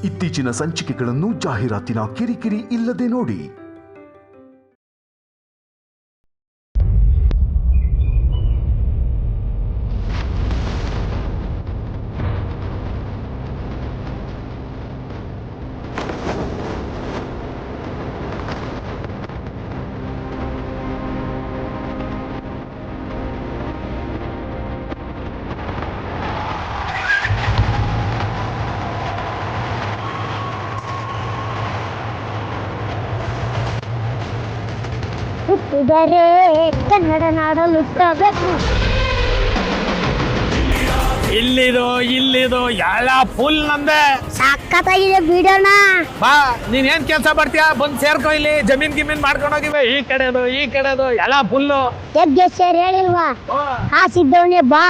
ಇತ್ತೀಚಿನ ಸಂಚಿಕೆಗಳನ್ನು ಜಾಹೀರಾತಿನ ಕಿರಿಕಿರಿ ಇಲ್ಲದೆ ನೋಡಿ. ಹುಟ್ಟಿದರೆ ಕನ್ನಡ ನಾಡಲುಟ್ಟಬೇಕು. ಇಲ್ಲಿದು ಎಲ್ಲ ಫುಲ್ ನಮ್ದೆ. ಸಕ್ಕತ್ತಾಗಿದೆ ಬಿಡೋಣ. ಬಾ ನೀನ್ ಏನ್ ಕೆಲ್ಸ ಮಾಡ್ತೀಯಾ, ಬಂದ್ ಸೇರ್ಕೊ. ಇಲ್ಲಿ ಜಮೀನ್ ಗಿಮೀನ್ ಮಾಡ್ಕೊಂಡು ಹೋಗಿವೆ. ಈ ಕಡೆದು ಎಲ್ಲ ಫುಲ್ಲು. ಎಗ್ಗೆ ಸೇರಿ ಹೇಳಿಲ್ವಾ, ಹಾಸಿದ್ದವನೇ ಬಾ.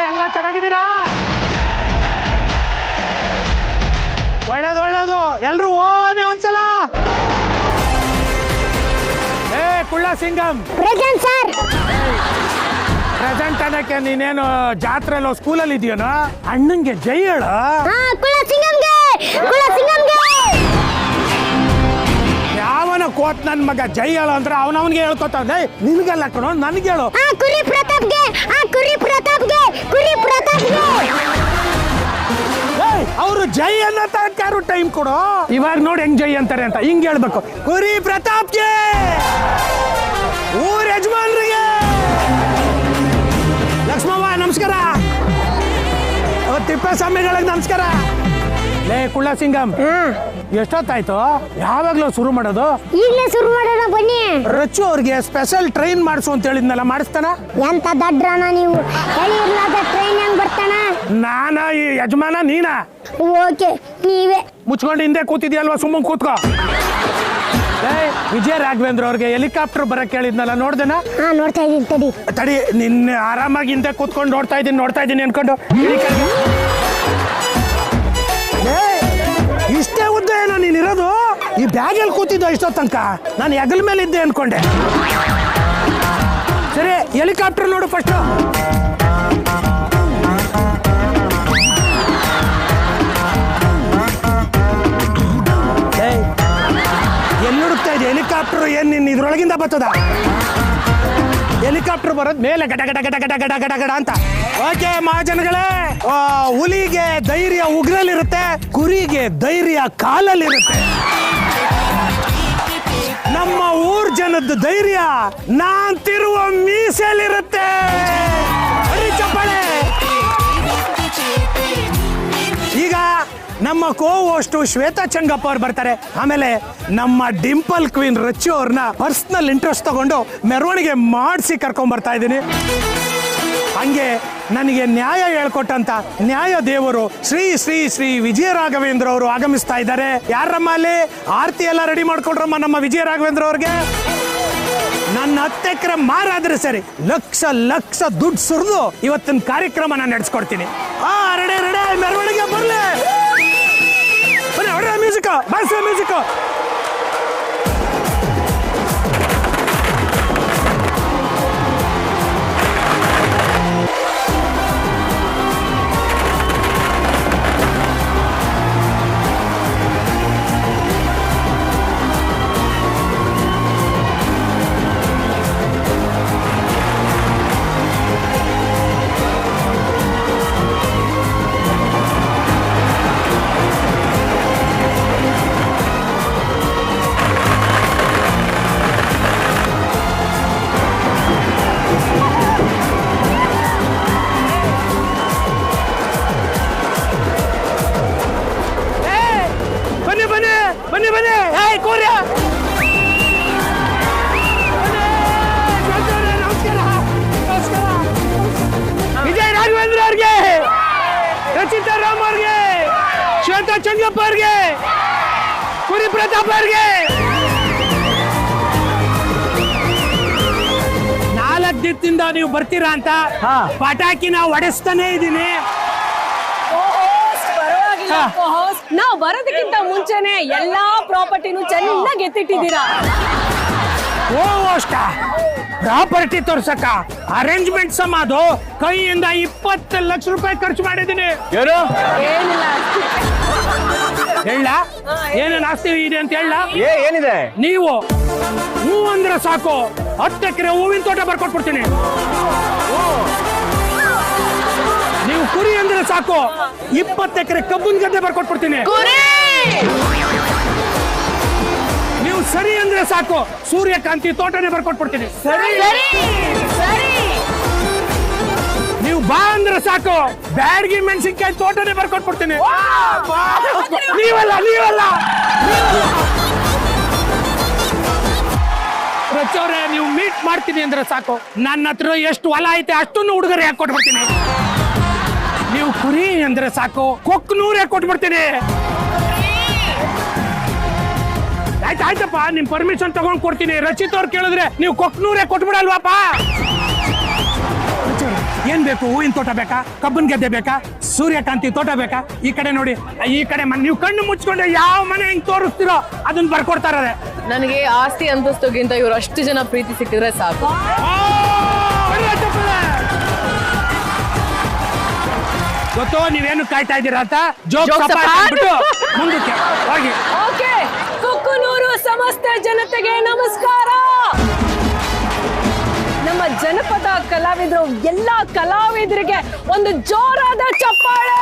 ಎಲ್ಲ ಚೆನ್ನಾಗಿದ್ದೀರಾ? ಒಳ್ಳೇದು. ಎಲ್ರು ಓದಿ ಒಂದ್ಸಲ. ಕುಳ್ಳ ಸಿಂಗಂ ಪ್ರೆಸೆಂಟ್ ಸರ್. ಪ್ರೆಸೆಂಟ್ ಅನ್ನಕ್ಕೆ ನೀನೇನು ಜಾತ್ರೆಲ್ಲೋ ಸ್ಕೂಲಲ್ಲಿ ಇದೆಯೇನೋ? ಅಣ್ಣಂಗೆ ಜೈ ಹೇಳ. ಕುಳ್ಳ ಸಿಂಗಂಗೆ. ಯಾವನ ಕೋತ್ ನನ್ ಮಗ ಜೈ ಹೇಳು ಅಂದ್ರೆ ಅವನವನ್ಗೆ ಹೇಳ್ಕೊತಾನೆ. ನಿನ್ಗೆಲ್ಲ ಕಣೋ, ನನ್ಗೆ ಹೇಳು. ಕುರಿ ಪ್ರತಾಪ್ಗೆ. ಅವರು ಜೈ ಅನ್ನೋ ತನಕ ಟೈಮ್ ಕೊಡು. ಇವಾಗ ನೋಡಿ ಹೆಂಗ್ ಜೈ ಅಂತಾರೆ ಅಂತ. ಹಿಂಗ್ ಹೇಳ್ಬೇಕು. ಕುರಿ ಪ್ರತಾಪ್ಗೆ, ಊರ್ ಯಜಮಾನ್ರಿಗೆ, ಲಕ್ಷ್ಮವ್ವ ನಮಸ್ಕಾರ, ತಿಪ್ಪೇಸ್ವಾಮಿಗಳಿಗೆ ನಮಸ್ಕಾರ. ಲೇ ಕುಳ್ಳ ಸಿಂಗಂ, ಎಷ್ಟೊತ್ತಾಯ್ತು? ಯಾವಾಗ್ಲೂ ಶುರು ಮಾಡೋದು? ಈಗಲೇ ಶುರು ಮಾಡೋಣ ಬನ್ನಿ. ರಚ್ಚು ಅವ್ರಿಗೆ ಸ್ಪೆಷಲ್ ಟ್ರೈನ್ ಮಾಡಿಸು ಅಂತ ಹೇಳಿದ್ನಲ್ಲ, ಮಾಡಿಸ್ತಾನ? ಎಂತ ದಡ್ರನ ನೀವು, ಹೇಳಿರ್ಲಾದ ಟ್ರೈನ್ ಹೆಂಗ್ ಬರ್ತಾನ? ನಾನ ಈ ಯಜಮಾನ, ನೀನಾ? ಓಕೆ, ನೀವೇ. ಮುಚ್ಕೊಂಡು ಹಿಂದೆ ಕೂತಿದ್ಯಲ್ವಾ, ಸುಮ್ಮನೆ ಕೂತ್ಕೋ. ವಿಜಯ ರಾಘವೇಂದ್ರ ಅವ್ರಿಗೆ ಹೆಲಿಕಾಪ್ಟರ್ ಬರಕ್ ಹೇಳಿದ್ನಲ್ಲ, ನೋಡ್ದೇನಾ? ನೋಡ್ತಾ ಇದೀನಿ. ತಡಿ, ನಿನ್ನೆ ಆರಾಮಾಗಿ ಹಿಂದೆ ಕೂತ್ಕೊಂಡು ನೋಡ್ತಾ ಇದ್ದೀನಿ ಅನ್ಕೊಂಡು. ಇಷ್ಟೇ ಉದ್ದ ಏನೋ ನೀನಿರೋದು? ಈ ಬ್ಯಾಗಲ್ಲಿ ಕೂತಿದ್ದ ಇಷ್ಟೋ ತನಕ? ನಾನು ಹೆಗಲ ಮೇಲೆ ಇದ್ದೆ ಅನ್ಕೊಂಡೆ. ಸರಿ, ಹೆಲಿಕಾಪ್ಟರ್ ನೋಡು ಫಸ್ಟ್. ಎಲ್ಲಿ ಹುಡುಕ್ತಾ ಇದೆ ಹೆಲಿಕಾಪ್ಟರ್? ಏನ್ ನಿನ್ನ ಇದ್ರೊಳಗಿಂದ ಬರ್ತದ? ಹೆಲಿಕಾಪ್ಟರ್ ಬರೋದ್ ಮೇಲೆ ಗಡ ಗಡ ಗಡ ಗಡ ಗಡ ಗಡ ಗಡ ಅಂತ. ಓಕೆ ಮಹಾಜನಗಳೇ, ಹುಲಿಗೆ ಧೈರ್ಯ ಉಗ್ರಲ್ಲಿರುತ್ತೆ, ಕುರಿಗೆ ಧೈರ್ಯ ಕಾಲಲ್ಲಿರುತ್ತೆ. ನಮ್ಮ ಊರ್ ಜನದ ಧೈರ್ಯ ನಾಂತಿರುವ ಮೀಸೆಲಿರುತ್ತೆ. ಚಪ್ಪಾಳೆ. ಈಗ ನಮ್ಮ ಕೋ-ಹೋಸ್ಟು ಶ್ವೇತಾ ಚಂಗಪ್ಪ ಅವ್ರು ಬರ್ತಾರೆ. ಆಮೇಲೆ ನಮ್ಮ ಡಿಂಪಲ್ ಕ್ವೀನ್ ರಚ್ಚು ಅವ್ರನ್ನ ಪರ್ಸನಲ್ ಇಂಟ್ರೆಸ್ಟ್ ತಗೊಂಡು ಮೆರವಣಿಗೆ ಮಾಡಿಸಿ ಕರ್ಕೊಂಡ್ ಬರ್ತಾ ಇದ್ದೀನಿ. ಹಂಗೆ ನನಗೆ ನ್ಯಾಯ ಹೇಳ್ಕೊಟ್ಟಂತ ನ್ಯಾಯ ದೇವರು ಶ್ರೀ ಶ್ರೀ ಶ್ರೀ ವಿಜಯ ರಾಘವೇಂದ್ರ ಅವರು ಆಗಮಿಸ್ತಾ ಇದ್ದಾರೆ. ಯಾರಮ್ಮ ಅಲ್ಲಿ? ಆರತಿ ಎಲ್ಲ ರೆಡಿ ಮಾಡ್ಕೊಳ್ರಮ್ಮ ನಮ್ಮ ವಿಜಯ ರಾಘವೇಂದ್ರ ಅವ್ರಿಗೆ. ನನ್ನ 10 ಎಕರೆ ಮಾರಾದ್ರೆ ಸರಿ, ಲಕ್ಷ ದುಡ್ಡು ಸುರಿದು ಇವತ್ತಿನ ಕಾರ್ಯಕ್ರಮ ನಾನು ನಡೆಸ್ಕೊಡ್ತೀನಿ. ರೆಡಿ ಮೆರವಣಿಗೆ ಬರ್ಲಿ. Music, music. ರಚಿತಾ ರಾಮ್ ಅವ್ರಿಗೆ, ಶ್ವೇತಾ ಚಂಗಪ್ಪ ಅವ್ರಿಗೆ, ಗೌರಿ ಪ್ರತಾಪ್ ಅವ್ರಿಗೆ 4 ದಿನದಿಂದ ನೀವು ಬರ್ತೀರಾ ಅಂತ ಪಟಾಕಿನ ಹೊಡೆಸ್ತಾನೆ ಇದೀನಿ. ನಾವು ಬರೋದಕ್ಕಿಂತ ಮುಂಚೆನೆ ಎಲ್ಲಾ ಪ್ರಾಪರ್ಟಿನೂ ಚೆನ್ನಾಗಿ ಎತ್ತಿಟ್ಟಿದ್ದೀರಾ. ಓ ಅಷ್ಟ ಪ್ರಾಪರ್ಟಿ ತೋರ್ಸಕ್ಕ ಅರೇಂಜ್ಮೆಂಟ್ ಅದು ಕೈಯಿಂದ 20 ಲಕ್ಷ ರೂಪಾಯಿ ಖರ್ಚು ಮಾಡಿದ್ದೀನಿ. ಏನಿಲ್ಲ ಹೇಳ ಏನೇನು ಆಸ್ತಿ ಇದೆ ಅಂತ ಹೇಳ. ಏನಿದೆ? ನೀವು ಹೂ ಅಂದ್ರೆ ಸಾಕು 10 ಎಕರೆ ಹೂವಿನ ತೋಟ ಬರ್ಕೊಟ್ಬಿಡ್ತೀನಿ. ನೀವು ಕುರಿ ಅಂದ್ರೆ ಸಾಕು 20 ಎಕರೆ ಕಬ್ಬಿನ ಗದ್ದೆ ಬರ್ಕೊಟ್ಬಿಡ್ತೀನಿ. ನೀವು ಸರಿ ಅಂದ್ರೆ ಸಾಕು ಸೂರ್ಯಕಾಂತಿ ತೋಟನೇ ಬರ್ಕೊಟ್ಬಿಡ್ತೀನಿ. ನೀವು ಬಾ ಅಂದ್ರೆ ಸಾಕು ಬ್ಯಾಡಗಿ ಮೆಣಸಿನ್ಕಾಯಿ ತೋಟನೇ ಬರ್ಕೊಟ್ಬಿಡ್ತೀನಿ. ನೀವಲ್ಲ ರಚೋರೆ ನೀವು ಮೀಟ್ ಮಾಡ್ತೀನಿ ಅಂದ್ರೆ ಸಾಕು ನನ್ನ ಹತ್ರ ಎಷ್ಟು ಹೊಲ ಐತೆ ಅಷ್ಟನ್ನು ಹುಡುಗರು ಯಾಕೆ ಕೊಟ್ಬಿಡ್ತೀನಿ. ನೀವು ಕುರಿ ಅಂದ್ರೆ ಸಾಕು ಕೊಕ್ನೂರೇ ಕೊಟ್ಬಿಡ್ತೀನಿ. ಆಯ್ತಪ್ಪ ನಿಮ್ ಪರ್ಮಿಷನ್ ತಗೊಂಡ್ ಕೊಡ್ತೀನಿ. ರಚಿತ್ ಅವ್ರು ಕೇಳಿದ್ರೆ ನೀವು ಕೊಕ್ನೂರೇ ಕೊಟ್ಬಿಡಲ್ವಾಪ. ಏನ್ ಬೇಕು? ಹೂವಿನ ತೋಟ ಬೇಕಾ? ಕಬ್ಬನ್ ಗದ್ದೆ ಬೇಕಾ? ಸೂರ್ಯಕಾಂತಿ ತೋಟ ಬೇಕಾ? ಈ ಕಡೆ ನೋಡಿ, ಈ ಕಡೆ ನೀವು ಕಣ್ಣು ಮುಚ್ಕೊಂಡ್ರೆ ಯಾವ ಮನೆ ಹಿಂಗ್ ತೋರಿಸ್ತಿರೋ ಅದನ್ನ ಬರ್ಕೊಡ್ತಾರೆ. ನನಗೆ ಆಸ್ತಿ ಅಂತಸ್ತುಗಿಂತ ಇವ್ರು ಅಷ್ಟು ಜನ ಪ್ರೀತಿ ಸಿಕ್ಕಿದ್ರೆ ಸಾಕು. ಗೊತ್ತೋ ನೀವೇನು ಕಾಯ್ತಾ ಇದ್ದೀರಾ ಅಂತ. ಮುಂದಕ್ಕೆ ಹೋಗಿ. ಓಕೆ, ಕುಕ್ಕನೂರು ಸಮಸ್ತ ಜನತೆಗೆ ನಮಸ್ಕಾರ. ನಮ್ಮ ಜನಪದ ಕಲಾವಿದರು ಎಲ್ಲ ಕಲಾವಿದರಿಗೆ ಒಂದು ಜೋರಾದ ಚಪ್ಪಾಳೆ.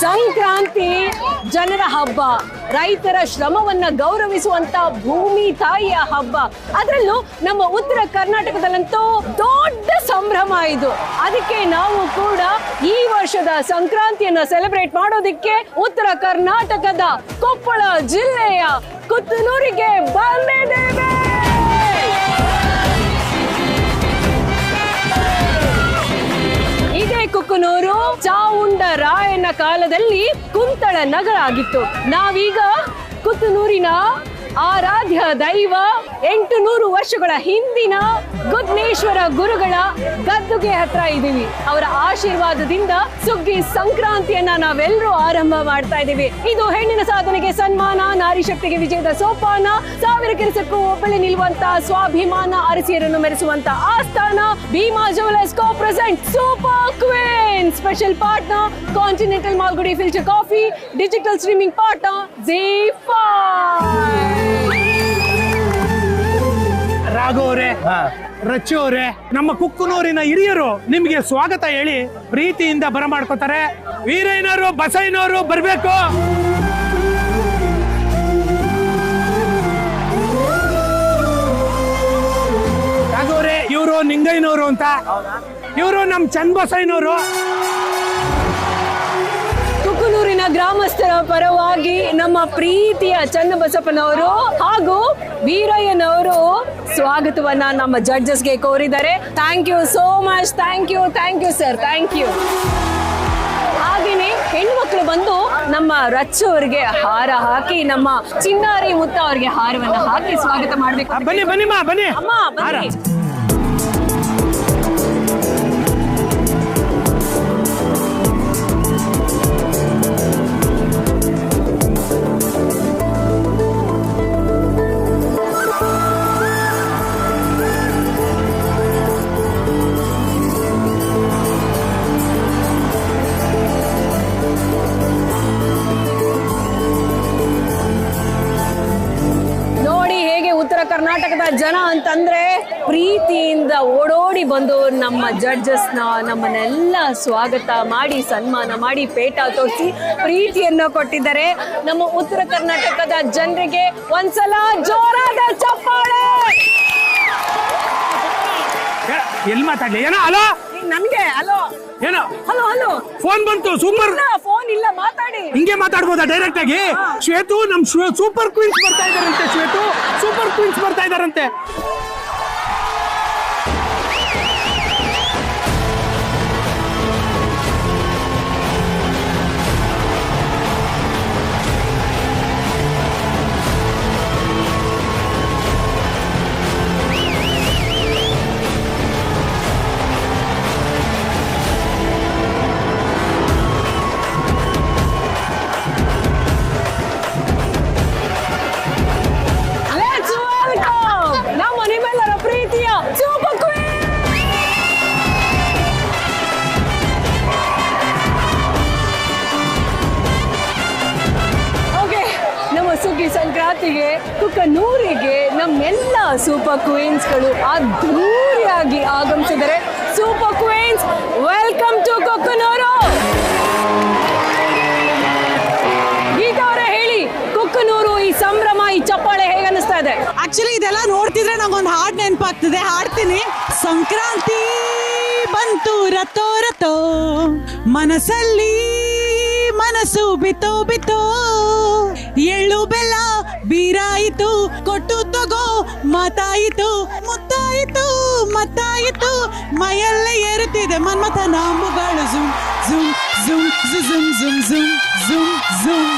ಸಂಕ್ರಾಂತಿ ಜನರ ಹಬ್ಬ, ರೈತರ ಶ್ರಮವನ್ನ ಗೌರವಿಸುವಂತ ಭೂಮಿ ತಾಯಿಯ ಹಬ್ಬ. ಅದರಲ್ಲೂ ನಮ್ಮ ಉತ್ತರ ಕರ್ನಾಟಕದಲ್ಲಂತೂ ದೊಡ್ಡ ಸಂಭ್ರಮ ಇದು. ಅದಕ್ಕೆ ನಾವು ಕೂಡ ಈ ವರ್ಷದ ಸಂಕ್ರಾಂತಿಯನ್ನ ಸೆಲೆಬ್ರೇಟ್ ಮಾಡೋದಕ್ಕೆ ಉತ್ತರ ಕರ್ನಾಟಕದ ಕೊಪ್ಪಳ ಜಿಲ್ಲೆಯ ಕುತ್ತನೂರಿಗೆ ಬಂದಿದ್ದೇವೆ. ಇದೇ ಕುಕ್ಕನೂರು ಚಾವುಂಡರಾಯನ ಕಾಲದಲ್ಲಿ ಕುಂತಳ ನಗರ ಆಗಿತ್ತು. ನಾವೀಗ ಕುತ್ತನೂರಿನ ಆರಾಧ್ಯ ದೈವ 800 ವರ್ಷಗಳ ಹಿಂದಿನ ಗುದ್ನೇಶ್ವರ ಗುರುಗಳ ಗದ್ದುಗೆ ಹತ್ರ ಇದ್ದೀವಿ. ಅವರ ಆಶೀರ್ವಾದದಿಂದ ಸುಗ್ಗಿ ಸಂಕ್ರಾಂತಿಯನ್ನ ನಾವೆಲ್ಲರೂ ಆರಂಭ ಮಾಡ್ತಾ ಇದ್ದೀವಿ. ಇದು ಹೆಣ್ಣಿನ ಸಾಧನೆಗೆ ಸನ್ಮಾನ, ನಾರಿ ಶಕ್ತಿಗೆ ವಿಜಯದ ಸೋಪಾನ, 1000 ಕೆಲಸಕ್ಕೂ ಒಬ್ಬಳೆ ನಿಲ್ಲುವಂತ ಸ್ವಾಭಿಮಾನ, ಅರಸಿಯರನ್ನು ಮೆರೆಸುವಂತ ಆಸ್ಥಾನ. Bhima jewellers co present super queen special partner continental Malgudi filter coffee, digital streaming partner ZEE5. ರಾಘವರೇ, ರಚು ಅವರೇ, ನಮ್ಮ ಕುಕ್ಕನೂರಿನ ಹಿರಿಯರು ನಿಮ್ಗೆ ಸ್ವಾಗತ ಹೇಳಿ ಪ್ರೀತಿಯಿಂದ ಬರಮಾಡ್ಕೋತಾರೆ. ವೀರಯ್ಯನವರು, ಬಸಯ್ಯನವರು ಬರ್ಬೇಕು. ರಾಘವರೇ, ಇವರು ನಿಂಗಯ್ಯನವರು ಅಂತ, ಇವರು ನಮ್ ಚನ್ನಬಸಯ್ಯನವರು. ಕುಕ್ಕನೂರಿನ ಗ್ರಾಮಸ್ಥರ ಪರವಾಗಿ ನಮ್ಮ ಪ್ರೀತಿಯ ಚನ್ನಬಸಪ್ಪನವರು ಹಾಗೂ ವೀರಯ್ಯನವರು ಸ್ವಾಗತವನ್ನ ನಮ್ಮ ಜಡ್ಜಸ್ಗೆ ಕೋರಿದ್ದಾರೆ. Thank you so much. Thank you sir, thank you. ಹಾಗೇನೆ ಹೆಣ್ಮಕ್ಳು ಬಂದು ನಮ್ಮ ರಚ್ಚು ಅವರಿಗೆ ಹಾರ ಹಾಕಿ, ನಮ್ಮ ಚಿನ್ನಾರಿ ಮುತ್ತ ಅವರಿಗೆ ಹಾರವನ್ನ ಹಾಕಿ ಸ್ವಾಗತ ಮಾಡ್ಬೇಕು. ಬನ್ನಿ ಅಮ್ಮ ಬನ್ನಿ. ಕರ್ನಾಟಕದ ಜನ ಅಂತಂದ್ರೆ ಪ್ರೀತಿಯಿಂದ ಓಡೋಡಿ ಬಂದು ನಮ್ಮ ಜಡ್ಜಸ್ನ ನಮ್ಮನ್ನೆಲ್ಲ ಸ್ವಾಗತ ಮಾಡಿ, ಸನ್ಮಾನ ಮಾಡಿ, ಪೇಟ ತೋರಿಸಿ ಪ್ರೀತಿಯನ್ನು ಕೊಟ್ಟಿದ್ದಾರೆ. ನಮ್ಮ ಉತ್ತರ ಕರ್ನಾಟಕದ ಜನರಿಗೆ ಒಂದ್ಸಲ ಜೋರಾದ ಚಪ್ಪಾಳೆ. ಎಲ್ಲಿ ಮಾತಾಡ್ಲಿ? ಏನೋ ಹಲೋ ನನ್ಗೆ ಹಲೋ ಏನೋ ಹಲೋ ಫೋನ್ ಬಂತು. ಸೂಪರ್ ಫೋನ್ ಇಲ್ಲ, ಮಾತಾಡಿ. ಹಿಂಗೆ ಮಾತಾಡ್ಬೋದಾ ಡೈರೆಕ್ಟ್ ಆಗಿ? ಶ್ವೇತು, ನಮ್ ಸೂಪರ್ ಕ್ವೀನ್ಸ್ ಬರ್ತಾ ಇದಾರಂತೆ. ಶ್ವೇತು, ಸೂಪರ್ ಕ್ವೀನ್ಸ್ ಬರ್ತಾ ಇದಾರಂತೆ. ಸಂಕ್ರಾಂತಿಗೆ ಕುಕ್ಕನೂರಿಗೆ ನಮ್ಮೆಲ್ಲ ಸೂಪರ್ ಕ್ವೀನ್ಸ್ಗಳು ಅದ್ಧೂರಿಯಾಗಿ ಆಗಮಿಸಿದರೆ. Super queens, welcome to Kukkanur. Geetha ಅವರೇ ಹೇಳಿ, ಕುಕ್ಕನೂರು ಈ ಸಂಭ್ರಮ, ಈ ಚಪ್ಪಾಳೆ ಹೇಗೆ ಅನಿಸ್ತಾ ಇದೆ? ಆಕ್ಚುಲಿ ಇದೆಲ್ಲ ನೋಡ್ತಿದ್ರೆ ನಂಗೊಂದು ಹಾಡ್ ನೆನಪಾಗ್ತದೆ, ಹಾಡ್ತೀನಿ. ಸಂಕ್ರಾಂತಿ ಬಂತು ರತೋ ರತೋ, ಮನಸ್ಸಲ್ಲಿ ಮನಸ್ಸು ಬಿತ್ತೋ ಬಿತ್ತೋ, ಎಳ್ಳು ಬೆಲ್ಲ ಬೀರಾಯಿತು, ಕೊಟ್ಟು ತಗೋ ಮಾತಾಯಿತು, ಮುತ್ತಾಯಿತು ಮತ್ತಾಯಿತು, ಮೈಯಲ್ಲೇ ಏರುತ್ತಿದೆ ಮನ್ಮಥ ನಾಂಬುಗಳು. ಝುಮ್ ಝುಮ್ ಝುಮ್ ಝುಮ್ ಝುಮ್ ಝುಮ್ ಝುಮ್ ಝುಮ್.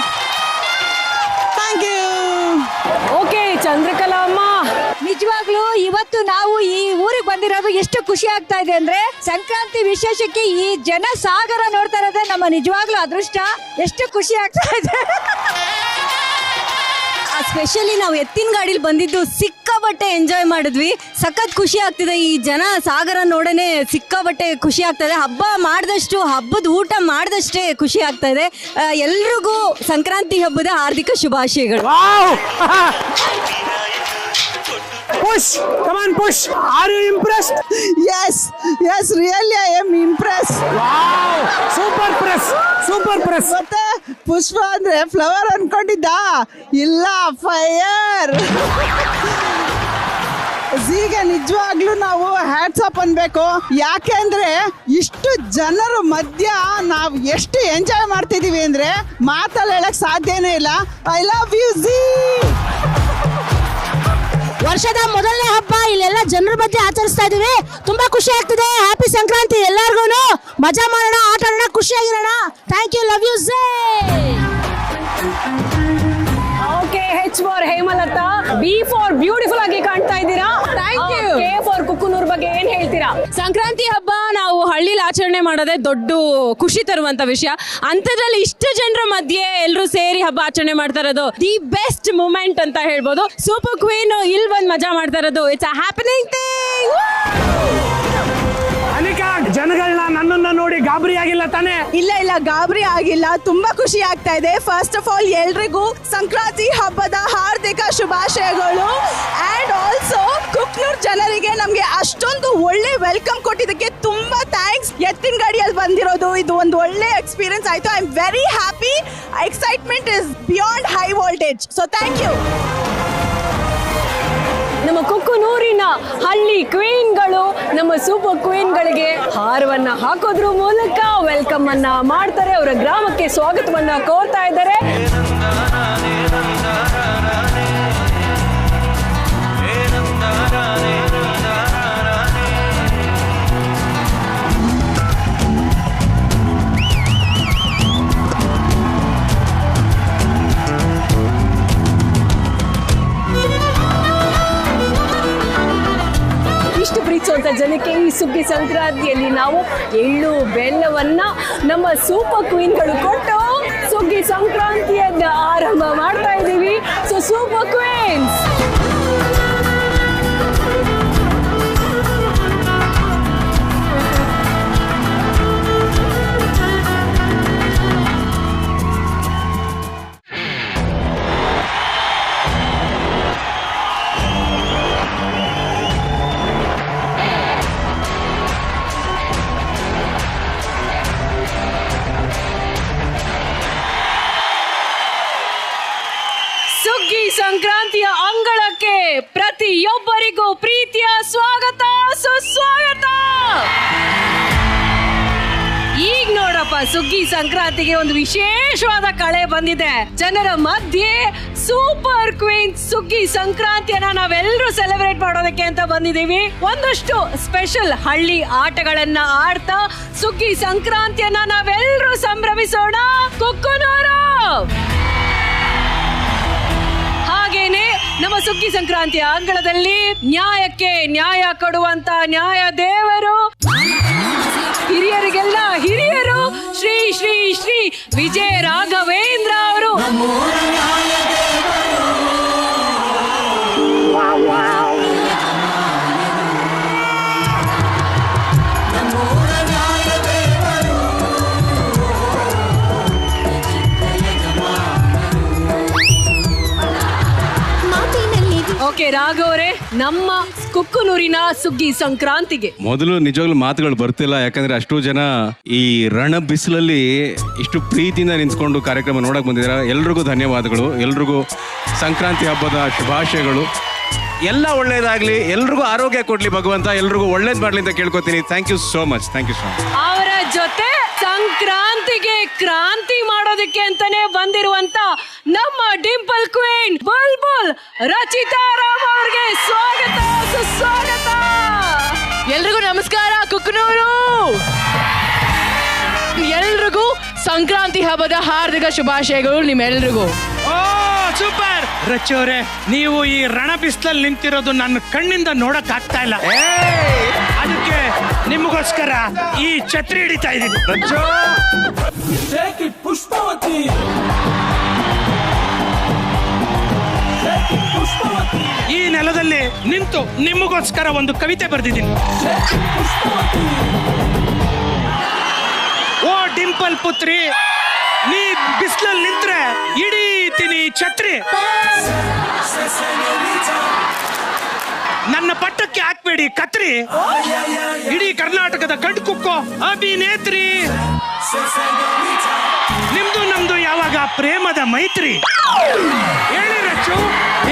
Thank you. ಓಕೆ, ಚಂದ್ರಕಲಾ ಅಮ್ಮ, ನಿಜವಾಗ್ಲೂ ಇವತ್ತು ನಾವು ಈ ಊರಿಗೆ ಬಂದಿರೋದು ಎಷ್ಟು ಖುಷಿ ಆಗ್ತಾ ಇದೆ ಅಂದ್ರೆ, ಸಂಕ್ರಾಂತಿ ವಿಶೇಷಕ್ಕೆ ಈ ಜನ ಸಾಗರ ನೋಡ್ತಾ ಇರೋದೇ ನಮ್ಮ ನಿಜವಾಗ್ಲೂ ಅದೃಷ್ಟ. ಎಷ್ಟು ಖುಷಿ ಆಗ್ತಾ ಇದೆ. ಸ್ಪೆಷಲಿ ನಾವು ಎತ್ತಿನ ಗಾಡಿಲಿ ಬಂದಿದ್ದು ಸಿಕ್ಕಾಬಟ್ಟೆ ಎಂಜಾಯ್ ಮಾಡಿದ್ವಿ. ಸಖತ್ ಖುಷಿ ಆಗ್ತಿದೆ. ಈ ಜನ ಸಾಗರ ನೋಡನೆ ಸಿಕ್ಕಾಬಟ್ಟೆ ಖುಷಿ ಆಗ್ತಾ ಇದೆ. ಹಬ್ಬ ಮಾಡಿದಷ್ಟು, ಹಬ್ಬದ ಊಟ ಮಾಡಿದಷ್ಟೇ ಖುಷಿ ಆಗ್ತಾ ಇದೆ. ಎಲ್ರಿಗೂ ಸಂಕ್ರಾಂತಿ ಹಬ್ಬದ ಹಾರ್ದಿಕ ಶುಭಾಶಯಗಳು. Push! Come on, push! Are you impressed? Yes, yes, really I am impressed. Wow! Super press! Super press! ಮತ್ತೆ ಪುಷ್ಪ ಅಂದ್ರೆ ಫ್ಲವರ್ ಅನ್ಕೊಂಡಿದ್ದ, ಇಲ್ಲ ಫೈರ್. ಈಗ ನಿಜವಾಗ್ಲೂ ನಾವು ಹ್ಯಾಟ್ಸ್ ಆಫ್ ಅನ್ಬೇಕು. ಯಾಕೆ ಅಂದ್ರೆ ಇಷ್ಟು ಜನರ ಮಧ್ಯ ನಾವು ಎಷ್ಟು ಎಂಜಾಯ್ ಮಾಡ್ತಿದೀವಿ ಅಂದ್ರೆ ಮಾತಲ್ಲಿ ಹೇಳಕ್ ಸಾಧ್ಯನೇ ಇಲ್ಲ. I love you Zee. ವರ್ಷದ ಮೊದಲನೇ ಹಬ್ಬ ಇಲ್ಲೆಲ್ಲ ಜನರ ಮಧ್ಯೆ ಆಚರಿಸ್ತಾ ಇದೀವಿ. ತುಂಬಾ ಖುಷಿ ಆಗ್ತಿದೆ. ಹ್ಯಾಪಿ ಸಂಕ್ರಾಂತಿ ಎಲ್ಲಾರ್ಗು. ಮಜಾ ಮಾಡೋಣ, ಆಟ ಆಡೋಣ, ಖುಷಿಯಾಗಿರೋಣ. ಥ್ಯಾಂಕ್ ಯು, ಲವ್ ಯು ಝೇ. Okay, H for Hemalatha, B for beautiful ಆಗಿ ಕಾಣ್ತಾ ಇದ್ದೀರಾ. Thank you. K for Kukkanur ಬಗ್ಗೆ ಏನ್ ಹೇಳ್ತೀರಾ? ಸಂಕ್ರಾಂತಿ ಹಬ್ಬ ನಾವು ಹಳ್ಳಿಲಿ ಆಚರಣೆ ಮಾಡೋದೇ ದೊಡ್ಡ ಖುಷಿ ತರುವಂತ ವಿಷಯ. ಅಂಥದ್ರಲ್ಲಿ ಇಷ್ಟು ಜನರ ಮಧ್ಯೆ ಎಲ್ಲರೂ ಸೇರಿ ಹಬ್ಬ ಆಚರಣೆ ಮಾಡ್ತಾ ಇರೋದು ದಿ ಬೆಸ್ಟ್ ಮೂಮೆಂಟ್ ಅಂತ ಹೇಳ್ಬೋದು. ಸೂಪರ್ ಕ್ವೀನ್ ಇಲ್ಲಿ ಬಂದು ಮಜಾ ಮಾಡ್ತಾ ಇರೋದು it's a happening thing. Anika, ಜನಗಳನ್ನ ನನ್ನನ್ನ ನೋಡಿ ಗಾಬರಿ ಆಗಿಲ್ಲ ತಾನೇ? ಇಲ್ಲ ಇಲ್ಲ, ಗಾಬರಿ ಆಗಿಲ್ಲ. ತುಂಬಾ ಖುಷಿ ಆಗ್ತಾ ಇದೆ. ಫಸ್ಟ್ ಆಫ್ ಆಲ್ ಎಲ್ರಿಗೂ ಸಂಕ್ರಾಂತಿ ಹಬ್ಬದ ಹಾರ್ದಿಕ ಶುಭಾಶಯಗಳು. ಅಂಡ್ ಆಲ್ಸೋ ಕುಕ್ನೂರ್ ಜನರಿಗೆ ನಮ್ಗೆ ಅಷ್ಟೊಂದು ಒಳ್ಳೆ ವೆಲ್ಕಮ್ ಕೊಟ್ಟಿದ್ದಕ್ಕೆ ತುಂಬಾ ಥ್ಯಾಂಕ್ಸ್. ಎತ್ತಿನ ಗಾಡಿಯಲ್ಲಿ ಬಂದಿರೋದು ಇದು ಒಂದು ಒಳ್ಳೆ ಎಕ್ಸ್ಪೀರಿಯನ್ಸ್ ಆಯ್ತು. I am very happy. Excitement is beyond high voltage. So thank you. ನಮ್ಮ ಕುಕ್ಕನೂರಿನ ಹಳ್ಳಿ ಕ್ವೀನ್ಗಳು ನಮ್ಮ ಸೂಪರ್ ಕ್ವೀನ್ಗಳಿಗೆ ಹಾರವನ್ನ ಹಾಕೋದ್ರ ಮೂಲಕ ವೆಲ್ಕಮ್ ಅನ್ನ ಮಾಡ್ತಾರೆ. ಅವರ ಗ್ರಾಮಕ್ಕೆ ಸ್ವಾಗತವನ್ನ ಕೋರ್ತಾ ಇದ್ದಾರೆ. ಇಷ್ಟು ಪ್ರೀತಿಸುವಂತ ಜನಕ್ಕೆ ಈ ಸುಗ್ಗಿ ಸಂಕ್ರಾಂತಿಯಲ್ಲಿ ನಾವು ಎಳ್ಳು ಬೆಲ್ಲವನ್ನ ನಮ್ಮ ಸೂಪರ್ ಕ್ವೀನ್ಗಳು ಕೊಟ್ಟು ಸುಗ್ಗಿ ಸಂಕ್ರಾಂತಿಯನ್ನ ಆರಂಭ ಮಾಡ್ತಾ ಇದ್ದೀವಿ. ಸೊ ಸೂಪರ್ ಕ್ವೀನ್ಸ್, ಸುಗ್ಗಿ ಸಂಕ್ರಾಂತಿಯ ಅಂಗಳಕ್ಕೆ ಪ್ರತಿಯೊಬ್ಬರಿಗೂ ಪ್ರೀತಿಯ ಸ್ವಾಗತ, ಸುಸ್ವಾಗತ. ಈಗ ನೋಡಪ್ಪ, ಸುಗ್ಗಿ ಸಂಕ್ರಾಂತಿಗೆ ಒಂದು ವಿಶೇಷವಾದ ಕಳೆ ಬಂದಿದೆ. ಜನರ ಮಧ್ಯೆ ಸೂಪರ್ ಕ್ವೀನ್ ಸುಗ್ಗಿ ಸಂಕ್ರಾಂತಿಯನ್ನ ನಾವೆಲ್ಲರೂ ಸೆಲೆಬ್ರೇಟ್ ಮಾಡೋದಕ್ಕೆ ಅಂತ ಬಂದಿದ್ದೀವಿ. ಒಂದಷ್ಟು ಸ್ಪೆಷಲ್ ಹಳ್ಳಿ ಆಟಗಳನ್ನ ಆಡ್ತಾ ಸುಗ್ಗಿ ಸಂಕ್ರಾಂತಿಯನ್ನ ನಾವೆಲ್ಲರೂ ಸಂಭ್ರಮಿಸೋಣ. ಕುಕ್ಕನೂರು ಹಾಗೇನೆ ನಮ್ಮ ಸುಗ್ಗಿ ಸಂಕ್ರಾಂತಿಯ ಅಂಗಳದಲ್ಲಿ ನ್ಯಾಯಕ್ಕೆ ನ್ಯಾಯ ಕೊಡುವಂತ ನ್ಯಾಯ ದೇವರು, ಹಿರಿಯರಿಗೆಲ್ಲ ಹಿರಿಯರು, ಶ್ರೀ ಶ್ರೀ ಶ್ರೀ ವಿಜಯ ರಾಘವೇಂದ್ರ ಅವರು. ಓಕೆ ರಾಘವರೇ, ನಮ್ಮ ಕುಕ್ಕನೂರಿನ ಸುಗ್ಗಿ ಸಂಕ್ರಾಂತಿಗೆ ಮೊದಲು ನಿಜವಾಗ್ಲೂ ಮಾತುಗಳು ಬರ್ತಿಲ್ಲ, ಯಾಕಂದ್ರೆ ಅಷ್ಟು ಜನ ಈ ರಣ ಬಿಸಿಲಲ್ಲಿ ಇಷ್ಟು ಪ್ರೀತಿಯಿಂದ ನಿಂತ್ಕೊಂಡು ಕಾರ್ಯಕ್ರಮ ನೋಡಕ್ ಬಂದಿದ್ದಾರೆ. ಎಲ್ರಿಗೂ ಧನ್ಯವಾದಗಳು. ಎಲ್ರಿಗೂ ಸಂಕ್ರಾಂತಿ ಹಬ್ಬದ ಶುಭಾಶಯಗಳು. ಎಲ್ಲ ಒಳ್ಳೇದಾಗ್ಲಿ, ಎಲ್ರಿಗೂ ಆರೋಗ್ಯ ಕೊಡ್ಲಿ ಭಗವಂತ, ಎಲ್ರಿಗೂ ಒಳ್ಳೇದ್ ಮಾಡ್ಲಿ ಅಂತ ಕೇಳ್ಕೊತೀನಿ. Thank you so much. Thank you so much. ಅವರ ಜೊತೆ ಸಂಕ್ರಾಂತಿಗೆ ಕ್ರಾಂತಿ ಮಾಡೋದಕ್ಕೆ ಅಂತಾನೆ ಬಂದಿರುವಂತ ನಮ್ಮ ಡಿಂಪಲ್ ಕ್ವೀನ್ ಬುಲ್ಬುಲ್ ರಚಿತಾ ರಾಮ್ ಅವರಿಗೆ ಸ್ವಾಗತ, ಸುಸ್ವಾಗತ. ಎಲ್ರಿಗೂ ನಮಸ್ಕಾರ. ಕುಕ್ಕನೂರು ಎಲ್ರಿಗೂ ಸಂಕ್ರಾಂತಿ ಹಬ್ಬದ ಹಾರ್ದಿಕ ಶುಭಾಶಯಗಳು ನಿಮ್ಮೆಲ್ರಿಗೂ. ಸೂಪರ್ ರಚಿ ಅವರೇ, ನೀವು ಈ ರಣ ಬಿಸಿಲಲ್ಲಿ ನಿಂತಿರೋದು ನನ್ನ ಕಣ್ಣಿಂದ ನೋಡಕ್ ಆಗ್ತಾ ಇಲ್ಲ. ಅದಕ್ಕೆ ನಿಮಗೋಸ್ಕರ ಈ ಛತ್ರಿ ಹಿಡಿತಾ ಇದ್ದೀನಿ. ಈ ನೆಲದಲ್ಲಿ ನಿಂತು ನಿಮಗೋಸ್ಕರ ಒಂದು ಕವಿತೆ ಬರೆದಿದ್ದೀನಿ. ಓ ಡಿಂಪಲ್ ಪುತ್ರಿ, ನೀ ಬಿಸಿಲಲ್ಲಿ ನಿಂತ್ರೆ ಹಿಡೀತೀನಿ ಛತ್ರಿ. ನನ್ನ ಪಟ್ಟಕ್ಕೆ ಹಾಕ್ಬೇಡಿ ಕತ್ರಿ. ಇಡೀ ಕರ್ನಾಟಕದ ಗಂಡು ಕುಕ್ಕೋ ಅಭಿನೇತ್ರಿ. ನಿಮ್ದು ನಮ್ದು ಯಾವಾಗ ಪ್ರೇಮದ ಮೈತ್ರಿ. ಹೇಳಿ ರಚ್ಚು,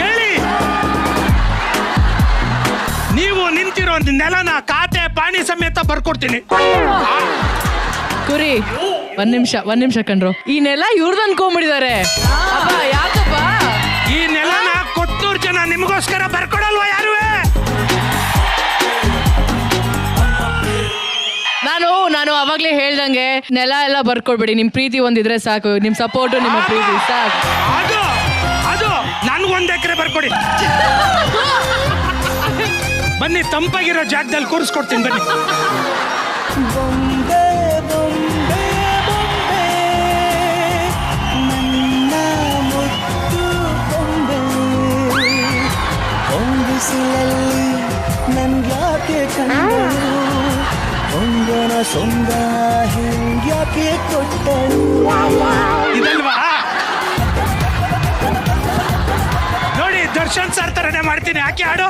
ಹೇಳಿ. ನೀವು ನಿಂತಿರೋ ನೆಲನ ಖಾತೆ ಪಾಣಿ ಸಮೇತ ಬರ್ಕೊಡ್ತೀನಿ. ಕುರಿ ಒಂದ್ ನಿಮಿಷ ಕಣ್ರು. ಈ ನೆಲ ಇವ್ರದ್ದು ಅನ್ಕೊಂಡ್ಬಿಟ್ಟಿದ್ದಾರೆ. ಯಾಕಪ್ಪ ಈ ನೆಲನ ಕೊತ್ತೂರು ಜನ ನಿಮಗೋಸ್ಕರ ಬರ್ಕೊಡಲ್ವಾ ಯಾರುವೆ? ನಾನು ಅವಾಗ್ಲೇ ಹೇಳ್ದಂಗೆ ನೆಲ ಎಲ್ಲ ಬರ್ಕೊಡ್ಬೇಡಿ. ನಿಮ್ ಪ್ರೀತಿ ಒಂದಿದ್ರೆ ಸಾಕು, ನಿಮ್ ಸಪೋರ್ಟು ನಿಮ್ಮ ಪ್ರೀತಿ ಸಾಕು. ಅದು ನನ್ಗೊಂದ್ ಎಕರೆ ಬರ್ಕೊಡಿ. ಬನ್ನಿ, ತಂಪಾಗಿರೋ ಜಾಗದಲ್ಲಿ ಕೂರಿಸ್ಕೊಡ್ತೀನಿ ಬನ್ನಿ. ನನ್ಯಾಕೆ ಕಂಡಳು ಒಂದನ ಸೊಂದ ಹಿಂಗ್ಯಾಕೆ ಕೊಟ್ಟಳು. ಇದಲ್ವಾ ನೋಡಿ, ದರ್ಶನ್ ಸರ್ ತರನೇ ಮಾಡ್ತೀನಿ. ಯಾಕೆ ಹಾಡು?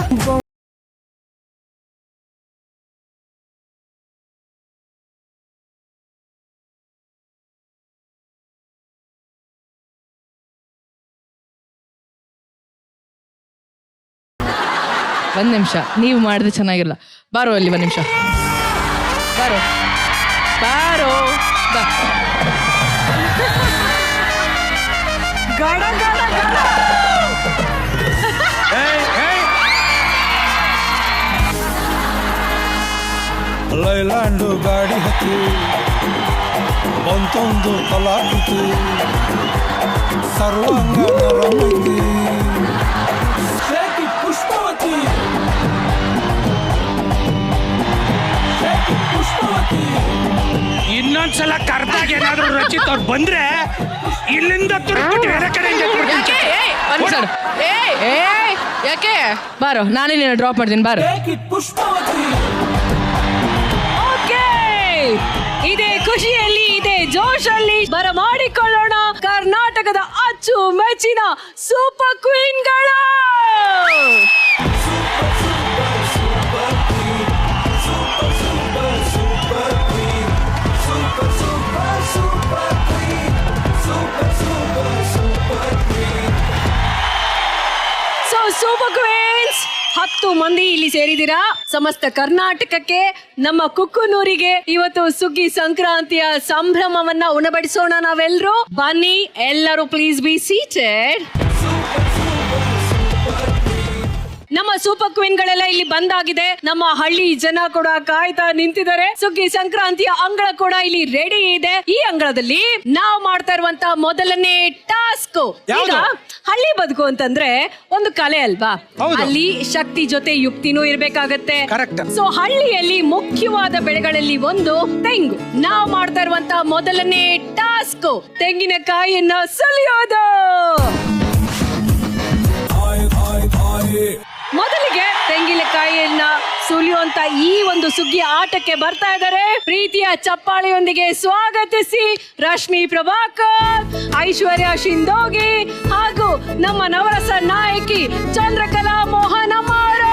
ಒಂದ್ ನಿಮಿಷ, ನೀವು ಮಾಡಿದ್ರೆ ಚೆನ್ನಾಗಿರಲ್ಲ. ಬಾರೋ ಅಲ್ಲಿ ಒಂದ್ ನಿಮಿಷ, ಬಾರೋ ಬಾ. ಲೈಲ್ಯಾಂಡು ಗಾಡಿ ಹತ್ತಿ ಬಂತೊಂದು ಕಲಾಕೃತಿ ಸರ್ವಾಂಗ ನರಮೈತಿ ಪುಷ್ಪವತಿ ಇನ್ನೊಂದ್ಸಲ ಕರ್ದಾಗ ಏನಾದ್ರು ರಚಿತ್ ಅವ್ರು ಬಂದ್ರೆ ಇಲ್ಲಿಂದ ತುರುಕ್ಬಿಟ್ಟು ಬೇರೆ ಕಡೆ ಯಾಕೆ ಬಾರೋ, ನಾನೇ ನೀನು ಡ್ರಾಪ್ ಮಾಡ್ತೀನಿ. ಬಾರೋ. ಇದೇ ಖುಷಿಯಲ್ಲಿ, ಇದೇ ಜೋಶಲ್ಲಿ ಬರಮಾಡಿಕೊಳ್ಳೋಣ ಕರ್ನಾಟಕದ ಅಚ್ಚು ಮೆಚ್ಚಿನ ಸೂಪರ್ ಕ್ವೀನ್ಗಳು. ಸೂಪರ್ ಕ್ವೀನ್ಸ್ 10 ಮಂದಿ ಇಲ್ಲಿ ಸೇರಿದಿರಾ. ಸಮಸ್ತ ಕರ್ನಾಟಕಕ್ಕೆ, ನಮ್ಮ ಕುಕ್ಕನೂರಿಗೆ ಇವತ್ತು ಸುಗ್ಗಿ ಸಂಕ್ರಾಂತಿಯ ಸಂಭ್ರಮವನ್ನ ಉಣಬಡಿಸೋಣ ನಾವೆಲ್ಲರೂ. ಬನ್ನಿ ಎಲ್ಲರೂ, ಪ್ಲೀಸ್ ಬಿ ಸೀಟೆಡ್. ನಮ್ಮ ಸೂಪರ್ ಕ್ವೀನ್ಗಳೆಲ್ಲ ಇಲ್ಲಿ ಬಂದಾಗಿದೆ. ನಮ್ಮ ಹಳ್ಳಿ ಜನ ಕೂಡ ಕಾಯ್ತಾ ನಿಂತಿದ್ದಾರೆ. ಸುಗ್ಗಿ ಸಂಕ್ರಾಂತಿಯ ಅಂಗಳ ಕೂಡ ಇಲ್ಲಿ ರೆಡಿ ಇದೆ. ಈ ಅಂಗಳದಲ್ಲಿ ನಾವು ಮಾಡ್ತಾ ಇರುವಂತ ಮೊದಲನೇ ಟಾಸ್ಕ್, ಈಗ ಹಳ್ಳಿ ಬದುಕು ಅಂತಂದ್ರೆ ಒಂದು ಕಲೆ ಅಲ್ವಾ, ಅಲ್ಲಿ ಶಕ್ತಿ ಜೊತೆ ಯುಕ್ತಿನೂ ಇರ್ಬೇಕಾಗತ್ತೆ. ಸೊ ಹಳ್ಳಿಯಲ್ಲಿ ಮುಖ್ಯವಾದ ಬೆಳೆಗಳಲ್ಲಿ ಒಂದು ತೆಂಗು. ನಾವು ಮಾಡ್ತಾ ಇರುವಂತ ಮೊದಲನೇ ಟಾಸ್ಕ್ ತೆಂಗಿನಕಾಯಿಯನ್ನ ಸುಲಿಯೋದು. ಮೊದಲಿಗೆ ತೆಂಗಿನಕಾಯಿಯನ್ನ ಸುಲಿಯುವಂತ ಈ ಒಂದು ಸುಗ್ಗಿ ಆಟಕ್ಕೆ ಬರ್ತಾ ಇದ್ದಾರೆ. ಪ್ರೀತಿಯ ಚಪ್ಪಾಳೆಯೊಂದಿಗೆ ಸ್ವಾಗತಿಸಿ ರಶ್ಮಿ ಪ್ರಭಾಕರ್, ಐಶ್ವರ್ಯ ಶಿಂದೋಗಿ ಹಾಗೂ ನಮ್ಮ ನವರಸ ನಾಯಕಿ ಚಂದ್ರಕಲಾ ಮೋಹನ್ ಅಮ್ಮಾರು.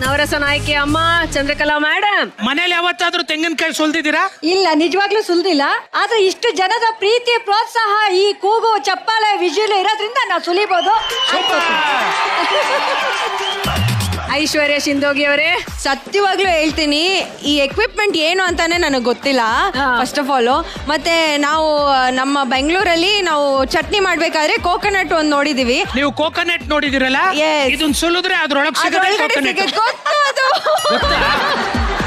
ನವರಸ ನಾಯಕಿ ಅಮ್ಮ ಚಂದ್ರಕಲಾ ಮೇಡಮ್, ಮನೇಲಿ ಯಾವತ್ತಾದ್ರೂ ತೆಂಗಿನಕಾಯಿ ಸುಲ್ದಿದ್ದೀರಾ? ಇಲ್ಲ, ನಿಜವಾಗ್ಲೂ ಸುಲ್ದಿಲ್ಲ. ಆದ್ರೆ ಇಷ್ಟು ಜನದ ಪ್ರೀತಿ, ಪ್ರೋತ್ಸಾಹ, ಈ ಕೂಗು, ಚಪ್ಪಾಳೆ, ವಿಜುವಲ್ ಇರೋದ್ರಿಂದ ನಾವು ಸುಲಿಬಹುದು. ಐಶ್ವರ್ಯ ಶಿಂದೋಗಿ ಅವರೇ, ಸತ್ಯವಾಗ್ಲೂ ಹೇಳ್ತೀನಿ, ಈ ಎಕ್ವಿಪ್ಮೆಂಟ್ ಏನು ಅಂತಾನೆ ನನಗೆ ಗೊತ್ತಿಲ್ಲ ಫಸ್ಟ್ ಆಫ್ ಆಲ್. ಮತ್ತೆ ನಾವು ನಮ್ಮ ಬೆಂಗಳೂರಲ್ಲಿ ನಾವು ಚಟ್ನಿ ಮಾಡ್ಬೇಕಾದ್ರೆ ಕೋಕೋನಟ್ ಒಂದು ನೋಡಿದೀವಿ. ನೀವು ಕೋಕೋನಟ್ ನೋಡಿದಿರಲ್ಲ, Yes. ಇದನ್ನ ಸುಲಿದ್ರೆ ಅದ್ರೊಳಗೆ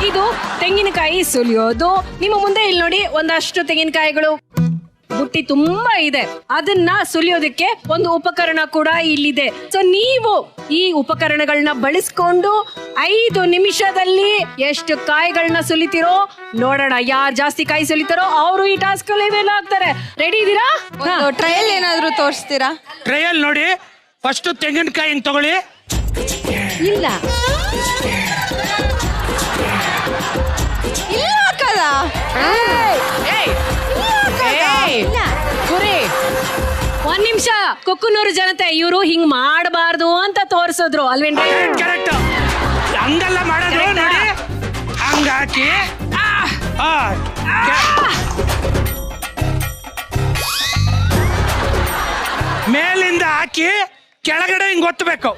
ಇದು ತೆಂಗಿನಕಾಯಿ ಸುಲಿಯೋದು. ನಿಮ್ಮ ಮುಂದೆ ಇಲ್ಲಿ ನೋಡಿ ಒಂದಷ್ಟು ತೆಂಗಿನಕಾಯಿಗಳು ಬುಟ್ಟಿ ತುಂಬಾ ಇದೆ. ಅದನ್ನ ಸುಲಿಯೋದಕ್ಕೆ ಒಂದು ಉಪಕರಣ ಕೂಡ ಇಲ್ಲಿದೆ. ಸೊ ನೀವು ಈ ಉಪಕರಣಗಳನ್ನ ಬಳಸ್ಕೊಂಡು 5 ನಿಮಿಷದಲ್ಲಿ ಎಷ್ಟು ಕಾಯಿಗಳನ್ನ ಸುಲಿತಿರೋ ನೋಡೋಣ. ಯಾರು ಜಾಸ್ತಿ ಕಾಯಿ ಸುಲಿತಾರೋ ಅವರು ಈ ಟಾಸ್ಕ್ ಅಲ್ಲಿ ವೇಲ್ ಆಗ್ತಾರೆ. ರೆಡಿ ಇದೀರಾ? ಟ್ರಯಲ್ ಏನಾದ್ರು ತೋರಿಸ್ತೀರಾ? ಟ್ರಯಲ್ ನೋಡಿ. ಫಸ್ಟ್ ತೆಂಗಿನಕಾಯಿ ಹಿಂಗ್ ತಗೊಳ್ಳಿ. ಇಲ್ಲ ಗುರಿ, 1 ನಿಮಿಷ. ಕುಕ್ಕನೂರು ಜನತೆ ಇವರು ಹಿಂಗ್ ಮಾಡಬಾರ್ದು ಅಂತ ತೋರಿಸಿದ್ರು ಅಲ್ವೇನ್ರಿ? ಕರೆಕ್ಟ್. ಹಂಗೆಲ್ಲ ಮಾಡೋದು ನೋಡಿ. ಹಂಗಾಕಿ ಮೇಲಿಂದ ಹಾಕಿ ಕೆಳಗಡೆ ಹಿಂಗ್ ಒತ್ತಬೇಕು.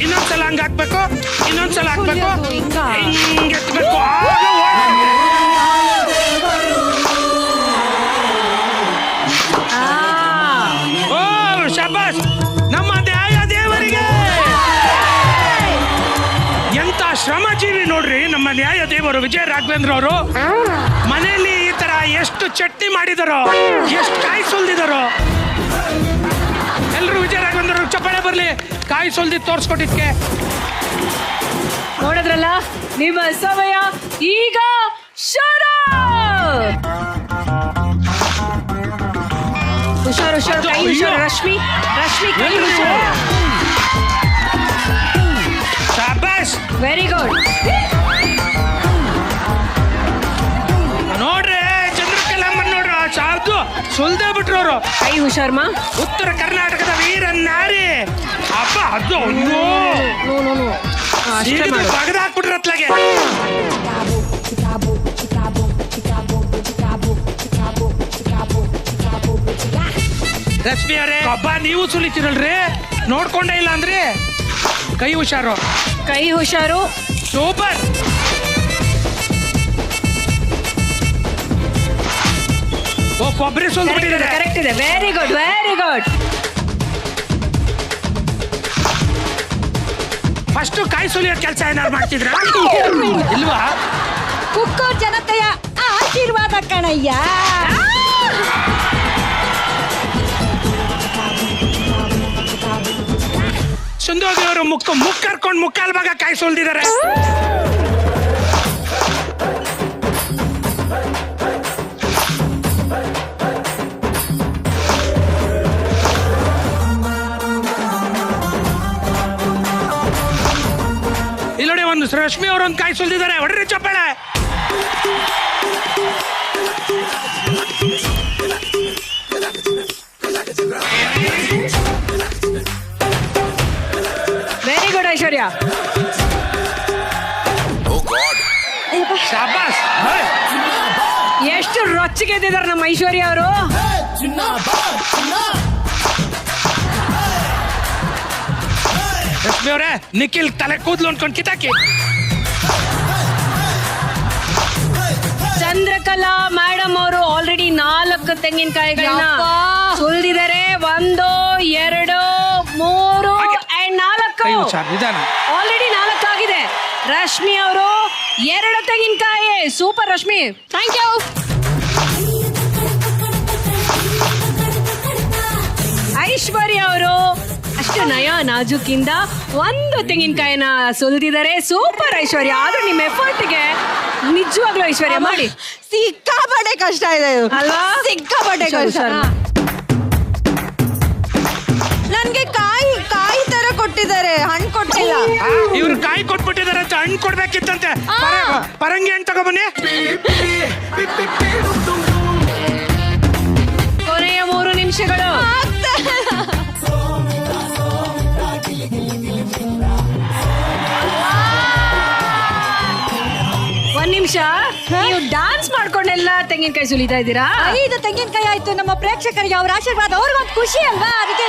ಇನ್ನೊಂದ್ಸಲ ಹಂಗ ಹಾಕ್ಬೇಕು, ಇನ್ನೊಂದ್ಸಲ ಹಾಕ್ಬೇಕು, ಹಿಂಗ್ ಎತ್ಬೇಕು. ಶಬಾಸ್, ನಮ್ಮ ನ್ಯಾಯ ದೇವರಿಗೆ. ಎಂತ ಶ್ರಮಜೀವಿ ನೋಡ್ರಿ ನಮ್ಮ ನ್ಯಾಯ ದೇವರು ವಿಜಯ ರಾಘವೇಂದ್ರ ಅವರು. ಮನೆಯಲ್ಲಿ ಈ ತರ ಎಷ್ಟು ಚಟ್ನಿ ಮಾಡಿದಾರೋ, ಎಷ್ಟು ಕಾಯಿ ಸುಲ್ದಿದಾರೋ. ಎಲ್ರು ವಿಜಯ ರಾಘವೇಂದ್ರ ಅವ್ರಿಗೆ ಚಪ್ಪಾಳೆ ಬರ್ಲಿ, ಕಾಯಿ ಸುಲ್ದಿ ತೋರ್ಸ್ಕೊಟ್ಟಿದ್ಕೆ. ನೋಡಿದ್ರಲ್ಲ, ನಿಮ್ಮ ಸಮಯ ಈಗ ಶುರು. ಹುಷಾರು ಹುಷಾರು, ಕೈ ಹುಷಾರು. ರಶ್ಮಿ ಕೈ ಹುಷಾರು. ಶಾಬಾಸ್, ವೆರಿ ಗುಡ್. ನೋಡ್ರಿ ಚಂದ್ರಕಲಾಮನ್ ನೋಡ್ರ, ಸಾಕು ಸುಲ್ದೇ ಬಿಟ್ರು ಅವರು. ಕೈ ಹುಷಾರ್ಮಾ. ಉತ್ತರ ಕರ್ನಾಟಕದ ವೀರ ನಾರಿ. ಅಪ್ಪ ಅದು ಬಗದ ಹಾಕ್ಬಿಟ್ರ ಅತ್ಲಾಗೆ. ರಶ್ಮಿ ಅವರೇ, ಹಬ್ಬ ನೀವು ಸುಲಿತೀರಲ್ರಿ, ನೋಡ್ಕೊಂಡೇ ಇಲ್ಲ ಅಂದ್ರೆ ಕೈ ಹುಷಾರು. ಕೈ ಹುಷಾರು. ಸೂಪರ್. ಓ, ಕೊಬ್ಬರಿ ಸುಲ್ಬಿಟ್ಟಿದ್ದಾರೆ. ಕರೆಕ್ಟ್ ಇದೆ. Very good, very good. First ಕಾಯಿ ಸುಲಿಯೋ ಕೆಲಸ ಏನಾರು ಮಾಡ್ತಿದ್ರ ಇಲ್ವಾ? ಕುಕ್ಕೂರ್ ಜನತೆಯ ಆಶೀರ್ವಾದ ಕಣಯ್ಯ. ಸುಂದೋಗಿ ಅವರು ಮುಕ್ಕ ಕರ್ಕೊಂಡು ಮುಕ್ಕಾಲ್ ಭಾಗ ಕಾಯಿ ಸುಲ್ದಿದ್ದಾರೆ. ಇಲ್ಲಿ ನೋಡಿ, ಒಂದು ರಶ್ಮಿ ಅವರು ಒಂದು ಕಾಯಿ ಸುಲ್ದಿದ್ದಾರೆ. ಹೊಡ್ರಿ ಚಪ್ಪಾಳೆ. ವೆರಿ ಗುಡ್ ಐಶ್ವರ್ಯ. ಶಾಬಾಸ್. ಎಷ್ಟು ರೊಚ್ಚಿಗೆ ಎದ್ದಿದ್ದಾರೆ ನಮ್ಮ ಐಶ್ವರ್ಯ ಅವರು. ರಶ್ಮಿ ಅವರೇ, ನಿಖಿಲ್ ತಲೆ ಕೂದಲು ಅನ್ಕೊಂಡು ಕಿತ್ತಾಕಿ. ಚಂದ್ರಕಲಾ ಮೇಡಮ್ ಅವರು ಆಲ್ರೆಡಿ 4 ತೆಂಗಿನಕಾಯಿಗಳನ್ನ ಸುಲ್ದಿದ್ದಾರೆ. 1 2 3 and 4. ಆಲ್ರೆಡಿ 4 ಆಗಿದೆ. ರಶ್ಮಿ ಅವರು 2 ತೆಂಗಿನಕಾಯಿ. Super Rashmi, thank you. Aishwarya ಅವರು ಅಷ್ಟು ನಯ ನಾಜುಕಿಂದ ಒಂದು ತೆಂಗಿನಕಾಯಿನ ಸುಲಿದಿದ್ದಾರೆ. ಸೂಪರ್ ಐಶ್ವರ್ಯ. ಆದ್ರೂ ನಿಮ್ಮ ಎಫರ್ಟ್ಗೆ ನಿಜವಾಗ್ಲೂ ಐಶ್ವರ್ಯ ಮಾಡಿ. ಸಿಕ್ಕಾಪಟ್ಟೆ ಕಷ್ಟ ಇದೆ ಅಲ್ವಾ? ಸಿಕ್ಕಾಪಟ್ಟೆ ಕಷ್ಟ. ನನ್ಗೆ ಕಾಯಿ ತರ ಕೊಟ್ಟಿದ್ದಾರೆ, ಹಣ್ಣು ಕೊಟ್ಟಿಲ್ಲ. ಇವ್ರು ಕಾಯಿ ಕೊಟ್ಬಿಟ್ಟಿದಾರೆ ಅಂತ ಹಣ್ಣು ಕೊಡ್ಬೇಕಿತ್ತಂತೆ. ಪರಂಗಿ ಹಣ್ಣು ತಗೊಬನ್ನಿ. ಕೊನೆಯ 3 ನಿಮಿಷಗಳು. ಒಂದ್ ನಿಮಿಷ. ನೀವು ಡಾನ್ಸ್ ಮಾಡ್ಕೊಂಡೆಲ್ಲ ತೆಂಗಿನಕಾಯಿ ಸುಲಿತಾ ಇದ್ದೀರಾ? 5 ತೆಂಗಿನಕಾಯಿ ಆಯ್ತು. ನಮ್ಮ ಪ್ರೇಕ್ಷಕರಿಗೆ ಅವ್ರ ಆಶೀರ್ವಾದ, ಅವ್ರಿಗೊಂದು ಖುಷಿ ಅಲ್ವಾ? ಅದಕ್ಕೆ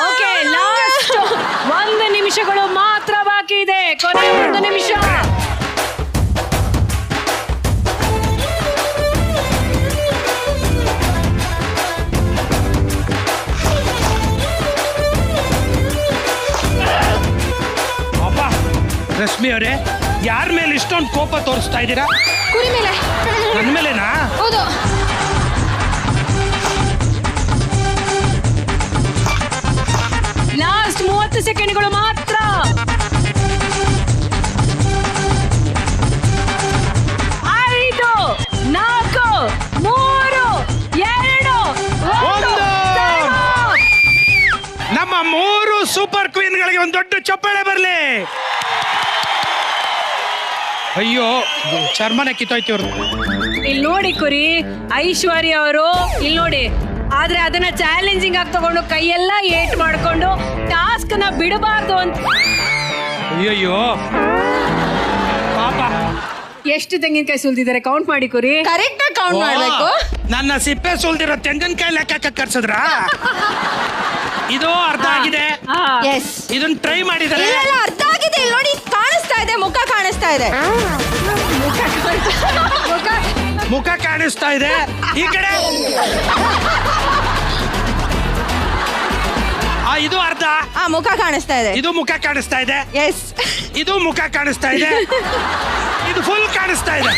ಓಕೆ, ಲಾಸ್ಟ್ 1 ನಿಮಿಷಗಳು ಮಾತ್ರ ಬಾಕಿ ಇದೆ. ಕೊನೆಯ 1 ನಿಮಿಷ. ರಶ್ಮಿ ಅವರೇ, ಯಾರ ಮೇಲೆ ಇಷ್ಟೊಂದು ಕೋಪ ತೋರಿಸ್ತಾ ಇದ್ದೀರಾ? ಕುರಿ ಮೇಲೆ. ನನ್ನ ಮೇಲೆನಾ? ಹೌದು. ಲಾಸ್ಟ್ 30 ಸೆಕೆಂಡ್ಗಳು ಮಾತ್ರ. 5 4 3 2 1. ನಮ್ಮ 3 ಸೂಪರ್ ಕ್ವೀನ್ಗಳಿಗೆ ಒಂದು ದೊಡ್ಡ ಚಪ್ಪಾಳೆ ಬರಲಿ. ಅಯ್ಯೋ, ಚರ್ಮನೆ ಕಿತ್ತೋಯ್ತು ಇವ್ರು. ಇಲ್ಲಿ ನೋಡಿ ಕುರಿ, ಐಶ್ವರ್ಯ ಅವರು ಇಲ್ಲಿ ನೋಡಿ. ಆದ್ರೆ ಅದನ್ನ ಚಾಲೆಂಜಿಂಗ್ ಆಗಿ ತಗೊಂಡು ಕೈಯೆಲ್ಲ ಏಟ್ ಮಾಡ್ಕೊಂಡು ಟಾಸ್ಕ್ ನ ಬಿಡಬಾರ್ದು ಅಂತ. ಅಯ್ಯಯ್ಯೋ ಪಾಪ. ಎಷ್ಟು ತೆಂಗಿನಕಾಯಿ ಸುಲ್ದಿದ್ದಾರೆ ಕೌಂಟ್ ಮಾಡಿ ಕುರಿ. ಕರೆಕ್ಟ್ ಆಗಿ ಕೌಂಟ್ ಮಾಡ್ಬೇಕು. ನನ್ನ ಸಿಪ್ಪೆ ಸುಲ್ದಿರೋ ತೆಂಗಿನಕಾಯಿ ಲೆಕ್ಕ ಕರ್ಸಿದ್ರ? ಇದು ಅರ್ಧ ಆಗಿದೆ. ಇದನ್ನ ಟ್ರೈ ಮಾಡಿದ್ದಾರೆ. ಅರ್ಧ ಆಗಿದೆ. ಇಲ್ಲಿ ನೋಡಿ, ಕಾಣಿಸ್ತಾ ಇದೆ, ಮುಖ ಕಾಣಿಸ್ತಾ ಇದೆ. ಮುಖ ಕಾಣಿಸ್ತಾ ಇದೆ. ಈ ಕಡೆ ಇದು ಅರ್ಧ. ಮುಖ ಕಾಣಿಸ್ತಾ ಇದೆ. ಇದು ಮುಖ ಕಾಣಿಸ್ತಾ ಇದೆ. ಎಸ್. ಇದು ಮುಖ ಕಾಣಿಸ್ತಾ ಇದೆ. ಇದು ಫುಲ್ ಕಾಣಿಸ್ತಾ ಇದೆ.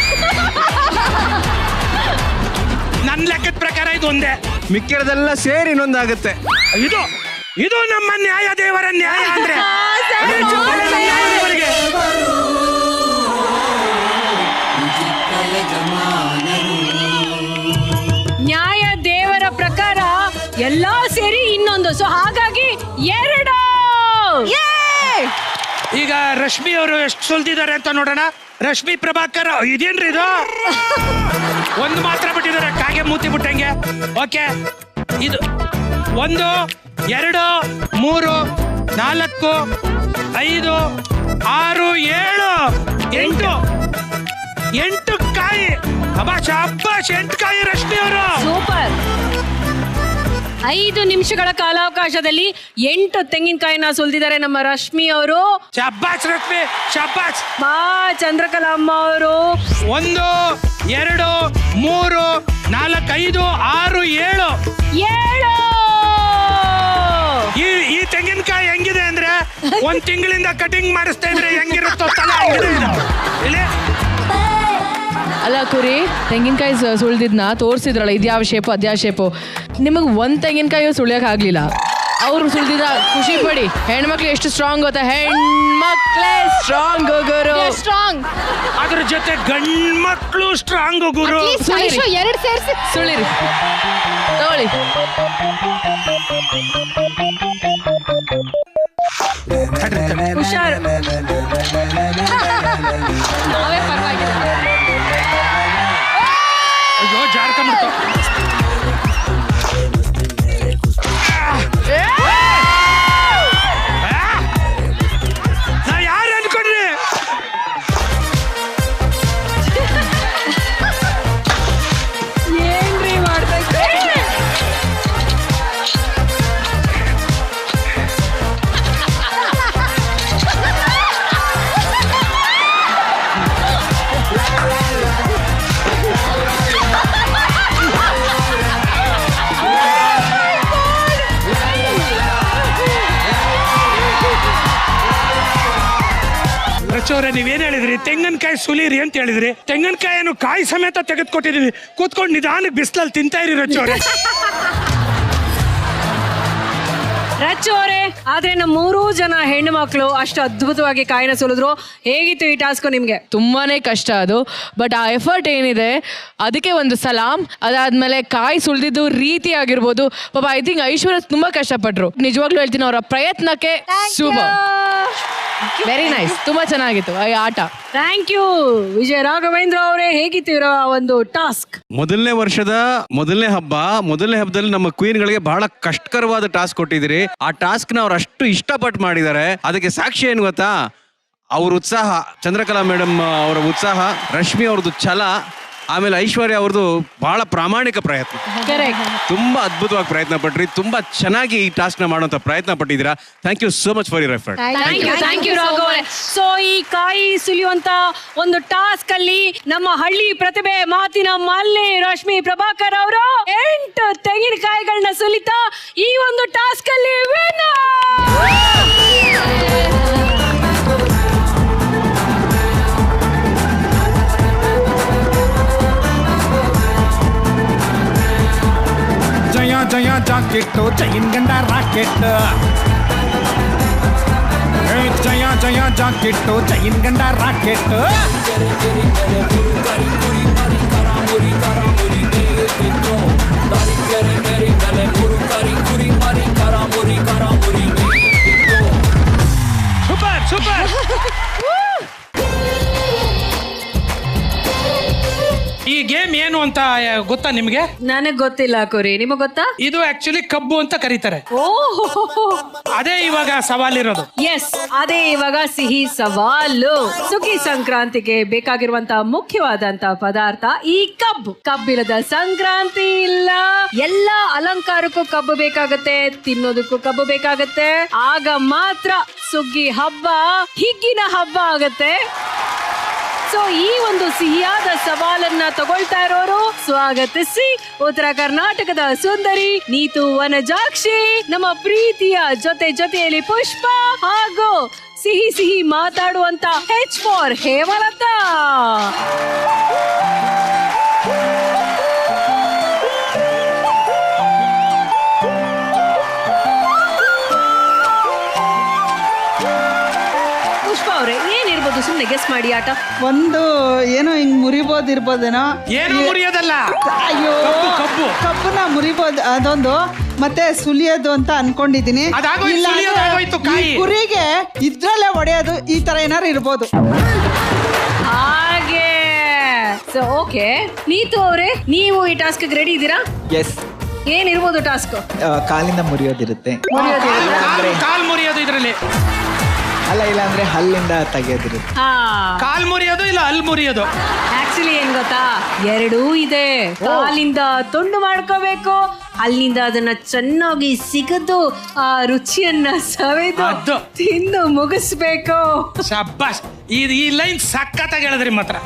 ನನ್ನ ಲೆಕ್ಕದ ಪ್ರಕಾರ ಇದು ಒಂದೇ. ಮಿಕ್ಕಿರೋದೆಲ್ಲ ಸೇರಿ ಇನ್ನೊಂದಾಗುತ್ತೆ. ಇದು ಇದು ನಮ್ಮ ನ್ಯಾಯ ದೇವರ ನ್ಯಾಯ ಅಂದ್ರೆ. ನ್ಯಾಯ ದೇವರ ಪ್ರಕಾರ ಎಲ್ಲಾ ಸೇರಿ ಇನ್ನೊಂದು. ಸೊ ಹಾಗಾಗಿ 2. ಈಗ ರಶ್ಮಿ ಅವರು ಎಷ್ಟು ಸುಲ್ದಿದ್ದಾರೆ ಅಂತ ನೋಡೋಣ. ರಶ್ಮಿ ಪ್ರಭಾಕರ್, ಇದೇನ್ರಿ ಇದು? ಒಂದು ಮಾತ್ರ ಬಿಟ್ಟಿದ್ದಾರೆ, ಕಾಗೆ ಮೂತಿ ಬಿಟ್ಟಂಗೆ. ಓಕೆ, ಇದು 1 2 3 4 5 6 7 8 ಕಾಯಿ. ಅಬ್ಬಾಶ್ 8 ಕಾಯಿ ರಶ್ಮಿ ಅವರು. ಸೂಪರ್. 5 ನಿಮಿಷಗಳ ಕಾಲಾವಕಾಶದಲ್ಲಿ 8 ತೆಂಗಿನಕಾಯಿನ ಸುಲ್ದಿದ್ದಾರೆ ನಮ್ಮ ರಶ್ಮಿ ಅವರು. ಶಬ್ಬಾಸ್ ರಶ್ಮಿ, ಶಬ್ಬಾಸ್. ಚಂದ್ರಕಲಮ್ಮ ಅವರು 1 2 3 4 5 6 7 ಈ ತೆಂಗಿನಕಾಯಿ ಹೆಂಗಿದೆ ಅಂದ್ರೆ 1 ತಿಂಗಳಿಂದ ಕಟಿಂಗ್ ಮಾಡಿಸ್ತಾ ಇದ್ರೆ ಹೆಂಗಿರುತ್ತೋ ತಲೆ ಹೆಂಗಿದೆ ಇಲ್ಲಿ. ಅಲ್ಲ ಕುರಿ, ತೆಂಗಿನಕಾಯಿ ಸುಳ್ದಿದ್ನ ತೋರಿಸಿದ್ರಲ್ಲ, ಇದ್ಯಾವ ಶೇಪು ಅದ್ಯಾವ ಶೇಪು. ನಿಮಗೆ 1 ತೆಂಗಿನಕಾಯಿ ಸುಳಿಯಕ್ಕೆ ಆಗ್ಲಿಲ್ಲ. ಅವ್ರು ಸುಳ್ದಿದ ಖುಷಿ ಪಡಿ. ಹೆಣ್ಮಕ್ಳು ಎಷ್ಟು ಸ್ಟ್ರಾಂಗ್ ಗೊತ್ತಾ? ಹೆಣ್ಮಕ್ಳೇ ಸ್ಟ್ರಾಂಗ್ ಗುರು. ಸ್ಟ್ರಾಂಗ್. ಅದ್ರ ಜೊತೆ ಗಂಡ್ಮಕ್ಳು ಸ್ಟ್ರಾಂಗ್ ಗುರು. 2 ಸೇರಿಸಿ ಸುಳಿರಿ, ತಗೊಳ್ಳಿ. ಹುಷಾರ್. ಅಯ್ಯೋ, ಜಾರ್ಕೊಂಡ್ಬಿಡ್ತು. ನಾ ಯಾರು ಅನ್ಕೊಂಡ್ರಿ? ಏನ್ರಿ ಮಾಡ್ತಾ ಇದ್ದೀರಿ? ರಚು ಅವರೇ ನೀವೇನ್ ಹೇಳಿದ್ರಿ? ತೆಂಗಿನಕಾಯಿ ಸುಲೀರಿ ಅಂತ ಹೇಳಿದ್ರಿ. ತೆಂಗಿನಕಾಯಿಯನ್ನು ಕಾಯಿ ಸಮೇತ ತೆಗೆದುಕೊಟ್ಟಿದೀವಿ. ಕೂತ್ಕೊಂಡು ನಿಧಾನಕ್ಕೆ ಬಿಸಿಲಲ್ಲಿ ತಿಂತಾ ಇರಿ ರಚು ಅವರೇ. ರಚ್ಚು ಅವರೇ, ಆದ್ರೆ ನಮ್ಮ 3 ಜನ ಹೆಣ್ಣು ಮಕ್ಕಳು ಅಷ್ಟು ಅದ್ಭುತವಾಗಿ ಕಾಯಿನ ಸುಲಿದ್ರು. ಹೇಗಿತ್ತು ಈ ಟಾಸ್ಕ್ ನಿಮ್ಗೆ? ತುಂಬಾನೇ ಕಷ್ಟ ಅದು, ಬಟ್ ಆ ಎಫರ್ಟ್ ಏನಿದೆ ಅದಕ್ಕೆ ಒಂದು ಸಲಾಂ. ಅದಾದ್ಮೇಲೆ ಕಾಯಿ ಸುಲಿದಿದ್ದು ರೀತಿ ಆಗಿರ್ಬೋದು. ಪಾಪ ಐ ಥಿಂಕ್ ಐಶ್ವರ್ಯ ತುಂಬಾ ಕಷ್ಟಪಟ್ರು. ನಿಜವಾಗ್ಲೂ ಹೇಳ್ತೀನಿ, ಅವರ ಪ್ರಯತ್ನಕ್ಕೆ ಸೂಪರ್, ವೆರಿ ನೈಸ್, ತುಂಬಾ ಚೆನ್ನಾಗಿತ್ತು ಈ ಆಟ. ಥ್ಯಾಂಕ್ ಯು ವಿಜಯ ರಾಘವೇಂದ್ರ ಅವರೇ. ಹೇಗಿತ್ತು ಇರೋ ಒಂದು ಟಾಸ್ಕ್? ಮೊದಲನೇ ವರ್ಷದ ಮೊದಲನೇ ಹಬ್ಬದಲ್ಲಿ ನಮ್ಮ ಕ್ವೀನ್ಗಳಿಗೆ ಬಹಳ ಕಷ್ಟಕರವಾದ ಟಾಸ್ಕ್ ಕೊಟ್ಟಿದ್ದೀರಿ. ಆ ಟಾಸ್ಕ್ ನ ಅವ್ರು ಅಷ್ಟು ಇಷ್ಟಪಟ್ಟು ಮಾಡಿದ್ದಾರೆ. ಅದಕ್ಕೆ ಸಾಕ್ಷಿ ಏನು ಗೊತ್ತಾ? ಅವ್ರ ಉತ್ಸಾಹ, ಚಂದ್ರಕಲಾ ಮೇಡಮ್ ಅವರ ಉತ್ಸಾಹ, ರಶ್ಮಿ ಅವ್ರದ್ದು ಛಲ, ಆಮೇಲೆ ಐಶ್ವರ್ಯ ಅವ್ರದ್ದು ಬಹಳ ಪ್ರಾಮಾಣಿಕ ಪ್ರಯತ್ನ. ತುಂಬಾ ಅದ್ಭುತವಾಗಿ ಪ್ರಯತ್ನ ಪಟ್ರಿ. ತುಂಬಾ ಚೆನ್ನಾಗಿ ಈ ಟಾಸ್ಕ್ ನ ಮಾಡುವಂತ ಪ್ರಯತ್ನ ಪಟ್ಟಿದ್ದೀರಾ. Thank you so much for your effort. Thank you Raghav ಅವರೇ. ಸೊ ಈ ಕಾಯಿ ಸುಲಿಯುವಂತ ಒಂದು ಟಾಸ್ಕ್ ಅಲ್ಲಿ ನಮ್ಮ ಹಳ್ಳಿ ಪ್ರತಿಭೆ ಮಾತಿನ ಮಲ್ಲಿ ರಶ್ಮಿ ಪ್ರಭಾಕರ್ ಅವರು 8 ತೆಂಗಿನಕಾಯಿಗಳನ್ನ ಸುಲಿತಾ ಈ ಒಂದು ಟಾಸ್ಕ್ ಅಲ್ಲಿ ಜಯ ಜಯ ಜಾಕೆಟ್ಟು ಚೈನ್ ಗಂಡ ರಾಕೆಟ್. ಜಯ ಜಯ ಜಾಕೆಟ್ಟು ಚೈನ್ ಗಂಡ ರಾಕೆಟ್. Super super. ಈ ಗೇಮ್ ಏನು ಅಂತ ಗೊತ್ತಾ ನಿಮ್ಗೆ? ನನಗ್ ಗೊತ್ತಿಲ್ಲ ಕೋರಿ, ನಿಮಗ್ ಗೊತ್ತಾ? ಇದು ಆಕ್ಚುಲಿ ಕಬ್ಬು ಅಂತ ಕರೀತಾರೆ. ಓಹೋ, ಅದೇ ಇವಾಗ ಸವಾಲಿರೋದು. ಎಸ್, ಅದೇ ಇವಾಗ ಸಿಹಿ ಸವಾಲು. ಸುಗ್ಗಿ ಸಂಕ್ರಾಂತಿಗೆ ಬೇಕಾಗಿರುವಂತ ಮುಖ್ಯವಾದಂತ ಪದಾರ್ಥ ಈ ಕಬ್ಬು. ಕಬ್ಬಿಲ್ಲದ ಸಂಕ್ರಾಂತಿ ಇಲ್ಲ. ಎಲ್ಲ ಅಲಂಕಾರಕ್ಕೂ ಕಬ್ಬು ಬೇಕಾಗತ್ತೆ, ತಿನ್ನೋದಕ್ಕೂ ಕಬ್ಬು ಬೇಕಾಗತ್ತೆ. ಆಗ ಮಾತ್ರ ಸುಗ್ಗಿ ಹಬ್ಬ ಹಿಗ್ಗಿನ ಹಬ್ಬ ಆಗತ್ತೆ. ಸೊ ಈ ಒಂದು ಸಿಹಿಯಾದ ಸವಾಲನ್ನ ತಗೊಳ್ತಾ ಇರೋರು ಸ್ವಾಗತಿಸಿ ಉತ್ತರ ಕರ್ನಾಟಕದ ಸುಂದರಿ ನೀತು ವನಜಾಕ್ಷಿ, ನಮ್ಮ ಪ್ರೀತಿಯ ಜೊತೆಯಲ್ಲಿ ಪುಷ್ಪ, ಹಾಗೂ ಸಿಹಿ ಸಿಹಿ ಮಾತಾಡುವಂತ H ಫಾರ್ ಹೇಮಲತಾ. ಪುಷ್ಪ ಅವರೇ, ಏನಿರ್ಬೋದು? ಸುಮ್ಮನೆ ಗೆಸ್ ಮಾಡಿ. ಆಟ ಒಂದು ಏನೋ ಹಿಂಗ್ ಮುರಿಬೋದಿರ್ಬೋದೇನೋ. ಏನು ಮುರಿಯೋದಲ್ಲ, ಅಯ್ಯೋ, ಕಬ್ಬು ಕಬ್ಬನ್ನ ಮುರಿಬೋದು ಅದೊಂದು, ಮತ್ತೆ ಸುಲಿಯೋದು ಅಂತ ಅನ್ಕೊಂಡಿದೀನಿ. ಅದಾಗೋಯ್ತು, ಸುಲಿಯೋದಾಗೋಯ್ತು. ಕಾಯಿ ಕುರಿಗೆ ಇದ್ರಲ್ಲೇ ಹೊಡೆಯೋದು, ಈ ತರ ಏನಾರು ಇರ್ಬೋದು. ಹಾಗೆ. ಸೊ ಓಕೆ, ನೀತು ಅವರೇ, ನೀವು ಈ ಟಾಸ್ಕ್ ರೆಡಿ ಇದ್ದೀರಾ? ಎಸ್. ಏನಿರ್ಬೋದು ಟಾಸ್ಕ್? ಕಾಲಿಂದ ಮುರಿಯೋದಿರುತ್ತೆ. ಕಾಲ್ ಮುರಿಯೋದು ಇದರಲ್ಲಿ. ಅಲ್ಲ, ಇಲ್ಲ ಅಂದ್ರೆ ಹಲ್ಲಿಂದ ತೆಗೆಯೋದಿರುತ್ತೆ. ಕಾಲ್ ಮುರಿಯೋದು ಇಲ್ಲ ಹಲ್ ಮುರಿಯೋದು. ಆಕ್ಚುಲಿ ಏನ್ ಗೊತ್ತಾ, ಎರಡೂ ಇದೆ. ಕಾಲಿಂದ ತುಂಡು ಮಾಡ್ಕೋಬೇಕು, ಅಲ್ಲಿಂದ ಅದನ್ನ ಚೆನ್ನಾಗಿ ಸಿಗದು ಆ ರುಚಿಯನ್ನ ಸವೆದು ತಿಂದು ಮುಗಿಸ್ಬೇಕು. ಶಬ್ಬಾಸ್, ಈ ಲೈನ್ ಸಖತ್ತಾಗಿ ಹೇಳಿದ್ರಿ ಮಾತ್ರ.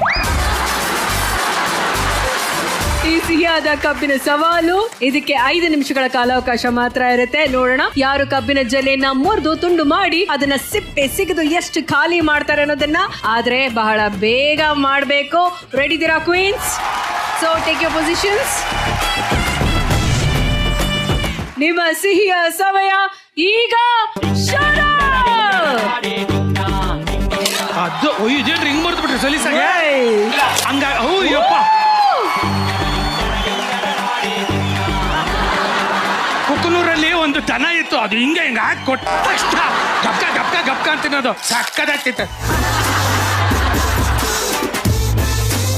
ಈ ಸಿಹಿಯಾದ ಕಬ್ಬಿನ ಸವಾಲು, ಇದಕ್ಕೆ 5 ನಿಮಿಷಗಳ ಕಾಲಾವಕಾಶ ಮಾತ್ರ ಇರುತ್ತೆ. ನೋಡೋಣ ಯಾರು ಕಬ್ಬಿನ ಜಲೆಯನ್ನ ಮುರಿದು ತುಂಡು ಮಾಡಿ ಅದನ್ನ ಸಿಪ್ಪೆ ಸಿಗದು ಎಷ್ಟು ಖಾಲಿ ಮಾಡ್ತಾರೆ ಅನ್ನೋದನ್ನ. ಆದ್ರೆ ಬಹಳ ಬೇಗ ಮಾಡಬೇಕು. ರೆಡಿ ಇದ್ದೀರಾ queens? So take your positions. ನಿಮ್ಮ ಸಿಹಿಯ ಸಮಯ ಈಗ ಶುರು. ಅದು ಇದೇನ್ರಿ ಹಿಂಗ್ ಮರ್ತು ಬಿಟ್ರಿ ಸಲೀಸಾಗೆ? ಹಂಗ ಅಯ್ಯಪ್ಪ, ಕುಕ್ಕನೂರಲ್ಲಿ ಒಂದು ದನ ಇತ್ತು, ಅದು ಹಿಂಗೆ ಹಾಕಿ ಕೊಟ್ಟ ತಕ್ಷಣ ಗಪ್ಕ ಗಪ್ಕ ಗಪ್ಕ ಅಂತ ತಿನ್ನೋದು ಸಕ್ಕದಾಗ್ತಿತ್ತು.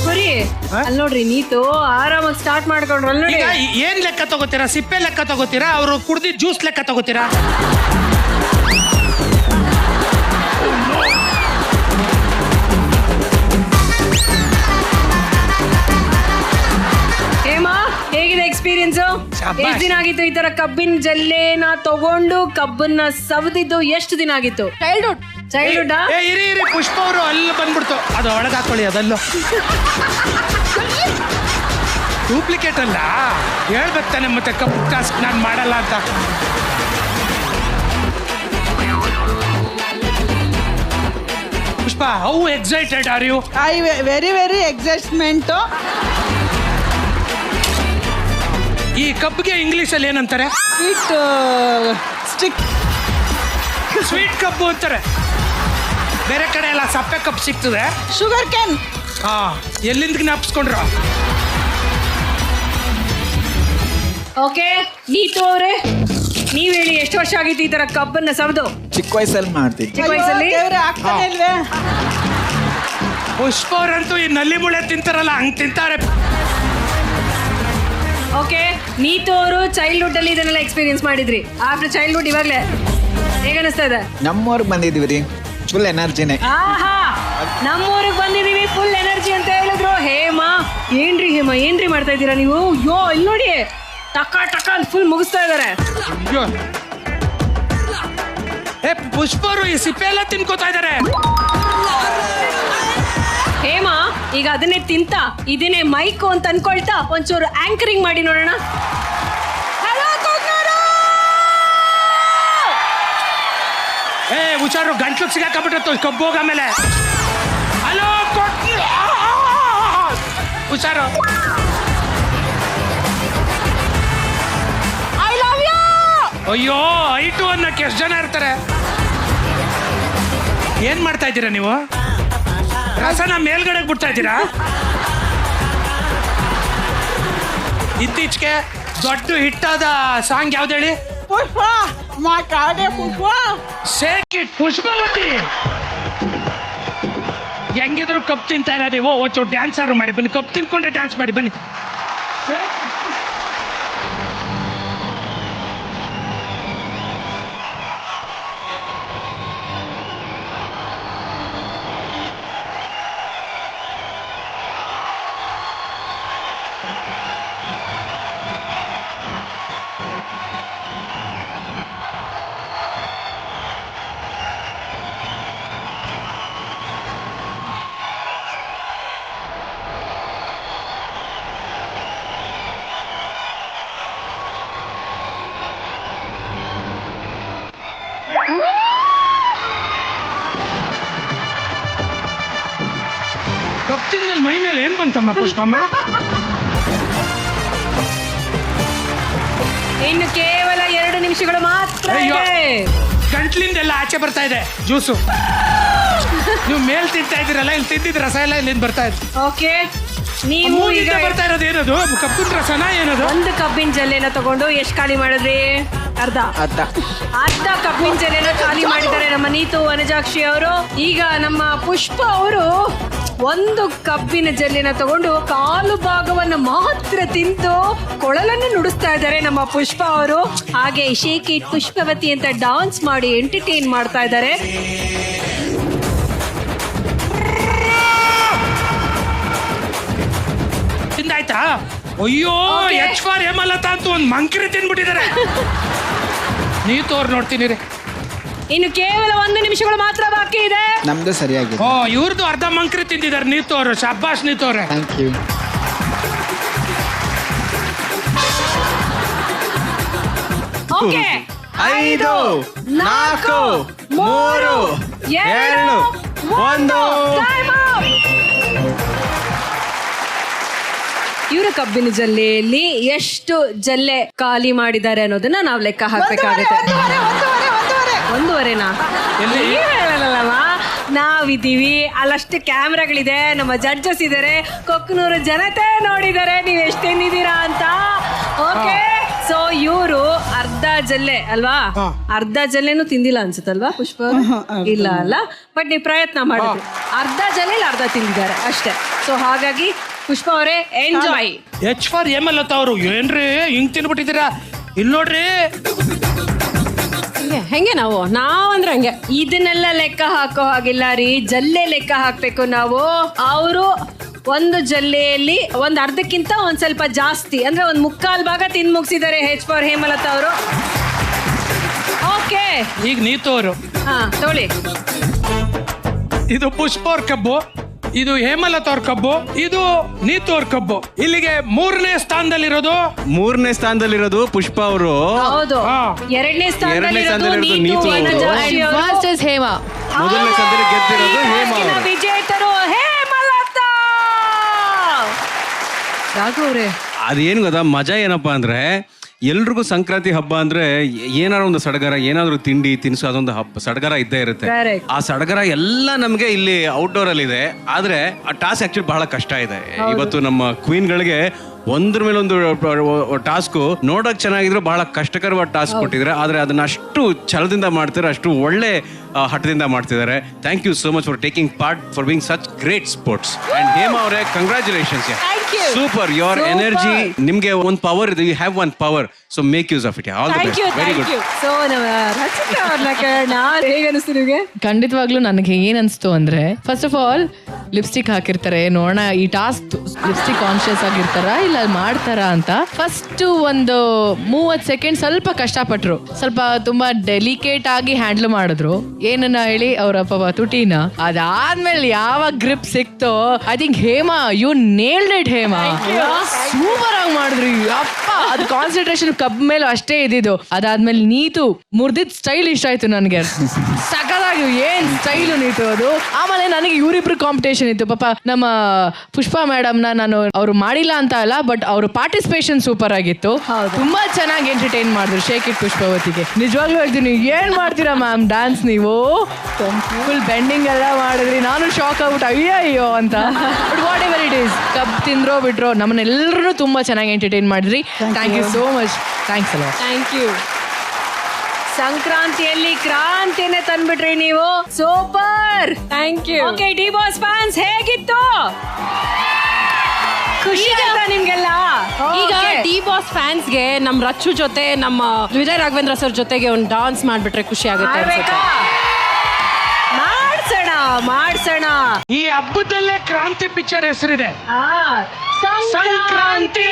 ಬರೀ ಅಲ್ಲಿ ನೋಡ್ರಿ, ನೀತು ಆರಾಮಾಗಿ ಸ್ಟಾರ್ಟ್ ಮಾಡ್ಕೊಂಡ್ರು. ಅಲ್ಲಿ ನೋಡಿ, ಏನ್ ಲೆಕ್ಕ ತಗೋತೀರಾ? ಸಿಪ್ಪೆ ಲೆಕ್ಕ ತಗೋತೀರಾ? ಅವರು ಕುಡ್ದಿದ್ ಜ್ಯೂಸ್ ಲೆಕ್ಕ ತಗೋತೀರಾ? ಹೇಗಿದೆ ಎಕ್ಸ್ಪೀರಿಯನ್ಸ್? ಎಷ್ಟು ದಿನ ಆಗಿತ್ತು ಈ ತರ ಕಬ್ಬಿನ ಜಲ್ಲೆನ ತಗೊಂಡು ಕಬ್ಬನ್ನ ಸವದಿದ್ದು? ಎಷ್ಟು ದಿನ ಆಗಿತ್ತು? ಚೈಲ್ಡ್ಹುಡ್. ಇರಿ ಪುಷ್ಪ ಅವರು ಅಲ್ಲಿ ಬಂದ್ಬಿಡ್ತು. ಅದು ಒಳಗೆ ಹಾಕೊಳ್ಳಿ, ಅದಲ್ಲೂ ಡೂಪ್ಲಿಕೇಟ್ ಅಲ್ಲ. ಹೇಳ್ಬೇಕು ತಾನೆ ಮತ್ತೆ ಕಬ್ಬು ಟಾಸ್ಕ್ ನಾನು ಮಾಡಲ್ಲ ಅಂತ. Pushpa, how excited are you? I very excitement. ಈ ಕಬ್ಬಿಗೆ ಇಂಗ್ಲಿಷ್ ಅಲ್ಲಿ ಏನಂತಾರೆ? ಸ್ವೀಟ್ ಕಬ್ಬು ಅಂತಾರೆ. ಬೇರೆ ಕಡೆ ಎಲ್ಲ ಸಪ್ಪೆ ಕಬ್ಬು ಸಿಗ್ತದೆ. Sugar can. ಹಾ, ಎಲ್ಲಿಂದ ಜ್ಞಾಪಿಸ್ಕೊಂಡ್ರ? ಓಕೆ, ನೀತು ಅವರೇ ನೀವ್ ಹೇಳಿ, ಎಷ್ಟು ವರ್ಷ ಆಗಿತ್ತು ಈ ತರ ಕಬ್ಬನ್ನ ಸವದು? ಚಿಕ್ಕ ವಯಸ್ಸಲ್ಲಿ ಮಾಡ್ತೀವಿ. ಚಿಕ್ಕ ವಯಸ್ಸಲ್ಲಿ? ಆಗ್ತಾನೆ ಇಲ್ವೇ? ಪುಷ್ಪ ಅವರಂತೂ ಈ ನಲ್ಲಿ ಮುಳೆ ತಿಂತಾರಲ್ಲ ಹಂಗ್ ತಿಂತಾರೆ. ಓಕೆ, ನೀತು ಅವರು ಚೈಲ್ಡ್ಹುಡ್ ಅಲ್ಲಿ ಇದನ್ನೆಲ್ಲ ಎಕ್ಸ್ಪೀರಿಯನ್ಸ್ ಮಾಡಿದ್ರಿ. ಆಫ್ಟರ್ ಚೈಲ್ಡ್ಹುಡ್ ಇವಾಗ್ಲೇ ಹೇಗ ಅನಿಸ್ತಾ ಇದೆ? ನಮ್ಮೂರ್ಗೆ ಬಂದಿದೀವಿ ರೀ, ಫುಲ್ ಎನರ್ಜಿನೇ. ಆಹಾ, ನಮ್ಮೂರಿಗೆ ಬಂದಿದೀವಿ, ಫುಲ್ ಎನರ್ಜಿ ಅಂತ ಹೇಳಿದ್ರು. ಹೇಮಾ, ಏನ್ರಿ ಮಾಡ್ತಾ ಇದ್ದೀರಾ ನೀವು? ಯೋ, ಇಲ್ಲಿ ನೋಡಿ, ಟಕ ಅಂತ ಫುಲ್ ಮುಗಿಸ್ತಾ ಇದಾರೆ. ಪುಷ್ಪ ಅವರು ಈ ಸಿಪ್ಪೆ ಎಲ್ಲ ತಿನ್ಕೋತಾ ಇದಾರೆ. ಹೇಮಾ, ಈಗ ಅದನ್ನೇ ತಿಂತ ಇದನ್ನೇ ಮೈಕು ಅಂತ ಅನ್ಕೊಳ್ತಾ ಒಂಚೂರು ಆಂಕರಿಂಗ್ ಮಾಡಿ ನೋಡೋಣ. ಹುಷಾರು, ಗಂಟ್ಲು ಸಿಗಾಕಬಿಟ್ಟು ಕಬ್ಬೋಗ ಮೇಲೆ. ಹಲೋ, ಹುಷಾರು. ಅಯ್ಯೋ, ಐಟು ಅನ್ನಕ್ಕೆ ಎಷ್ಟು ಜನ ಇರ್ತಾರೆ? ಏನ್ ಮಾಡ್ತಾ ಇದ್ದೀರಾ ನೀವು? ರಸನ ಮೇಲ್ಗಡೆ ಬಿಡ್ತಾ ಇದ್ದೀರಾ? ಇತ್ತೀಚೆಗೆ ದೊಡ್ಡ ಹಿಟ್ಟಾದ ಸಾಂಗ್ ಯಾವ್ದು ಹೇಳಿ? ಪುಷ್ಪ ಮಾತಾಡೆ ಪುಷ್ಪ. Shake it Pushpavathi. ಹೆಂಗಿದ್ರು ಕಪ್ ತಿಂತಾ ಇಲ್ಲ ನೀವು. ಒಂಚೂರು ಡ್ಯಾನ್ಸ್ ಆರು ಮಾಡಿ ಬನ್ನಿ. ಕಪ್ ತಿನ್ಕೊಂಡ್ರೆ ಡ್ಯಾನ್ಸ್ ಮಾಡಿ ಬನ್ನಿ. ಕಪ್ತಿನಲ್ಲಿ ಮೈ ಮೇಲೆ ಏನ್ ಬಂತಮ್ಮ ಪುಷ್ಪಮ್ಮ? ಇನ್ನು ಕೇವಲ 2 ನಿಮಿಷಗಳು ಮಾತ್ರ ಇದೆ. ಗಂಟ್ಲಿಂದೆಲ್ಲ ಆಚೆ ಬರ್ತಾ ಇದೆ ಜ್ಯೂಸು. ನೀವು ಮೇಲ್ ತಿಂತಾ ಇದ್ದೀರಲ್ಲ, ಇಲ್ಲಿ ತಿಂದಿದ್ ರಸ ಎಲ್ಲ ಇಲ್ಲಿಂದ ಬರ್ತಾ ಇದೆ. ಓಕೆ, ನೀವು ಈಗ ಬರ್ತಾ ಇರೋದು ಏನದು? ಕಬ್ಬಿನ ರಸನ ಏನದು? ಒಂದು ಕಬ್ಬಿನ ಜಲ್ಲೆನ ತಗೊಂಡು ಎಷ್ಟು ಖಾಲಿ ಮಾಡಿದ್ರಿ? ಅರ್ಧ ಕಬ್ಬಿನ ಜಲ್ಲೆನ ಖಾಲಿ ಮಾಡಿದ್ದಾರೆ ನಮ್ಮ ನೀತು ವನಜಾಕ್ಷಿ ಅವರು. ಈಗ ನಮ್ಮ ಪುಷ್ಪ ಅವರು ಒಂದು ಕಬ್ಬಿನ ಜಲ್ಲೆನ ತಗೊಂಡು ಕಾಲು ಭಾಗವನ್ನು ಮಾತ್ರ ತಿಂದು ಕೊಳಲನ್ನು ನುಡಿಸ್ತಾ ಇದ್ದಾರೆ ನಮ್ಮ ಪುಷ್ಪ ಅವರು. ಹಾಗೆ ಶೇಕ್ ಇಟ್ ಪುಷ್ಪವತಿ ಅಂತ ಡಾನ್ಸ್ ಮಾಡಿ ಎಂಟರ್ಟೈನ್ ಮಾಡ್ತಾ ಇದ್ದಾರೆ. ತಿಂದಾಯ್ತಾ? ಅಯ್ಯೋ, ಎಚ್ ಫಾರ್ ಹೇಮಲತಾ ಅಂತ ಒಂದು ಮಂಕ್ರಿ ತಿನ್ಬಿಟ್ಟಿದ್ದಾರೆ. ನೀತು ಅವ್ರು ನೋಡ್ತೀನಿ ರೀ. ಇನ್ನು ಕೇವಲ 1 ನಿಮಿಷಗಳು ಮಾತ್ರ ಬಾಕಿ ಇದೆ. ನಮ್ದು ಸರಿಯಾಗಿದೆ. ಓ, ಇವ್ರದ್ದು ಅರ್ಧ ಮಂಕ್ರಿ ತಿಂದಿದ್ದಾರೆ ನೀತು ಅವರು. ಶಾಬಾಷ್ ನೀತು ಅವ್ರೆ. Thank you. ಓಕೆ, 5 4 3 2 1. ಇವರ ಕಬ್ಬಿನ ಜಲ್ಲೆಯಲ್ಲಿ ಎಷ್ಟು ಜಲ್ಲೆ ಖಾಲಿ ಮಾಡಿದ್ದಾರೆ ಅನ್ನೋದನ್ನ ನಾವು ಲೆಕ್ಕ ಹಾಕ್ಬೇಕಾಗುತ್ತೆ. 1.5ನಾ? ಹೇಳಲ್ಲವ, ನಾವಿದ್ದೀವಿ, ಅಲ್ಲಷ್ಟು ಕ್ಯಾಮ್ರಾಗಳಿದೆ, ನಮ್ಮ ಜಡ್ಜಸ್ ಇದ್ದಾರೆ, ಕೊಕ್ಕನೂರು ಜನತೆ ನೋಡಿದ್ದಾರೆ ನೀವು ಎಷ್ಟು ತಿಂದಿದ್ದೀರಾ ಅಂತ. ಓಕೆ, ಸೊ ಇವರು ಅರ್ಧ ಜಲ್ಲೆ ಅಲ್ವಾ? ಅರ್ಧ ಜಲ್ಲೆನೂ ತಿಂದಿಲ್ಲ ಅನ್ಸುತ್ತಲ್ವಾ ಪುಷ್ಪ? ಇಲ್ಲ ಅಲ್ಲ, ಬಟ್ ನೀವು ಪ್ರಯತ್ನ ಮಾಡಿದ್ರಿ. ಅರ್ಧ ಜಲ್ಲೆಲಿ ಅರ್ಧ ತಿಂದಿದ್ದಾರೆ ಅಷ್ಟೇ. ಸೊ ಹಾಗಾಗಿ ಪುಷ್ಪ ಅವರೇ ಎಂಜಾಯ್. ಎಚ್ ಫಾರ್ ಹೇಮಲತಾ ಅವರು ಏನ್ರಿ ಹಿಂಗ್ ತಿನ್ಬಿಟ್ಟಿದ್ದೀರಾ? ಇಲ್ಲಿ ನೋಡ್ರಿ, ಹೆಂಗೆ ನಾವಂದ್ರೆ ಹಂಗೆ ಇದನ್ನೆಲ್ಲ ಲೆಕ್ಕ ಹಾಕೋ ಹಾಗಿಲ್ಲ ರೀ. ಜಲ್ಲೆ ಲೆಕ್ಕ ಹಾಕ್ಬೇಕು ನಾವು. ಅವರು ಒಂದು ಜಲ್ಲೆಯಲ್ಲಿ ಒಂದು ಅರ್ಧಕ್ಕಿಂತ ಒಂದ್ ಸ್ವಲ್ಪ ಜಾಸ್ತಿ, ಅಂದ್ರೆ ಒಂದು 3/4 ಭಾಗ ತಿಂದು ಮುಗಿಸಿದ್ದಾರೆ ಎಚ್ ಫಾರ್ ಹೇಮಲತಾ ಅವರು. ಓಕೆ, ಈಗ ನೀತು ಅವರು ತೊಗೊಳ್ಳಿ. ಇದು ಪುಷ್ಪ ಅವ್ರ ಕಬ್ಬು, ಇದು ಹೇಮಲತಾ ಅವ್ರ ಕಬ್ಬು, ಇದು ನೀತು ಅವ್ರ ಕಬ್ಬು. ಇಲ್ಲಿಗೆ 3ನೇ ಸ್ಥಾನದಲ್ಲಿರೋದು ಪುಷ್ಪ ಅವರು. ಹೌದು, 2ನೇ ಸ್ಥಾನದಲ್ಲಿರೋದು ನೀತು. ಹೇಮಾ. ಮೊದಲನೇ ಕಂತಿನ ಗೆದ್ದಿರೋದು ಹೇಮಾ ಅವರು. ವಿಜೇತರು ಹೇಮಲತಾ. ರಾಘು ಅವರೇ, ಅದೇನು ಗೊತ್ತಾ, ಮಜಾ ಏನಪ್ಪಾ ಅಂದ್ರೆ ಎಲ್ರಿಗೂ ಸಂಕ್ರಾಂತಿ ಹಬ್ಬ ಅಂದ್ರೆ ಏನಾದ್ರು ಒಂದು ಸಡಗರ, ಏನಾದ್ರು ತಿಂಡಿ ತಿನಿಸು, ಅದೊಂದು ಹಬ್ಬ ಸಡಗರ ಇದ್ದೇ ಇರುತ್ತೆ. ಆ ಸಡಗರ ಎಲ್ಲ ನಮ್ಗೆ ಇಲ್ಲಿ ಔಟ್ಡೋರ್ ಅಲ್ಲಿ ಇದೆ. ಆದ್ರೆ ಆ ಟಾಸ್ಕ್ ಆಕ್ಚುಲಿ ಬಹಳ ಕಷ್ಟ ಇದೆ. ಇವತ್ತು ನಮ್ಮ ಕ್ವೀನ್ಗಳಿಗೆ ಒಂದ್ರ ಮೇಲೆ ಒಂದು ಟಾಸ್ಕ್ ನೋಡಕ್ ಚೆನ್ನಾಗಿದ್ರು ಬಹಳ ಕಷ್ಟಕರವಾದ ಟಾಸ್ಕ್ ಕೊಟ್ಟಿದ್ರೆ, ಆದ್ರೆ ಅದನ್ನ ಅಷ್ಟು ಛಲದಿಂದ ಮಾಡ್ತಾರೆ, ಅಷ್ಟು ಒಳ್ಳೆ ಹಠದಿಂದ ಮಾಡ್ತಿದ್ದಾರೆ. Thank you so much for taking part, for being such great sports. And Hema ಅವರೇ, ಕಂಗ್ರಾಚುಲೇಷನ್ಸ್. ಸೂಪರ್, ಯೋರ್ ಎನರ್ಜಿ, ನಿಮ್ಗೆ ಒಂದು ಪವರ್ ಇದೆ. You have one power, so make use of it. All the best. Very good. So Rachita ಅವ್ರನ್ನ ಕೇಳೋಣ, ಹೇಗೆ ಅನಿಸ್ತು ನಿಮಗೆ? ಖಂಡಿತವಾಗ್ಲೂ ನನಗೆ ಏನ್ ಅನ್ಸ್ತು ಅಂದ್ರೆ, ಫಸ್ಟ್ ಆಫ್ ಆಲ್ ಲಿಪ್ಸ್ಟಿಕ್ ಹಾಕಿರ್ತಾರೆ, ನೋಡೋಣ ಈ ಟಾಸ್ಕ್ ಲಿಪ್ಸ್ಟಿಕ್ ಕಾನ್ಶಿಯಸ್ ಆಗಿರ್ತಾರ ಇಲ್ಲ ಮಾಡ್ತಾರ ಅಂತ. ಫಸ್ಟ್ ಒಂದು 30 ಸೆಕೆಂಡ್ ಸ್ವಲ್ಪ ಕಷ್ಟಪಟ್ರು, ಸ್ವಲ್ಪ ತುಂಬಾ ಡೆಲಿಕೇಟ್ ಆಗಿ ಹ್ಯಾಂಡಲ್ ಮಾಡಿದ್ರು. ಏನನ್ನ ಹೇಳಿ ಅವರ ತುಟಿನ. ಅದಾದ್ಮೇಲೆ ಯಾವಾಗ ಗ್ರಿಪ್ ಸಿಕ್ತೋ, I think Hema, you nailed it. Hema super ಆಗಿ ಮಾಡಿದ್ರಿ ಅಪ್ಪ. ಅದು ಕಾನ್ಸಂಟ್ರೇಷನ್ ಕಬ್ ಮೇಲೆ ಅಷ್ಟೇ ಇದ್ದಿದ್ದು. ಅದಾದ್ಮೇಲೆ ನೀತು ಮುರ್ದಿದ್ ಸ್ಟೈಲ್ ಇಷ್ಟ ಆಯ್ತು ನನಗೆ, ಸಕಲಾಗಿ ಏನ್ ಸ್ಟೈಲು ನೀತು ಅದು. ಆಮೇಲೆ ನನಗೆ ಇವರಿಬ್ರು ಕಾಂಪಿಟೇಷನ್ ಇತ್ತು. ಪಾಪ ನಮ್ಮ ಪುಷ್ಪಾ ಮೇಡಮ್ ನಾನು ಅವ್ರು ಮಾಡಿಲ್ಲ ಅಂತ ಅಲ್ಲ, ಬಟ್ ಅವ್ರ ಪಾರ್ಟಿಸಿಪೇಷನ್ ಸೂಪರ್ ಆಗಿತ್ತು. ತುಂಬಾ ಚೆನ್ನಾಗಿ ಎಂಟರ್ಟೈನ್ ಮಾಡಿದ್ರು ಶೇಕ್ ಇಟ್ ಪುಷ್ಪಾವತಿಗೆ. ನಿಜವಾಗ್ಲೂ ಹೇಳ್ತೀನಿ, ಏನ್ ಮಾಡ್ತೀರಾ ಮ್ಯಾಮ್ ಡ್ಯಾನ್ಸ್ ನೀವು, ಫುಲ್ ಬೆಂಡಿಂಗ್ ಎಲ್ಲ ಮಾಡಿದ್ರಿ. ನಾನು ಶಾಕ್ ಆಗ್ಬಿಟ್ಟು ಅಯ್ಯೋ ಅಂತ. But whatever it is, ಕಬ್ ತಿಂದ್ರೋ ಬಿಟ್ರೋ ನಮ್ಮನ್ನೆಲ್ಲರೂ ತುಂಬಾ ಚೆನ್ನಾಗಿ ಎಂಟರ್ಟೈನ್ ಮಾಡಿದ್ರಿ. Thank you so much. Thanks ಅಲ್ಲ. Thank you. ಸಂಕ್ರಾಂತಿಯಲ್ಲಿ ಕ್ರಾಂತಿನೇ ತಂದ್ಬಿಟ್ರಿ ನೀವು. Super, thank you. Okay, D boss fans ಹೇಗಿತ್ತು? ಖುಷಿ ಆಯ್ತಾ ನಿಮ್ಗೆಲ್ಲ? ಈಗ ಡಿ ಬಾಸ್ ಫ್ಯಾನ್ಸ್ಗೆ ನಮ್ ರಚ್ಚು ಜೊತೆ ನಮ್ಮ ವಿಜಯ್ ರಾಘವೇಂದ್ರ ಸರ್ ಜೊತೆಗೆ ಒಂದು ಡಾನ್ಸ್ ಮಾಡ್ಬಿಟ್ರೆ ಖುಷಿ ಆಗುತ್ತೆ. ಮಾಡ್ಸೋಣ. ಈ ಹಬ್ಬದಲ್ಲೇ ಕ್ರಾಂತಿ ಪಿಕ್ಚರ್ ಹೆಸರಿದೆ, ಸಂಕ್ರಾಂತಿ.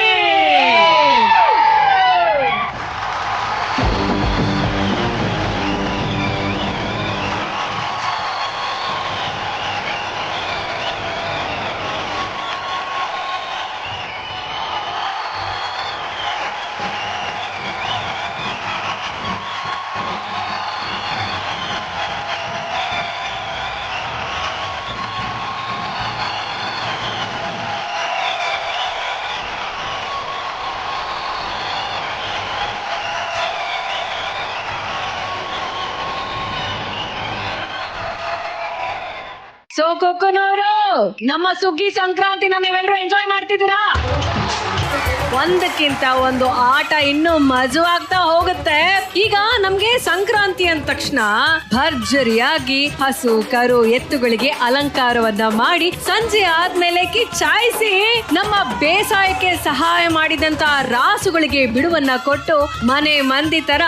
ಸೊ ಕೊಕ್ಕನೂರು, ನಮ್ಮ ಸುಗ್ಗಿ ಸಂಕ್ರಾಂತಿನ ನೀವೆಲ್ಲರೂ ಎಂಜಾಯ್ ಮಾಡ್ತಿದ್ದೀರಾ? ಒಂದಕ್ಕಿಂತ ಒಂದು ಆಟ ಇನ್ನೂ ಮಜವಾಗ್ತಾ ಹೋಗುತ್ತೆ. ಈಗ ನಮ್ಗೆ ಸಂಕ್ರಾಂತಿ ಅಂದ ತಕ್ಷಣ ಭರ್ಜರಿಯಾಗಿ ಹಸು ಕರು ಎತ್ತುಗಳಿಗೆ ಅಲಂಕಾರವನ್ನ ಮಾಡಿ ಸಂಜೆ ಆದ್ಮೇಲೆ ಕಿಚ್ಚಾಯಿಸಿ ನಮ್ಮ ಬೇಸಾಯಕ್ಕೆ ಸಹಾಯ ಮಾಡಿದಂತ ರಾಸುಗಳಿಗೆ ಬಿಡುವನ್ನ ಕೊಟ್ಟು ಮನೆ ಮಂದಿ ತರ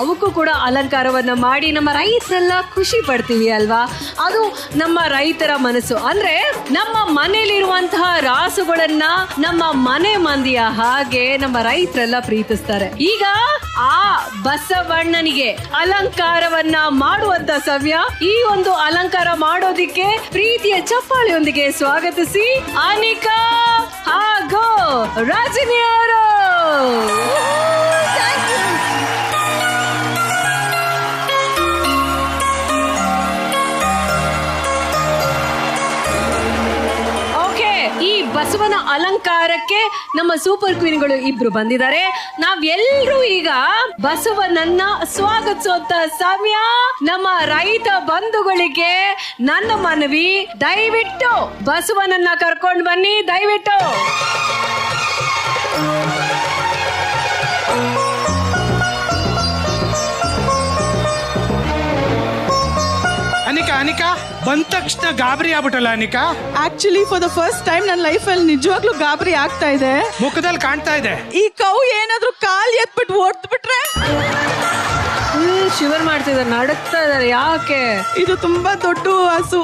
ಅವಕ್ಕೂ ಕೂಡ ಅಲಂಕಾರವನ್ನ ಮಾಡಿ ನಮ್ಮ ರೈತರೆಲ್ಲ ಖುಷಿ ಪಡ್ತೀವಿ ಅಲ್ವಾ? ಅದು ನಮ್ಮ ರೈತರ ಮನಸ್ಸು. ಅಂದ್ರೆ ನಮ್ಮ ಮನೆಯಲ್ಲಿರುವಂತಹ ರಾಸುಗಳನ್ನ ನಮ್ಮ ಮನೆ ಮಂದಿಯ ಹಾಗೆ ನಮ್ಮ ರೈತರೆಲ್ಲ ಪ್ರೀತಿಸ್ತಾರೆ. ಈಗ ಆ ಬಸವಣ್ಣನಿಗೆ ಅಲಂಕಾರವನ್ನ ಮಾಡುವಂತ ಸಮಯ. ಈ ಒಂದು ಅಲಂಕಾರ ಮಾಡೋದಿಕ್ಕೆ ಪ್ರೀತಿಯ ಚಪ್ಪಾಳೆಯೊಂದಿಗೆ ಸ್ವಾಗತಿಸಿ ಅನಿಕಾ ಹಾಗೂ ರಜನಿ ಅವರು. ಈ ಬಸವನ ಅಲಂಕಾರಕ್ಕೆ ನಮ್ಮ ಸೂಪರ್ ಕ್ವೀನ್ಗಳು ಇಬ್ರು ಬಂದಿದ್ದಾರೆ. ನಾವೆಲ್ಲರೂ ಈಗ ಬಸವನನ್ನ ಸ್ವಾಗತಿಸುವಂತ ಸಮಯ. ನಮ್ಮ ರೈತ ಬಂಧುಗಳಿಗೆ ನನ್ನ ಮನವಿ, ದಯವಿಟ್ಟು ಬಸವನನ್ನ ಕರ್ಕೊಂಡು ಬನ್ನಿ, ದಯವಿಟ್ಟು. ಅನಿಕಾ ಬಂದ ತಕ್ಷಣ ಗಾಬರಿ ಆಗ್ಬಿಟ್ಟಲ್ಲ Anika? Actually for the first time ನನ್ನ ಲೈಫ್ ಅಲ್ಲಿ ನಿಜವಾಗ್ಲೂ ಗಾಬರಿ ಆಗ್ತಾ ಇದೆ. ಮುಖದಲ್ಲಿ ಕಾಣ್ತಾ ಇದೆ. ಈ ಕೌ ಏನಾದ್ರೂ ಕಾಲ್ ಎತ್ಬಿಟ್ಟು ಓಡ್ಬಿಟ್ರೆ? ಶಿವರ್ ಮಾಡ್ತಿದ್ದಾರೆ, ನಡುತ್ತಾ ಇದಾರೆ. ಯಾಕೆ? ಇದು ತುಂಬಾ ದೊಡ್ಡ ಹಸು.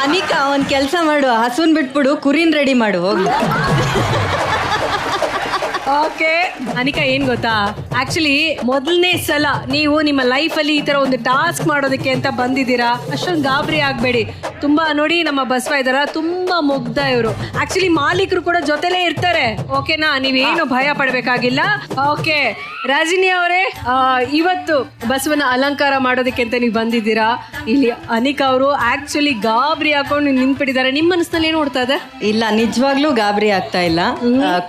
ಅನಿಕಾ, ಒಂದ್ ಕೆಲ್ಸ ಮಾಡು, ಹಸುನ್ ಬಿಟ್ಬಿಡು, ಕುರಿನ್ ರೆಡಿ ಮಾಡು, ಹೋಗ್ಲಿ. ಓಕೆ ಅನಿಕಾ, ಏನ್ ಗೊತ್ತಾ, ಆಕ್ಚುಲಿ ಮೊದಲನೇ ಸಲ ನೀವು ನಿಮ್ಮ ಲೈಫ್ ಅಲ್ಲಿ ಈ ತರ ಒಂದು ಟಾಸ್ಕ್ ಮಾಡೋದಕ್ಕೆ ಅಂತ ಬಂದಿದ್ದೀರಾ. ಅಷ್ಟೊಂದು ಗಾಬರಿ ಆಗ್ಬೇಡಿ. ತುಂಬಾ ನೋಡಿ ನಮ್ಮ ಬಸವ ಇದಾರ, ತುಂಬಾ ಮುಗ್ಧ ಇವರು. ಆಕ್ಚುಲಿ ಮಾಲೀಕರು ಕೂಡ ಜೊತೆಲೇ ಇರ್ತಾರೆ. ಓಕೆನಾ, ನೀವೇನು ಭಯ ಪಡ್ಬೇಕಾಗಿಲ್ಲ. ಓಕೆ ರಾಜಿನಿ ಅವರೇ, ಇವತ್ತು ಬಸವನ ಅಲಂಕಾರ ಮಾಡೋದಕ್ಕೆ ಅಂತ ನೀವು ಬಂದಿದ್ದೀರಾ. ಇಲ್ಲಿ ಅನಿಕಾ ಅವರು ಆಕ್ಚುಲಿ ಗಾಬರಿ ಹಾಕೊಂಡು ನಿಂತ್ಬಿಟ್ಟಿದ್ದಾರೆ. ನಿಮ್ಮ ಮನಸ್ಸಿನಲ್ಲಿ ಏನು ಓಡ್ತಾ ಇದೆ? ಇಲ್ಲ, ನಿಜವಾಗ್ಲೂ ಗಾಬರಿ ಆಗ್ತಾ ಇಲ್ಲ,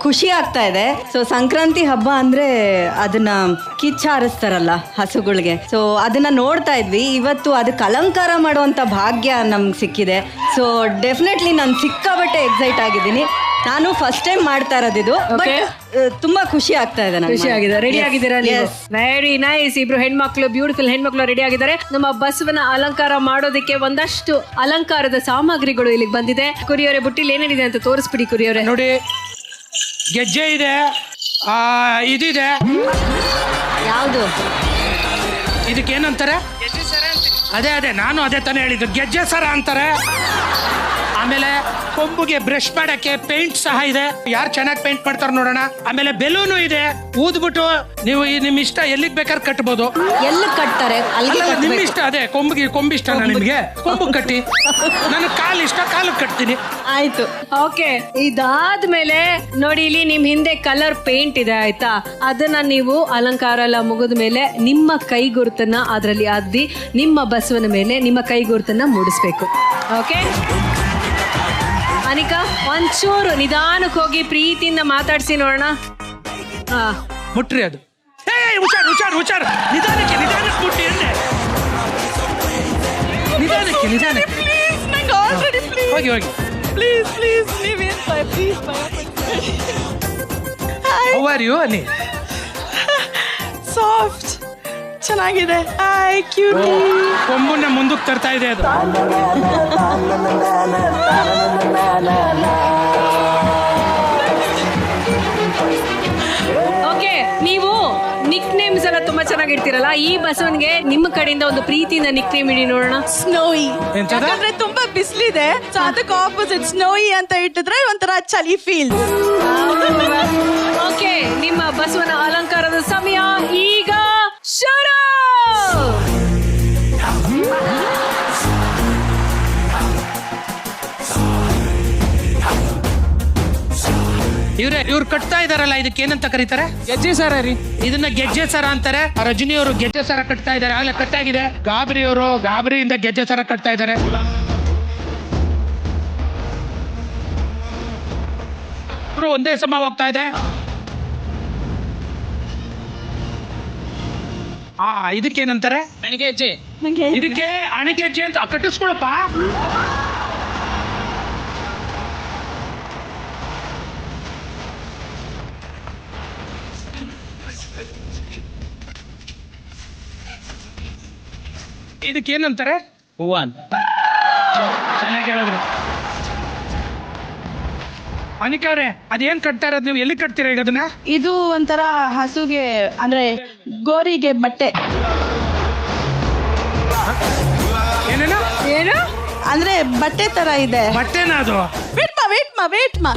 ಖುಷಿ ಆಗ್ತಾ ಇದೆ. ಸೊ ಸಂಕ್ರಾಂತಿ ಹಬ್ಬ ಅಂದ್ರೆ ಅದನ್ನ ಕಿಚ್ಚ ಹಾರಿಸ್ತಾರಲ್ಲ ಹಸುಗಳಿಗೆ, ಸೊ ಅದನ್ನ ನೋಡ್ತಾ ಇದ್ವಿ. ಇವತ್ತು ಅದಕ್ಕೆ ಅಲಂಕಾರ ಮಾಡುವಂತ ಭಾಗ್ಯ ನಮ್ಗೆ ಸಿಕ್ಕಿದೆ. ಸೊ ಡೆಫಿನೆಟ್ಲಿ ನಾನು ಸಿಕ್ಕಾಬಟ್ಟೆ ಎಕ್ಸೈಟ್ ಆಗಿದ್ದೀನಿ. ನಾನು ಫಸ್ಟ್ ಟೈಮ್ ಮಾಡ್ತಾ ಇರೋದಿದು, ಬಟ್ ತುಂಬಾ ಖುಷಿ ಆಗ್ತಾ ಇದೆ. ಖುಷಿ ಆಗಿದೆ. ರೆಡಿ ಆಗಿದ್ದೀರಾ? Very nice. ಇಬ್ರು ಹೆಣ್ಮಕ್ಳು, ಬ್ಯೂಟಿಫುಲ್ ಹೆಣ್ಮಕ್ಳು ರೆಡಿ ಆಗಿದ್ದಾರೆ. ನಮ್ಮ ಬಸವನ ಅಲಂಕಾರ ಮಾಡೋದಕ್ಕೆ ಒಂದಷ್ಟು ಅಲಂಕಾರದ ಸಾಮಗ್ರಿಗಳು ಇಲ್ಲಿಗೆ ಬಂದಿದೆ. ಕುರಿಯವರೇ, ಬುಟ್ಟಿಲಿ ಏನೇನಿದೆ ಅಂತ ತೋರಿಸ್ಬಿಡಿ ಕುರಿಯವರೇ. ನೋಡಿ, ಗೆಜ್ಜೆ ಇದೆ, ಇದಿದೆ. ಯಾವುದು? ಇದಕ್ಕೇನಂತಾರೆ? ಅದೇ ನಾನು ಅದೇ ತಾನೇ ಹೇಳಿದ್ದು, ಗೆಜ್ಜೆ ಸರ ಅಂತಾರೆ. ಆಮೇಲೆ ಕೊಂಬುಗೆ ಬ್ರಷ್ ಮಾಡಕ್ಕೆ ಪೇಂಟ್ ಸಹ ಇದೆ. ಯಾರು ಚೆನ್ನಾಗಿ ಪೇಂಟ್ ಮಾಡ್ತಾರೆ ನೋಡೋಣ. ಆಮೇಲೆ ಬೆಲೂನು ಇದೆ, ಊದ್ಬಿಟ್ಟು ನೀವು ನಿಮ್ ಇಷ್ಟ ಎಲ್ಲಿಗೆ ಬೇಕಾದ್ರೆ ಕಟ್ಬೋದು. ಎಲ್ಲಿ ಕಟ್ತಾರೆ? ನಿಮ್ ಇಷ್ಟ. ಅದೇ ಕೊಂಬು ಇಷ್ಟ ನಿಮ್ಗೆ, ಕೊಂಬು ಕಟ್ಟಿ. ನನ್ನ ಕಾಲು ಇಷ್ಟ, ಕಾಲು ಕಟ್ತೀನಿ. ಆಯ್ತು. ಓಕೆ, ಇದಾದ್ಮೇಲೆ ನೋಡಿ, ಇಲ್ಲಿ ನಿಮ್ ಹಿಂದೆ ಕಲರ್ ಪೇಂಟ್ ಇದೆ ಆಯ್ತಾ. ಅದನ್ನ ನೀವು ಅಲಂಕಾರ ಎಲ್ಲ ಮುಗಿದ ಮೇಲೆ ನಿಮ್ಮ ಕೈ ಗುರುತನ್ನ ಅದರಲ್ಲಿ ಅದ್ದಿ ನಿಮ್ಮ ಬಸವನ ಮೇಲೆ ನಿಮ್ಮ ಕೈ ಗುರುತನ್ನ ಮೂಡಿಸ್ಬೇಕು. ಓಕೆ ಅನಿಕಾ, ಒಂಚೂರು ನಿಧಾನಕ್ಕೆ ಹೋಗಿ ಪ್ರೀತಿಯಿಂದ ಮಾತಾಡ್ಸಿ ನೋಡೋಣ. ಮುಟ್ರಿ ಅದು. ಹುಷಾರ್ ನಿಧಾನಕ್ಕೆ ಮುಟ್ಟಿ ಅಂದೆ. ನಿಧಾನಕ್ಕೆ ಹೋಗಿ ಪ್ಲೀಸ್ ನೀವೇನ್ please. How are you Ani? Soft, ಚೆನ್ನಾಗಿದೆ. ಕ್ಯೂಟ್. ಕೊಂಬನ್ನ ಮುಂದಕ್ಕೆ ತರ್ತಾ ಇದೆ ಅದು. ಓಕೆ, ನೀವು ನಿಕ್ ನೇಮ್ಸ್ ಎಲ್ಲ ತುಂಬಾ ಚೆನ್ನಾಗಿ ಇಡ್ತೀರಲ್ಲ. ಈ ಬಸವನ್ಗೆ ನಿಮ್ಮ ಕಡೆಯಿಂದ ಒಂದು ಪ್ರೀತಿಯಿಂದ ನಿಕ್ ನೇಮ್ ಇಡಿ ನೋಡೋಣ. ಸ್ನೋಯಿ. ಯಾಕಂದ್ರೆ ತುಂಬಾ ಬಿಸಿಲಿದೆ, ಸೊ ಅದಕ್ಕೆ ಆಪೋಸಿಟ್ ಸ್ನೋಯಿ ಅಂತ ಇಟ್ಟಿದ್ರೆ ಒಂಥರ ಚಳಿ ಫೀಲ್. ಓಕೆ, ನಿಮ್ಮ ಬಸವನ ಅಲಂಕಾರದ ಸಮಯ ಈಗ ಶುರು. ಇವ್ರು ಕಟ್ತಾ ಇದಾರಲ್ಲ, ಇದಕ್ಕೆ ಏನಂತ ಕರೀತಾರೆ? ಗೆಜ್ಜೆ ಸರ ರೀ. ಇದನ್ನ ಗೆಜ್ಜೆ ಸರ ಅಂತಾರೆ. ರಜನಿ ಅವರು ಗೆಜ್ಜೆ ಸರ ಕಟ್ತಾ ಇದಾರೆ, ಆಗ್ಲೇ ಕಟ್ಟಾಗಿದೆ. ಗಾಬರಿಯವರು ಗಾಬರಿಯಿಂದ ಗೆಜ್ಜೆ ಸರ ಕಟ್ತಾ ಇದ್ದಾರೆ. ಒಂದೇ ಸಮ ಹೋಗ್ತಾ ಇದೆ. ಇದಕ್ಕೇನಂತಾರೆ? ಅಣಿಗೆಜ್ಜೆ. ಇದಕ್ಕೆ ಅಣಿಗೆಜ್ಜೆ ಅಂತ ಕಟ್ಟಿಸ್ಕೊಳಪ್ಪ. ಇದಕ್ಕೇನಂತಾರೆ? ಹೂವ ಅಂತ. ಚೆನ್ನಾಗಿ ಹೇಳಿದ್ರು. ಅನಿಕಾ ಅವ್ರೆ, ಅದೇನ್ ಕಟ್ತಾ ಇರೋದು ನೀವು? ಎಲ್ಲಿ ಕಟ್ತೀರಾ ಈಗ ಅದನ್ನ? ಇದು ಒಂಥರ ಹಸುಗೆ ಅಂದ್ರೆ ಗೋರಿಗೆ ಬಟ್ಟೆ. ಏನೇನು ಏನು ಅಂದ್ರೆ ಬಟ್ಟೆ ತರ ಇದೆ. ಬಟ್ಟೆನಾ ಅದು? ವೇಟ್ ಮಾ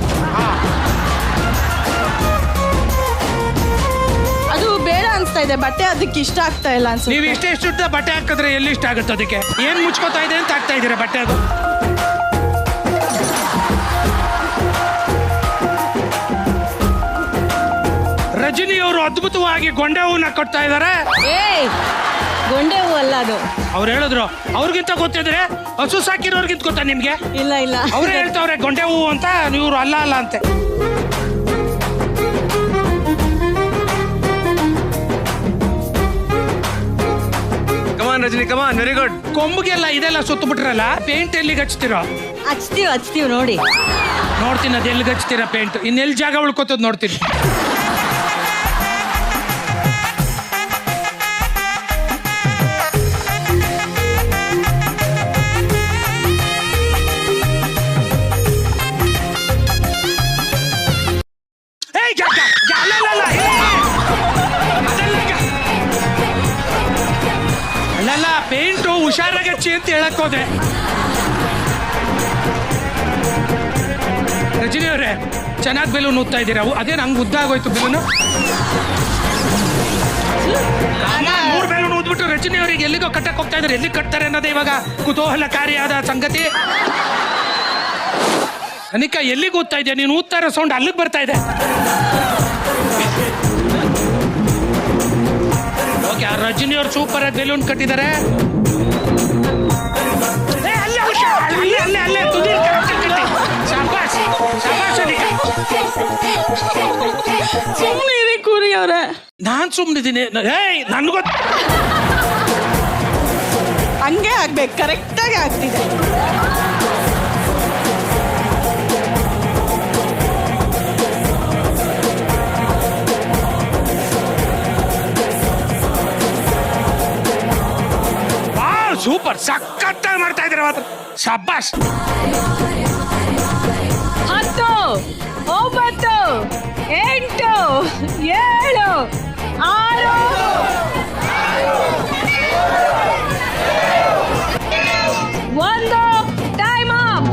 ಅದು ಬೇಡ ಅನ್ಸ್ತಾ ಇದೆ. ಬಟ್ಟೆ ಅದಕ್ಕೆ ಇಷ್ಟ ಆಗ್ತಾ ಇಲ್ಲ ಅನ್ಸುತ್ತೆ. ನೀವು ಇಷ್ಟ ಬಟ್ಟೆ ಹಾಕಿದ್ರೆ ಎಲ್ಲಿ ಇಷ್ಟ ಆಗುತ್ತೆ ಅದಕ್ಕೆ? ಏನ್ ಮುಚ್ಕೋತಾ ಇದೆ ಅಂತ ಆಗ್ತಾ ಇದೀರಾ ಬಟ್ಟೆ ಅದು? ರಜನಿ ಅವರು ಅದ್ಭುತವಾಗಿ ಗೊಂಡೆ ಹೂವನ್ನ ಕಟ್ತಾ ಇದಾರೆ. ಗೊಂಡೆ ಹೂ ಅಲ್ಲ ಅದು. ಅವ್ರು ಹೇಳಿದ್ರು. ಅವ್ರಿಗಿಂತ ಗೊತ್ತಿದ್ರೆ ಹಸು ಸಾಕಿರೋರ್ಗಿಂತ ಗೊತ್ತಾ ನಿಮ್ಗೆ? ಇಲ್ಲ ಅವ್ರೇ ಹೇಳ್ತಾವ್ರೆ ಗೊಂಡೆ ಹೂವು ಅಂತ, ಇವ್ರು ಅಲ್ಲ ಅಂತೆ. ಕಮಾನ್ ರಜನಿ, ಕಮಾನ್, ವೆರಿ ಗುಡ್. ಕೊಂಬುಗೆಲ್ಲ ಇದೆಲ್ಲ ಸುತ್ತ ಬಿಟ್ರಲ್ಲ, ಪೇಂಟ್ ಎಲ್ಲಿಗೆ ಹಚ್ತೀರೋ? ಹಚ್ತೀವಿ ನೋಡಿ. ನೋಡ್ತೀನಿ ಅದು ಎಲ್ಲಿಗೆ ಹಚ್ತೀರಾ ಪೇಂಟ್. ಇನ್ನೆಲ್ಲಿ ಜಾಗ ಉಳ್ಕೋತದ್ ನೋಡ್ತೀನಿ. ಅಲ್ಲಲ್ಲ, ಪೇಂಟು ಹುಷಾರಾಗಿ ಹಚ್ಚಿ ಅಂತ ಹೇಳಕ್ ಹೋದೆ. ರಜನಿ ಅವರೇ, ಚೆನ್ನಾಗಿ ಬೆಲೂನ್ ಊದ್ತಾ ಇದ್ದೀರಾ. ಅದೇನು ಹಂಗೆ ಉದ್ದ ಆಗೋಯ್ತು ಬೆಲೂನು? 3 ಬೆಲೂನ್ ಊದ್ಬಿಟ್ಟು ರಜನಿ ಅವರಿಗೆ ಎಲ್ಲಿಗೋ ಕಟ್ಟಕ್ಕೆ ಹೋಗ್ತಾ ಇದ್ದಾರೆ, ಎಲ್ಲಿ ಕಟ್ತಾರೆ ಅನ್ನೋದೇ ಇವಾಗ ಕುತೂಹಲಕಾರಿಯಾದ ಸಂಗತಿ. ಅನಿಕಾ ಎಲ್ಲಿಗೆ ಊದ್ತಾ ಇದೆಯಾ ನೀನು? ಊದ್ತಾ ಇರೋ ಸೌಂಡ್ ಅಲ್ಲಿಗೆ ಬರ್ತಾ ಇದೆ. ಓಕೆ, ಆ ರಜನಿ ಅವ್ರು ಸೂಪರ್ ಆಗಿ ಬೆಲೂನ್ ಕಟ್ಟಿದ್ದಾರೆ. ಅಲ್ಲೇ ತುದಿ ಶಾಬಾಷ್ ಶಾಬಾಷ್ ಅನಿಕಾ. ಸುಮ್ಮನೆ ಕೂರಿ ಅವ್ರೆ, ನಾನ್ ಸುಮ್ಮನಿದ್ದೀನಿ. ಏಯ್ ನನ್ಗೊ ಹಂಗೆ ಆಗ್ಬೇಕು, ಕರೆಕ್ಟಾಗಿ ಆಗ್ತಿದೆ. ಸೂಪರ್, ಸಖತ್ತಾಗಿ ಮಾಡ್ತಾ ಇದ್ದಾರೆ ಮಾತ್ರ. ಶಾಬಾಷ್. 10, 9, 8, 7, 6, 1 ಟೈಮ್ ಅಪ್.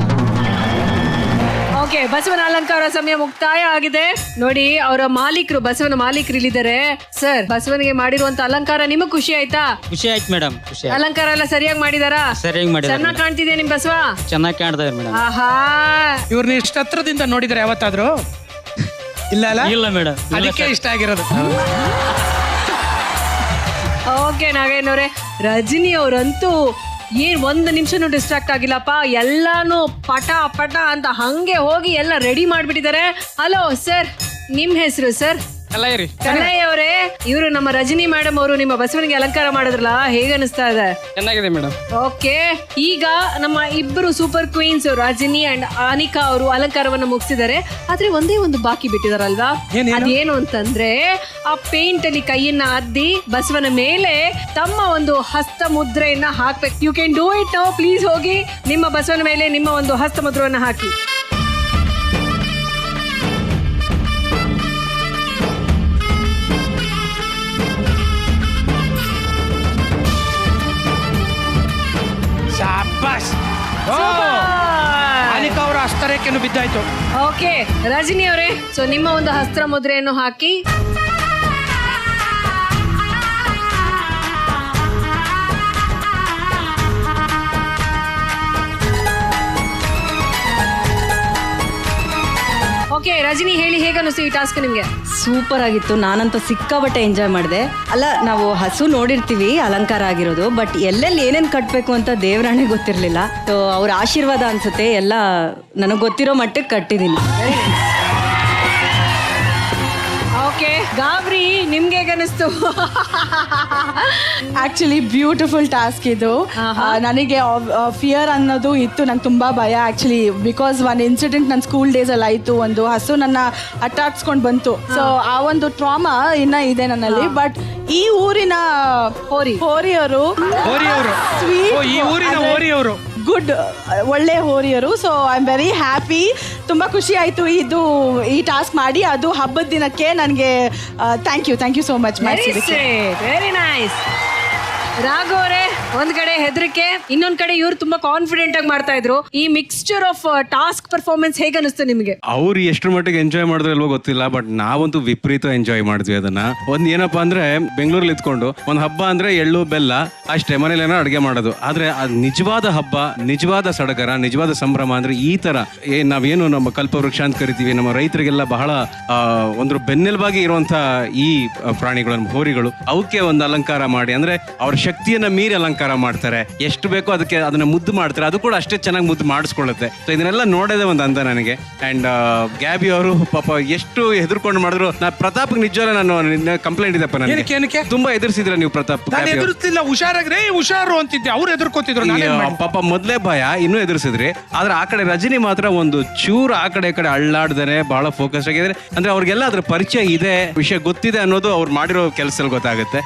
ಓಕೆ, ಬಸವನ ಅಲಂಕಾರ ಸಮಯ ಮುಕ್ತಾಯ ಆಗಿದೆ. ನೋಡಿ, ಅವರ ಮಾಲೀಕರು, ಬಸವನ ಮಾಲೀಕರು ಇಲ್ಲಿದ್ದಾರೆ. ಸರ್, ಬಸವನಿಗೆ ಮಾಡಿರುವಂತ ಅಲಂಕಾರ ನಿಮಗ್ ಖುಷಿ ಆಯ್ತಾ? ಖುಷಿ ಆಯ್ತು ಮೇಡಮ್. ಖುಷಿ ಅಲಂಕಾರ ಎಲ್ಲ ಸರಿಯಾಗಿ ಮಾಡಿದಾರಾ? ಸರಿಯಾಗಿ ಮಾಡಿದ್ದಾರೆ. ಚೆನ್ನಾಗಿ ಕಾಣ್ತಿದೆ ನಿಮ್ ಬಸವ. ಚೆನ್ನಾಗಿ ಕಾಣ್ತಾ ಇದೆ ಮೇಡಮ್. ಆಹಾ, ಇವ್ರನ್ನ ಇಷ್ಟ ಹತ್ರದಿಂದ ನೋಡಿದ್ರೆ ಯಾವತ್ತಾದ್ರು? ಇಲ್ಲ ಅಲ್ಲ? ಇಲ್ಲ ಮೇಡಮ್, ಅದಕ್ಕೆ ಇಷ್ಟ ಆಗಿರೋದು. ಓಕೆ ನಾಗೇನವ್ರೆ, ರಜನಿ ಅವರಂತೂ ಏನ್ ಒಂದು ನಿಮಿಷನೂ ಡಿಸ್ಟ್ರಾಕ್ಟ್ ಆಗಿಲ್ಲಪ್ಪ. ಎಲ್ಲಾನು ಪಟ ಪಟ ಅಂತ ಹಂಗೆ ಹೋಗಿ ಎಲ್ಲ ರೆಡಿ ಮಾಡ್ಬಿಟ್ಟಿದ್ದಾರೆ. ಹಲೋ ಸರ್, ನಿಮ್ ಹೆಸರು ಸರ್? ಕನ್ನಯ್ಯ ಅವರೇ, ಇವರು ನಮ್ಮ ರಜನಿ ಮೇಡಮ್ ಅವರು ನಿಮ್ಮ ಬಸವನಿಗೆ ಅಲಂಕಾರ ಮಾಡಿದ್ರಲ್ಲ, ಹೇಗೆ ಅನಿಸ್ತಾ ಇದೆ? ಚೆನ್ನಾಗಿದೆ ಮೇಡಮ್. ಓಕೆ, ಈಗ ನಮ್ಮ ಇಬ್ಬರು super queens Rajani and Anika ಅವರು ಅಲಂಕಾರವನ್ನು ಮುಗಿಸಿದ್ದಾರೆ. ಆದ್ರೆ ಒಂದೇ ಒಂದು ಬಾಕಿ ಬಿಟ್ಟಿದಾರಲ್ವಾ? ಅದೇನು ಅಂತಂದ್ರೆ, ಆ ಪೇಂಟ್ ಅಲ್ಲಿ ಕೈಯನ್ನ ಅದ್ದಿ ಬಸವನ ಮೇಲೆ ತಮ್ಮ ಒಂದು ಹಸ್ತ ಮುದ್ರೆಯನ್ನ ಹಾಕ್ಬೇಕು. You can do it now. Please ಹೋಗಿ ನಿಮ್ಮ ಬಸವನ ಮೇಲೆ ನಿಮ್ಮ ಒಂದು ಹಸ್ತ ಮುದ್ರೆಯನ್ನ ಹಾಕಿ. ಅನಿಕಾ ಅವರ ಹಸ್ತರೇಖೆಯನ್ನು ಬಿದ್ದಾಯ್ತು. ಓಕೆ ರಜನಿ ಅವರೇ, ಸೊ ನಿಮ್ಮ ಒಂದು ಹಸ್ತ ಮುದ್ರೆಯನ್ನು ಹಾಕಿ. ಓಕೆ ರಜನಿ, ಹೇಳಿ, ಹೇಗೆ ಅನಿಸ್ತು ಈ ಟಾಸ್ಕ್ ನಿಮ್ಗೆ? ಸೂಪರ್ ಆಗಿತ್ತು. ನಾನಂತೂ ಸಿಕ್ಕಾಬಟ್ಟೆ ಎಂಜಾಯ್ ಮಾಡಿದೆ. ಅಲ್ಲ, ನಾವು ಹಸು ನೋಡಿರ್ತೀವಿ ಅಲಂಕಾರ ಆಗಿರೋದು, ಬಟ್ ಎಲ್ಲೆಲ್ಲಿ ಏನೇನು ಕಟ್ಟಬೇಕು ಅಂತ ದೇವರಾಣೆ ಗೊತ್ತಿರಲಿಲ್ಲ. ಸೊ ಅವ್ರ ಆಶೀರ್ವಾದ ಅನ್ಸುತ್ತೆ, ಎಲ್ಲ ನನಗೆ ಗೊತ್ತಿರೋ ಮಟ್ಟಕ್ಕೆ ಕಟ್ಟಿದ್ದೀನಿ. ಓಕೆ ಗಾಬ್ರಿ, ನಿಮ್ಗೆ ಹೇಗೆ ಅನಿಸ್ತು? ಆಕ್ಚುಲಿ ಬ್ಯೂಟಿಫುಲ್ ಟಾಸ್ಕ್ ಇದು. ನನಗೆ ಫಿಯರ್ ಅನ್ನೋದು ಇತ್ತು, ನಂಗೆ ತುಂಬ ಭಯ ಆಕ್ಚುಲಿ. ಬಿಕಾಸ್ ಒಂದು ಇನ್ಸಿಡೆಂಟ್ ನನ್ನ ಸ್ಕೂಲ್ ಡೇಸ್ ಅಲ್ಲಿ ಆಯಿತು. ಒಂದು ಹಸು ನನ್ನ ಅಟ್ಟಾಡ್ಸ್ಕೊಂಡು ಬಂತು. ಸೊ ಆ ಒಂದು ಟ್ರಾಮಾ ಇನ್ನ ಇದೆ ನನ್ನಲ್ಲಿ. ಬಟ್ ಈ ಊರಿನ ಹೋರಿಯವರು ಗುಡ್, ಒಳ್ಳೆ ಹೋರಿಯರು. So I am very happy. ತುಂಬ ಖುಷಿ ಆಯಿತು ಈ ಟಾಸ್ಕ್ ಮಾಡಿ. ಅದು ಹಬ್ಬದ ದಿನಕ್ಕೆ ನನಗೆ thank you so much. Very nice. Raghav ಅವರೇ, ಒಂದ್ ಕಡೆ ಹೆದರಿಕೆ, ಇನ್ನೊಂದ್ ಕಡೆ ಇವ್ರು ತುಂಬಾ ಕಾನ್ಫಿಡೆಂಟ್ ಆಗಿ ಮಾಡ್ತಾ ಇದ್ರು. ಈ ಮಿಕ್ಸ್ಚರ್ ಆಫ್ ಟಾಸ್ಕ್ ಪರ್ಫಾರ್ಮೆನ್ಸ್ ಹೇಗೆ ಅನಿಸ್ತು ನಿಮ್ಗೆ? ಅವ್ರು ಎಷ್ಟ್ರ ಮಟ್ಟಿಗೆ ಎಂಜಾಯ್ ಮಾಡಿದ್ರು ಅಲ್ವೋ ಗೊತ್ತಿಲ್ಲ, ಬಟ್ ನಾವಂತೂ ವಿಪರೀತ ಎಂಜಾಯ್ ಮಾಡಿದ್ವಿ ಅದನ್ನ. ಒಂದ್ ಏನಪ್ಪಾ ಅಂದ್ರೆ, ಬೆಂಗಳೂರಲ್ಲಿ ಇದ್ಕೊಂಡು ಒಂದ್ ಹಬ್ಬ ಅಂದ್ರೆ ಎಳ್ಳು ಬೆಲ್ಲ ಅಷ್ಟೇ, ಮನೇಲಿ ಏನೋ ಅಡುಗೆ ಮಾಡೋದು. ಆದ್ರೆ ಅದು ನಿಜವಾದ ಹಬ್ಬ, ನಿಜವಾದ ಸಡಗರ, ನಿಜವಾದ ಸಂಭ್ರಮ ಅಂದ್ರೆ ಈ ತರ ನಾವೇನು ನಮ್ಮ ಕಲ್ಪವೃಕ್ಷ ಅಂತ ಕರಿತೀವಿ, ನಮ್ಮ ರೈತರಿಗೆಲ್ಲ ಬಹಳ ಒಂದು ಬೆನ್ನೆಲುಬಾಗಿ ಇರುವಂತ ಈ ಪ್ರಾಣಿಗಳು, ಹೋರಿಗಳು, ಅವಕ್ಕೆ ಒಂದು ಅಲಂಕಾರ ಮಾಡಿ, ಅಂದ್ರೆ ಅವ್ರ ಶಕ್ತಿಯನ್ನ ಮೀರಿ ಅಲಂಕಾರ ಮಾಡ್ತಾರೆ. ಎಷ್ಟು ಬೇಕೋ ಅದಕ್ಕೆ ಅದನ್ನ ಮುದ್ದು ಮಾಡ್ತಾರೆ, ಅದು ಕೂಡ ಅಷ್ಟೇ ಚೆನ್ನಾಗಿ ಮುದ್ದು ಮಾಡಿಸ್ಕೊಳ್ಳುತ್ತೆ. ಸೊ ಇದನ್ನೆಲ್ಲ ನೋಡೋದೇ ಒಂದು ಅಂದ ನನಗೆ. ಅಂಡ್ ಗ್ಯಾಬಿ ಅವರು ಪಾಪ ಎಷ್ಟು ಹೆದರ್ಕೊಂಡು ಮಾಡಿದ್ರು. ನಾ ಪ್ರತಾಪ್ ನಿಜವಲ್ಲ, ನಾನು ಕಂಪ್ಲೇಂಟ್ ಇದೆಪ್ಪ ನನಗೆ, ತುಂಬಾ ಎದುರಿಸಿದ್ರೆ ನೀವು ಪ್ರತಾಪ್. ಹುಷಾರಾಗ್ರೆ, ಹುಷಾರು ಅಂತಿದ್ದೆ, ಅವ್ರು ಎದುರ್ಕೋತಿದ್ರು. ಪಾಪ ಮೊದ್ಲೇ ಭಯ, ಇನ್ನೂ ಎದುರಿಸಿದ್ರಿ. ಆದ್ರೆ ಆ ಕಡೆ ರಜನಿ ಮಾತ್ರ ಒಂದು ಚೂರು ಆ ಕಡೆ ಅಳ್ಳಾಡ್ದಾನೆ ಬಹಳ ಫೋಕಸ್ ಆಗಿದ್ರೆ. ಅಂದ್ರೆ ಅವ್ರಿಗೆಲ್ಲ ಅದ್ರ ಪರಿಚಯ ಇದೆ, ವಿಷಯ ಗೊತ್ತಿದೆ ಅನ್ನೋದು ಅವ್ರು ಮಾಡಿರೋ ಕೆಲಸದಲ್ಲಿ ಗೊತ್ತಾಗುತ್ತೆ.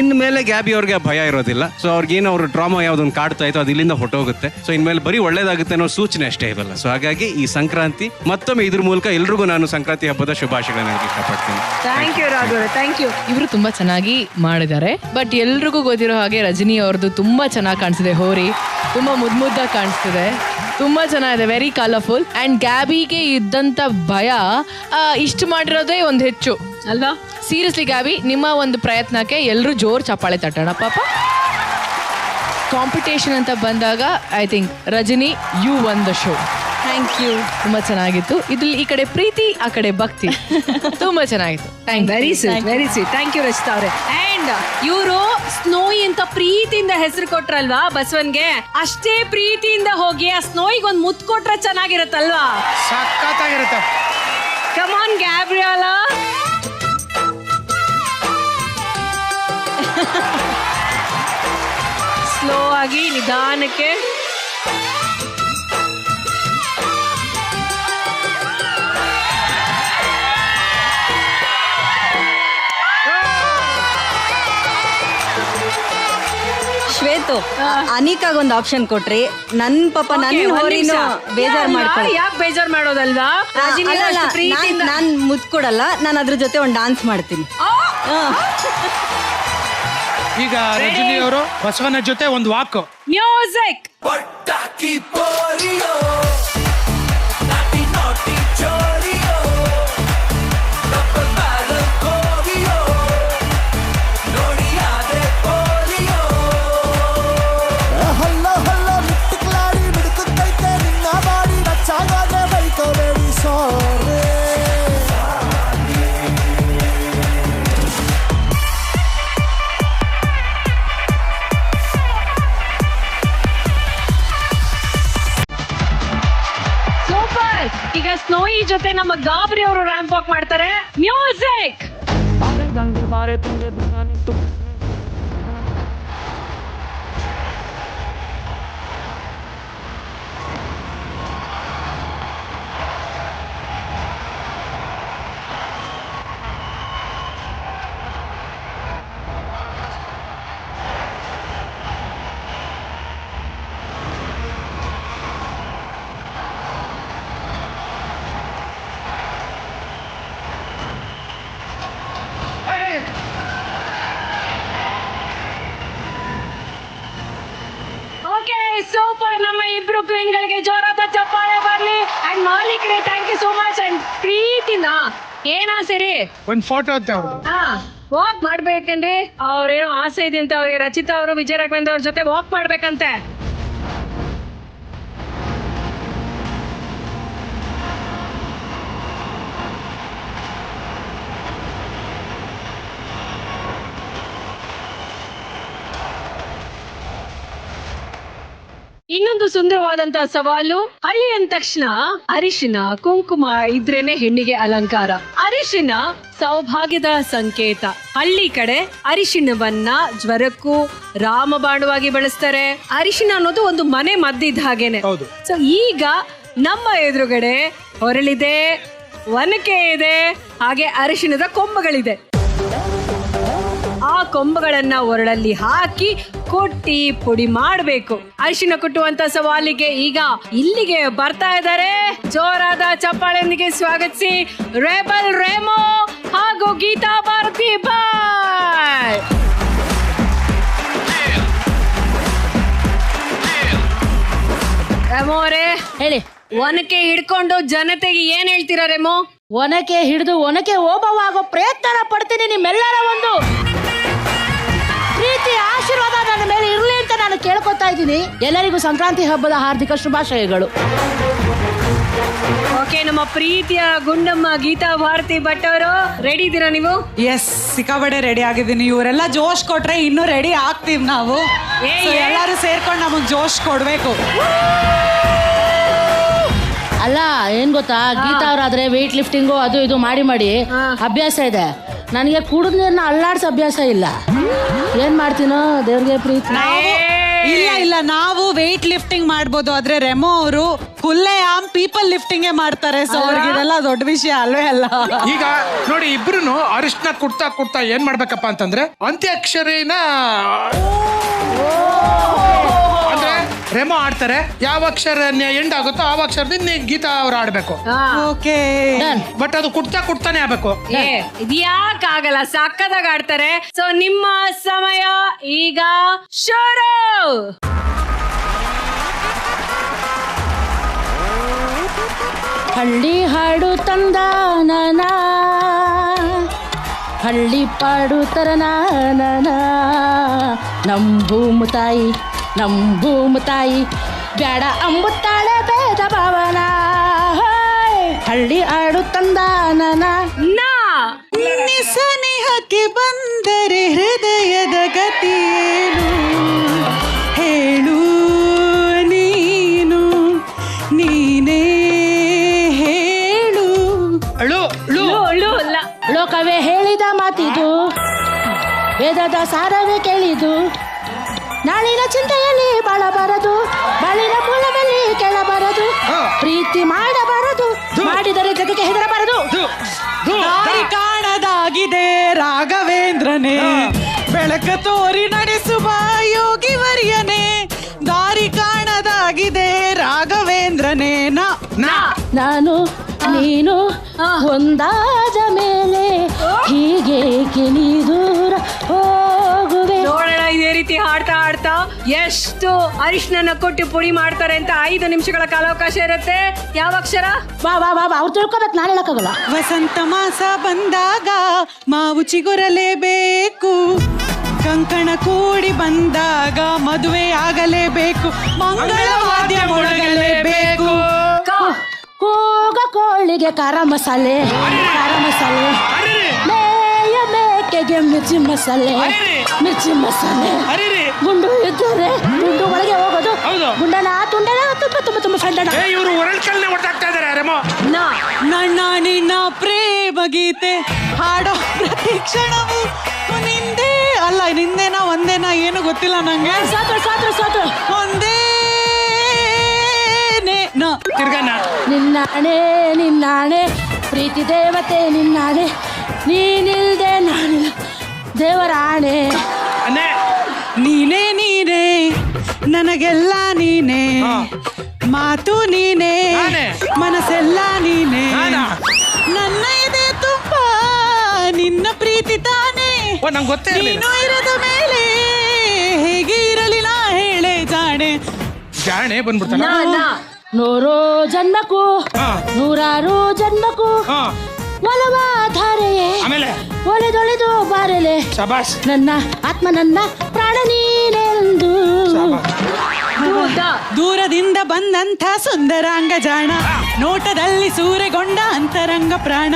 ಇನ್ಮೇಲೆ ಗ್ಯಾಬಿ ಅವ್ರಿಗೆ ಭಯ ಇರೋದಿಲ್ಲ. ಸೊ ಅವ್ರಿಗೇನು ಅವ್ರ ಡ್ರಾಮಾ ಯಾವ್ದೊಂದು ಕಾಡ್ತಾ ಇತ್ತು, ಅದು ಇಲ್ಲಿಂದ ಹೊಟ್ಟೋಗುತ್ತೆ. ಸೊ ಇನ್ಮೇಲೆ ಬರೀ ಒಳ್ಳೇದಾಗುತ್ತೆ ಅನ್ನೋ ಸೂಚನೆ ಅಷ್ಟೇ ಇರಲ್ಲ. ಸೊ ಹಾಗಾಗಿ ಈ ಸಂಕ್ರಾಂತಿ ಮತ್ತೊಮ್ಮೆ ಇದ್ರ ಮೂಲಕ ಎಲ್ರಿಗೂ ನಾನು ಸಂಕ್ರಾಂತಿ ಹಬ್ಬದ ಶುಭಾಶಯಗಳನ್ನ ಇಷ್ಟಪಡ್ತೀನಿ. Thank you Raghav, thank you. ಇವರು ತುಂಬಾ ಚೆನ್ನಾಗಿ ಮಾಡಿದ್ದಾರೆ. ಬಟ್ ಎಲ್ರಿಗೂ ಗೊತ್ತಿರೋ ಹಾಗೆ ರಜನಿ ಅವ್ರದ್ದು ತುಂಬಾ ಚೆನ್ನಾಗಿ ಕಾಣಿಸ್ತಿದೆ. ಹೋರಿ ತುಂಬಾ ಮುದ್ದಾಗಿ ಕಾಣಿಸ್ತಿದೆ, ತುಂಬಾ ಚೆನ್ನಾಗಿದೆ, ವೆರಿ ಕಲರ್ಫುಲ್. ಅಂಡ್ ಗ್ಯಾಬಿಗೆ ಇದ್ದಂತ ಭಯ ಇಷ್ಟು ಮಾಡಿರೋದೇ ಒಂದು ಹೆಚ್ಚು ಅಲ್ವಾ? ಸೀರಿಯಸ್ಲಿ ಗ್ಯಾಬಿ, ನಿಮ್ಮ ಒಂದು ಪ್ರಯತ್ನಕ್ಕೆ ಎಲ್ಲರೂ ಜೋರ್ ಚಪ್ಪಾಳೆ ತಟ್ಟೋಣ ಪಾಪ. ಕಾಂಪಿಟೇಷನ್ ಅಂತ ಬಂದಾಗ I think Rajani you won the show. Thank you. ತುಂಬಾ ಚೆನ್ನಾಗಿತ್ತು. ಇದ್ರಲ್ಲಿ ಈ ಕಡೆ ಪ್ರೀತಿ, ಆ ಕಡೆ ಭಕ್ತಿ. ತುಂಬಾ ಚೆನ್ನಾಗಿತ್ತು. Very sweet, very sweet. Thank you Rachita ಅವರೇ. ಅಂಡ್ ಇವರು ಸ್ನೋಯಿ ಅಂತ ಪ್ರೀತಿಯಿಂದ ಹೆಸರು ಕೊಟ್ರಲ್ವಾ ಬಸವನ್ಗೆ, ಅಷ್ಟೇ ಪ್ರೀತಿಯಿಂದ ಹೋಗಿ ಆ ಸ್ನೋಯಿಗೆ ಒಂದು ಮುತ್ತು ಕೊಟ್ರೆ ಚೆನ್ನಾಗಿರತ್ತಲ್ವಾ? ಸಖತ್ತಾಗಿರುತ್ತೆ. Come on Gabriela. ಸ್ಲೋ ಆಗಿ ನಿಧಾನಕ್ಕೆ. ಶ್ವೇತು, ಅನಿಕಾಗ ಒಂದು ಆಪ್ಷನ್ ಕೊಟ್ರಿ. ನನ್ ಪಾಪ ನನ್ ಹೋರಿನ ಬೇಜಾರ್ ಮಾಡ್ಕೊಳ್ಳಿ. ಯಾಕೆ ಬೇಜಾರ್ ಮಾಡೋದಲ್ವಾ? ನಾನ್ ಮುದ್ ಕೊಡಲ್ಲ, ನಾನು ಅದ್ರ ಜೊತೆ ಒಂದು ಡಾನ್ಸ್ ಮಾಡ್ತೀನಿ. ಈಗ ರಜನಿ ಅವರು ಬಸವನ ಜೊತೆ ಒಂದು ವಾಕ್. ಮ್ಯೂಸಿಕ್. ಈಗ ಸ್ನೋಯಿ ಜೊತೆ ನಮ್ಮ ಗಾಬರಿ ಅವರು ರ್ಯಾಂಪ್ ವಾಕ್ ಮಾಡ್ತಾರೆ. ಮ್ಯೂಸಿಕ್. ಸೂಪರ್. ನಮ್ಮ ಇಬ್ರು ಕ್ವೀನ್ಗಳಿಗೆ ಜೋರಾದ ಚಪ್ಪಾಳೆ ಬರ್ಲಿ. ಅಂಡ್ ಮಾಲೀಕ್ರೆ thank you so much. And ಪ್ರೀತಿನ ಏನಾ ಸರಿ ಒಂದ್ ಫೋಟೋ ವಾಕ್ ಮಾಡ್ಬೇಕಂದ್ರೆ ಅವ್ರೇನೋ ಆಸೆ ಇದೆ ಅಂತ ಅವ್ರಿಗೆ ರಚಿತಾ ಅವರು ವಿಜಯ ರಾಘವೇಂದ್ರ ಅವ್ರ ಜೊತೆ ವಾಕ್ ಮಾಡ್ಬೇಕಂತೆ. ಇನ್ನೊಂದು ಸುಂದರವಾದಂತಹ ಸವಾಲು. ಹಳ್ಳಿ ಅಂದ ತಕ್ಷಣ ಅರಿಶಿನ ಕುಂಕುಮ ಇದ್ರೇನೆ ಹೆಣ್ಣಿಗೆ ಅಲಂಕಾರ. ಅರಿಶಿನ ಸೌಭಾಗ್ಯದ ಸಂಕೇತ. ಹಳ್ಳಿ ಕಡೆ ಅರಿಶಿನವನ್ನ ಜ್ವರಕ್ಕೂ ರಾಮಬಾಣವಾಗಿ ಬಳಸ್ತಾರೆ. ಅರಿಶಿನ ಅನ್ನೋದು ಒಂದು ಮನೆ ಮದ್ದಿದ್ದ ಹಾಗೇನೆ. ಸೊ ಈಗ ನಮ್ಮ ಎದುರುಗಡೆ ಹೊರಳಿದೆ, ಒನಕೆ ಇದೆ, ಹಾಗೆ ಅರಿಶಿನದ ಕೊಂಬಗಳಿದೆ. ಆ ಕೊಂಬಗಳನ್ನ ಒರಳಲ್ಲಿ ಹಾಕಿ ಕೊಟ್ಟಿ ಪುಡಿ ಮಾಡಬೇಕು. ಅರಿಶಿನ ಕುಟ್ಟುವಂತ ಸವಾಲಿಗೆ ಈಗ ಇಲ್ಲಿಗೆ ಬರ್ತಾ ಇದ್ದಾರೆ. ಜೋರಾದ ಚಪ್ಪಾಳೆಯೊಂದಿಗೆ ಸ್ವಾಗತಿಸಿ ರೆಬಲ್ ರೇಮೋ ಹಾಗೂ ಗೀತಾ ಭಾರತಿ ಬಾಯ್. ರೇಮೋ ಅವರೇ ಹೇಳಿ, ಒನಕೆ ಹಿಡ್ಕೊಂಡು ಜನತೆಗೆ ಏನ್ ಹೇಳ್ತೀರಾ ರೇಮೋ? ಒನಕೆ ಹಿಡಿದು ಒನಕೆ ಓಬವ್ವ ಆಗೋ ಪ್ರಯತ್ನ ಪಡ್ತೀನಿ. ನಿಮ್ಮೆಲ್ಲರ ಒಂದು ಪ್ರೀತಿ ಆಶೀರ್ವಾದ ನನ್ನ ಮೇಲೆ ಇರಲಿ ಅಂತ ನಾನು ಕೇಳ್ಕೊತಾ ಇದ್ದೀನಿ. ಎಲ್ಲರಿಗೂ ಸಂಕ್ರಾಂತಿ ಹಬ್ಬದ ಹಾರ್ದಿಕ ಶುಭಾಶಯಗಳು. ಓಕೆ, ನಮ್ಮ ಪ್ರೀತಿಯ ಗುಂಡಮ್ಮ ಗೀತಾ ಭಾರತಿ ಭಟ್ ಅವರು ರೆಡಿ ಇದ್ದೀರಾ ನೀವು? ಎಸ್, ಸಿಕ್ಕಾಬಡೆ ರೆಡಿ ಆಗಿದ್ದೀನಿ. ಇವರೆಲ್ಲ ಜೋಶ್ ಕೊಟ್ರೆ ಇನ್ನೂ ರೆಡಿ ಆಗ್ತೀವಿ ನಾವು. ಎಲ್ಲರೂ ಸೇರ್ಕೊಂಡು ನಮಗ್ ಜೋಶ್ ಕೊಡ್ಬೇಕು. ಅಲ್ಲ ಏನ್ ಗೊತ್ತಾ, ಗೀತಾ ಅವರಾದ್ರೆ ವೆಯ್ಟ್ ಲಿಫ್ಟಿಂಗು ಅದು ಇದು ಮಾಡಿ ಅಭ್ಯಾಸ ಇದೆ. ನನಗೆ ಕುಡಿದ ನೀರನ್ನ ಅಲ್ಲಾಡ್ಸೋ ಅಭ್ಯಾಸ ಇಲ್ಲ. ಏನ್ ಮಾಡ್ತೀನೋ ದೇವ್ರಿಗೆ ಪ್ರೀತಿ. ಇಲ್ಲ ನಾವು ವೆಯ್ಟ್ ಲಿಫ್ಟಿಂಗ್ ಮಾಡ್ಬೋದು, ಆದ್ರೆ ರೆಮೋ ಅವರು ಫುಲ್ಲೇ ಆಮ್ ಪೀಪಲ್ ಲಿಫ್ಟಿಂಗ್ ಮಾಡ್ತಾರೆ. ಸೊ ಅವ್ರಿಗೆ ಇದೆಲ್ಲ ದೊಡ್ಡ ವಿಷಯ ಅಲ್ವೇ ಅಲ್ಲ. ಈಗ ನೋಡಿ, ಇಬ್ರು ಅರಿಶಿನ ಕುಡ್ತಾ ಏನ್ ಮಾಡ್ಬೇಕಪ್ಪ ಅಂತಂದ್ರೆ ಅಂತ್ಯಾಕ್ಷರಿನ ಅಂದ್ರೆ ರೆಮೋ ಆಡ್ತಾರೆ. ಯಾವ ಅಕ್ಷರ ಎಂಡ್ ಆಗುತ್ತೋ ಆ ಅಕ್ಷರದಿಂದ ಗೀತಾ ಅವ್ರು ಆಡ್ಬೇಕು. ಓಕೆ, ಬಟ್ ಅದು ಕುಡ್ತಾನೆ ಆಗ್ಬೇಕು. ಇದ್ಯಾಕಾಗಲ್ಲ, ಸಕ್ಕದಾಗ ಆಡ್ತಾರೆ. ಸೊ ನಿಮ್ಮ ಸಮಯ ಈಗ ಶುರು. ಹಳ್ಳಿ ಹಾಡು ತಂದಾನನ ಹಳ್ಳಿ ಪಾಡು ತರನಾನ ನಮ್ ಭೂಮಿ ತಾಯಿ ಬ್ಯಾಡ ಅಂಬುತ್ತಾಳೆ ಭೇದ ಭಾವನ ಹಳ್ಳಿ ಆಡು ತಂದಾನನ ಸನಿಹಕ್ಕೆ ಬಂದರೆ ಹೃದಯದ ಗತಿಯೇನು ಹೇಳು ನೀನೇ ಹೇಳು. ಲೋಕವೇ ಹೇಳಿದ ಮಾತಿದು ವೇದದ ಸಾರವೇ ಕೇಳಿದು ನಾಳಿನ ಚಿಂತೆಯಲ್ಲಿ ಬಾಳಬಾರದು ಬಾಳಿನ ಮೂಲದಲ್ಲಿ ಕೆಳಬಾರದು ಪ್ರೀತಿ ಮಾಡಬಾರದು ಮಾಡಿದರೆ ಜಗಕ್ಕೆ ಹೆದರಬಾರದು. ದಾರಿ ಕಾಣದಾಗಿದೆ ರಾಘವೇಂದ್ರನೇ ಬೆಳಕ ತೋರಿ ನಡೆಸುವ ಯೋಗಿ ವರ್ಯನೇ ದಾರಿ ಕಾಣದಾಗಿದೆ ರಾಘವೇಂದ್ರನೇ ನಾನು ನೀನು ಒಂದಾದ ಮೇಲೆ ಹೀಗೇಕೆ ನೀ ದೂರ ಹೋಗುವೆ. ನೋಡೋಣ ಇದೇ ರೀತಿ ಹಾಡ್ತಾ ಎಷ್ಟು ಅರಿಶಿನ ಕೊಟ್ಟು ಪುಡಿ ಮಾಡ್ತಾರೆ ಅಂತ 5 ನಿಮಿಷಗಳ ಕಾಲಾವಕಾಶ ಇರುತ್ತೆ. ಯಾವ ಅಕ್ಷರ? ಬಾ ಅವ್ರು ತಿಳ್ಕೊಬೇಕು, ನಾನು ಹೇಳಕ್ಕಾಗಲ್ಲ. ವಸಂತ ಮಾಸ ಬಂದಾಗ ಮಾವು ಚಿಗುರಲೇಬೇಕು, ಕಂಕಣ ಕೂಡಿ ಬಂದಾಗ ಮದುವೆ ಆಗಲೇಬೇಕು, ಮಂಗಳವಾದ್ಯ ಮೊಳಗಲೇಬೇಕು. ಕೂಗ ಕೋಳಿಗೆ ಖಾರ ಮಸಾಲೆ ಮೇಕೆಗೆ ಮಿರ್ಚಿ ಮಸಾಲೆ ಗುಂಡು ಇದ್ದರೆ ಗುಂಡು ಒಳಗೆ ಹೋಗೋದು ಗುಂಡನ ತುಂಡನ ತುಂಬ ಫ್ರೆಂಡನ. ಇವರು ಹೊರಳ್ಕಲ್ನೆ ಒಟ್ಟಾಗ್ತಾ ಇದ್ದಾರೆ. ನನ್ನ ನಿನ್ನ ಪ್ರೇಮ ಗೀತೆ ಹಾಡೋ ಪ್ರತಿ ಕ್ಷಣವು ನಿಂದೇನಾ ಒಂದೇನಾ ಏನು ಗೊತ್ತಿಲ್ಲ ನಂಗೆ. ಸಾತು ಒಂದೇ ನಿನ್ನಾಣೆ ಪ್ರೀತಿ ದೇವತೆ ನಿನ್ನಾಣೆ ನೀನಿಲ್ದೆ ನಾನಿಲ್ಲ ದೇವರಾಣೆ. ನೀನೇ ನನಗೆಲ್ಲ ನೀನೇ ಮಾತು ನೀನೇ ಮನಸ್ಸೆಲ್ಲ ನೀನೇ ನನ್ನ ಇದೆ ತುಂಬಾ ನಿನ್ನ ಪ್ರೀತಿ ತಾನೇ ನೀನು ಇರದ ಮೇಲೆ ಹೇಗೆ ಇರಲಿ ನಾ ಹೇಳೆ ಜಾಣೆ ಬಂದ್ಬಿಡ್ತಾನೆ. ನೂರೋ ಜನ್ಮಕ್ಕೂ ನೂರಾರು ಜನ್ಮಕ್ಕೂ ಒಲವಾಧಾರೆಯೇ ಒಲೆದೊಳೆದು ಬಾರಲೆ ನನ್ನ ಆತ್ಮ ನನ್ನ ಪ್ರಾಣ ನೀನೆಂದು. ದೂರದಿಂದ ಬಂದಂಥ ಸುಂದರಾಂಗ ಜಾಣ ನೋಟದಲ್ಲಿ ಸೂರೆಗೊಂಡ ಅಂತರಂಗ ಪ್ರಾಣ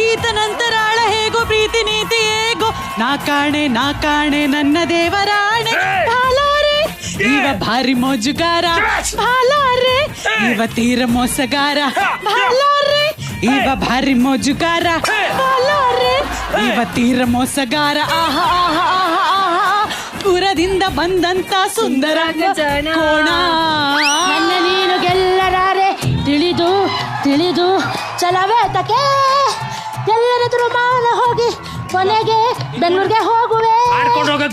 ಈತನಂತರಾಳ ಹೇಗೋ ಪ್ರೀತಿ ನೀತಿ ಹೇಗೋ ನಾ ಕಾಣೆ ನನ್ನ ದೇವರಾಣೆ. ಬಾಲಾರೆ ಇವ ಭಾರಿ ಮೋಜುಗಾರ ಬಾಲಾರೆ ಇವ ತೀರ ಮೋಸಗಾರ ಬಾಲಾರೆ ಇವ ಭಾರಿ ಮೋಜುಗಾರ ಬಾಲಾರೆ ಇವ ತೀರ ಮೋಸಗಾರ. ಆಹಾ ಪುರದಿಂದ ಬಂದಂತ ಸುಂದರ ಕೋಣ ನನ್ನ ನೀನು ಗೆಲ್ಲರಾರೆ ತಿಳಿದು ಚಲವೇ ತಕೆ ಎಲ್ಲರೆದುರು ಮಾನ ಹೋಗಿ ಕೊನೆಗೆ ಬೆಂಗಳೂರಿಗೆ ಹೋಗುವೆ.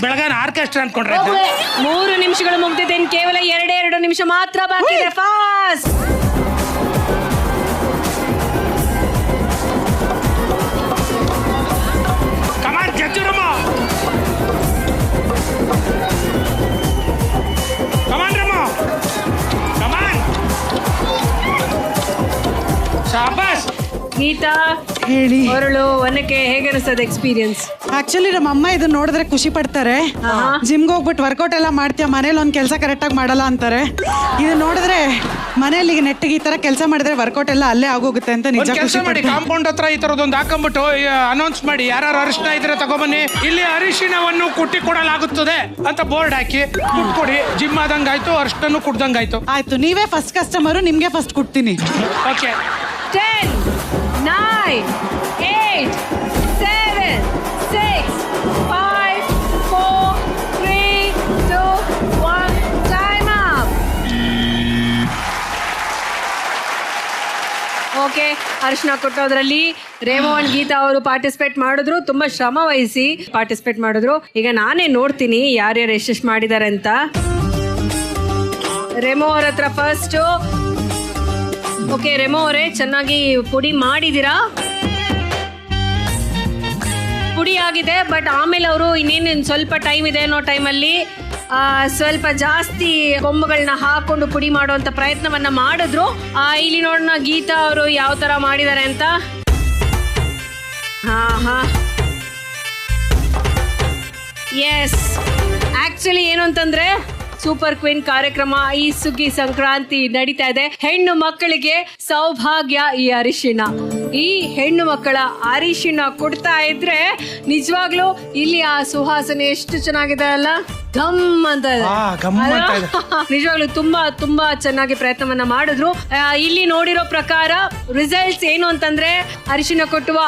ಬೆಳಗಾನ ಆರ್ಕೆಸ್ಟ್ರಾ ಅನ್ಕೊಂಡ್ರೆ 3 ನಿಮಿಷಗಳು ಮುಗ್ದಿದೆ. ಕೇವಲ 2 ನಿಮಿಷ ಮಾತ್ರ ಬಾಕಿ ಇದೆ. ಫಾಸ್ಟ್ ಕಮಾನ್ ಜಜ್ಜುರಮ್ಮ ಕಮಾನ್ ರಮ್ಮ ಕಮಾನ್ ಶಾಬಾಸ್. ಗೀತಾ ಹೇಳಿ ಹೊರಳು ಒನಕೆ ಹೇಗೆ ಅನಿಸ್ತದೆ ಎಕ್ಸ್ಪೀರಿಯನ್ಸ್? ಆಕ್ಚುಲಿ ನಮ್ಮ ಅಮ್ಮ ಇದನ್ನ ನೋಡಿದ್ರೆ ಖುಷಿ ಪಡ್ತಾರೆ. ಜಿಮ್ಗೆ ಹೋಗ್ಬಿಟ್ಟು ವರ್ಕೌಟ್ ಎಲ್ಲ ಮಾಡ್ತೀಯ ಮನೇಲಿ ಒಂದು ಕೆಲಸ ಕರೆಕ್ಟಾಗಿ ಮಾಡಲ್ಲ ಅಂತಾರೆ. ಇದನ್ನ ನೋಡಿದ್ರೆ ಮನೇಲಿ ನೆಟ್ಟಿಗೆ ಈ ತರ ಕೆಲಸ ಮಾಡಿದ್ರೆ ವರ್ಕೌಟ್ ಎಲ್ಲ ಅಲ್ಲೇ ಆಗೋಗುತ್ತೆ ಅಂತ ನಿಜ ಖುಷಿ ಮಾಡಿ. ಕಾಂಪೌಂಡ್ ಹತ್ರ ಈ ತರದೊಂದು ಹಾಕೊಂಡ್ಬಿಟ್ಟು ಅನೌನ್ಸ್ ಮಾಡಿ ಯಾರು ಅರಿಶಿನ ಇದ್ರೆ ತಗೊಬನ್ನಿ, ಇಲ್ಲಿ ಅರಿಶಿನವನ್ನು ಕುಟ್ಟಿ ಕೊಡಲಾಗುತ್ತದೆ ಅಂತ ಬೋರ್ಡ್ ಹಾಕಿ ಕುಟ್ಕೊಡಿ. ಜಿಮ್ ಆದಂಗಾಯ್ತು, ಅರಿಶಿನ ಕುಡ್ದಂಗಾಯ್ತು. ಆಯ್ತು, ನೀವೇ ಫಸ್ಟ್ ಕಸ್ಟಮರು, ನಿಮ್ಗೆ ಫಸ್ಟ್ ಕೊಡ್ತೀನಿ. Okay 10 9 8 7 6 5 4 3 2 1 time up. ಓಕೆ, ಅರಿಶಿನ ಕೊಟ್ಟೋದ್ರಲ್ಲಿ ರೇಮೋ ಅಂಡ್ ಗೀತಾ ಅವರು ಪಾರ್ಟಿಸಿಪೇಟ್ ಮಾಡಿದ್ರು. ತುಂಬಾ ಶ್ರಮ ವಹಿಸಿ ಪಾರ್ಟಿಸಿಪೇಟ್ ಮಾಡಿದ್ರು. ಈಗ ನಾನೇ ನೋಡ್ತೀನಿ ಯಾರ್ಯಾರು ಎಷ್ಟೆಷ್ಟು ಮಾಡಿದ್ದಾರೆ ಅಂತ. ರೆಮೋ ಅವ್ರ ಹತ್ರ ಫಸ್ಟ್. ಓಕೆ ರೆಮೋ ಅವರೇ, ಚೆನ್ನಾಗಿ ಪುಡಿ ಮಾಡಿದ್ದೀರಾ, ಪುಡಿ ಆಗಿದೆ. ಬಟ್ ಆಮೇಲೆ ಅವರು ಇನ್ನೇನು ಸ್ವಲ್ಪ ಟೈಮ್ ಇದೆ ಅನ್ನೋ ಟೈಮಲ್ಲಿ ಸ್ವಲ್ಪ ಜಾಸ್ತಿ ಕೊಂಬುಗಳನ್ನ ಹಾಕೊಂಡು ಪುಡಿ ಮಾಡುವಂತ ಪ್ರಯತ್ನವನ್ನ ಮಾಡಿದ್ರು. ಇಲ್ಲಿ ನೋಡೋಣ ಗೀತಾ ಅವರು ಯಾವ ತರ ಮಾಡಿದ್ದಾರೆ ಅಂತ. ಹಾ ಎಸ್ ಆಕ್ಚುಲಿ ಏನು ಅಂತಂದ್ರೆ ಸೂಪರ್ ಕ್ವೀನ್ ಕಾರ್ಯಕ್ರಮ ಈ ಸುಗ್ಗಿ ಸಂಕ್ರಾಂತಿ ನಡೀತಾ ಇದೆ. ಹೆಣ್ಣು ಮಕ್ಕಳಿಗೆ ಸೌಭಾಗ್ಯ ಈ ಅರಿಶಿಣ. ಈ ಹೆಣ್ಣು ಮಕ್ಕಳ ಅರಿಶಿಣ ಕೊಡ್ತಾ ಇದ್ರೆ ನಿಜವಾಗ್ಲೂ ಇಲ್ಲಿ ಆ ಸುವಾಸನೆ ಎಷ್ಟು ಚೆನ್ನಾಗಿದೆ ಅಲ್ಲ, ಘಮ್ ಅಂತ ಇದೆ. ನಿಜವಾಗ್ಲೂ ತುಂಬಾ ತುಂಬಾ ಚೆನ್ನಾಗಿ ಪ್ರಯತ್ನವನ್ನ ಮಾಡಿದ್ರು. ಇಲ್ಲಿ ನೋಡಿರೋ ಪ್ರಕಾರ ರಿಸಲ್ಟ್ಸ್ ಏನು ಅಂತಂದ್ರೆ ಅರಿಶಿಣ ಕೊಟ್ಟುವ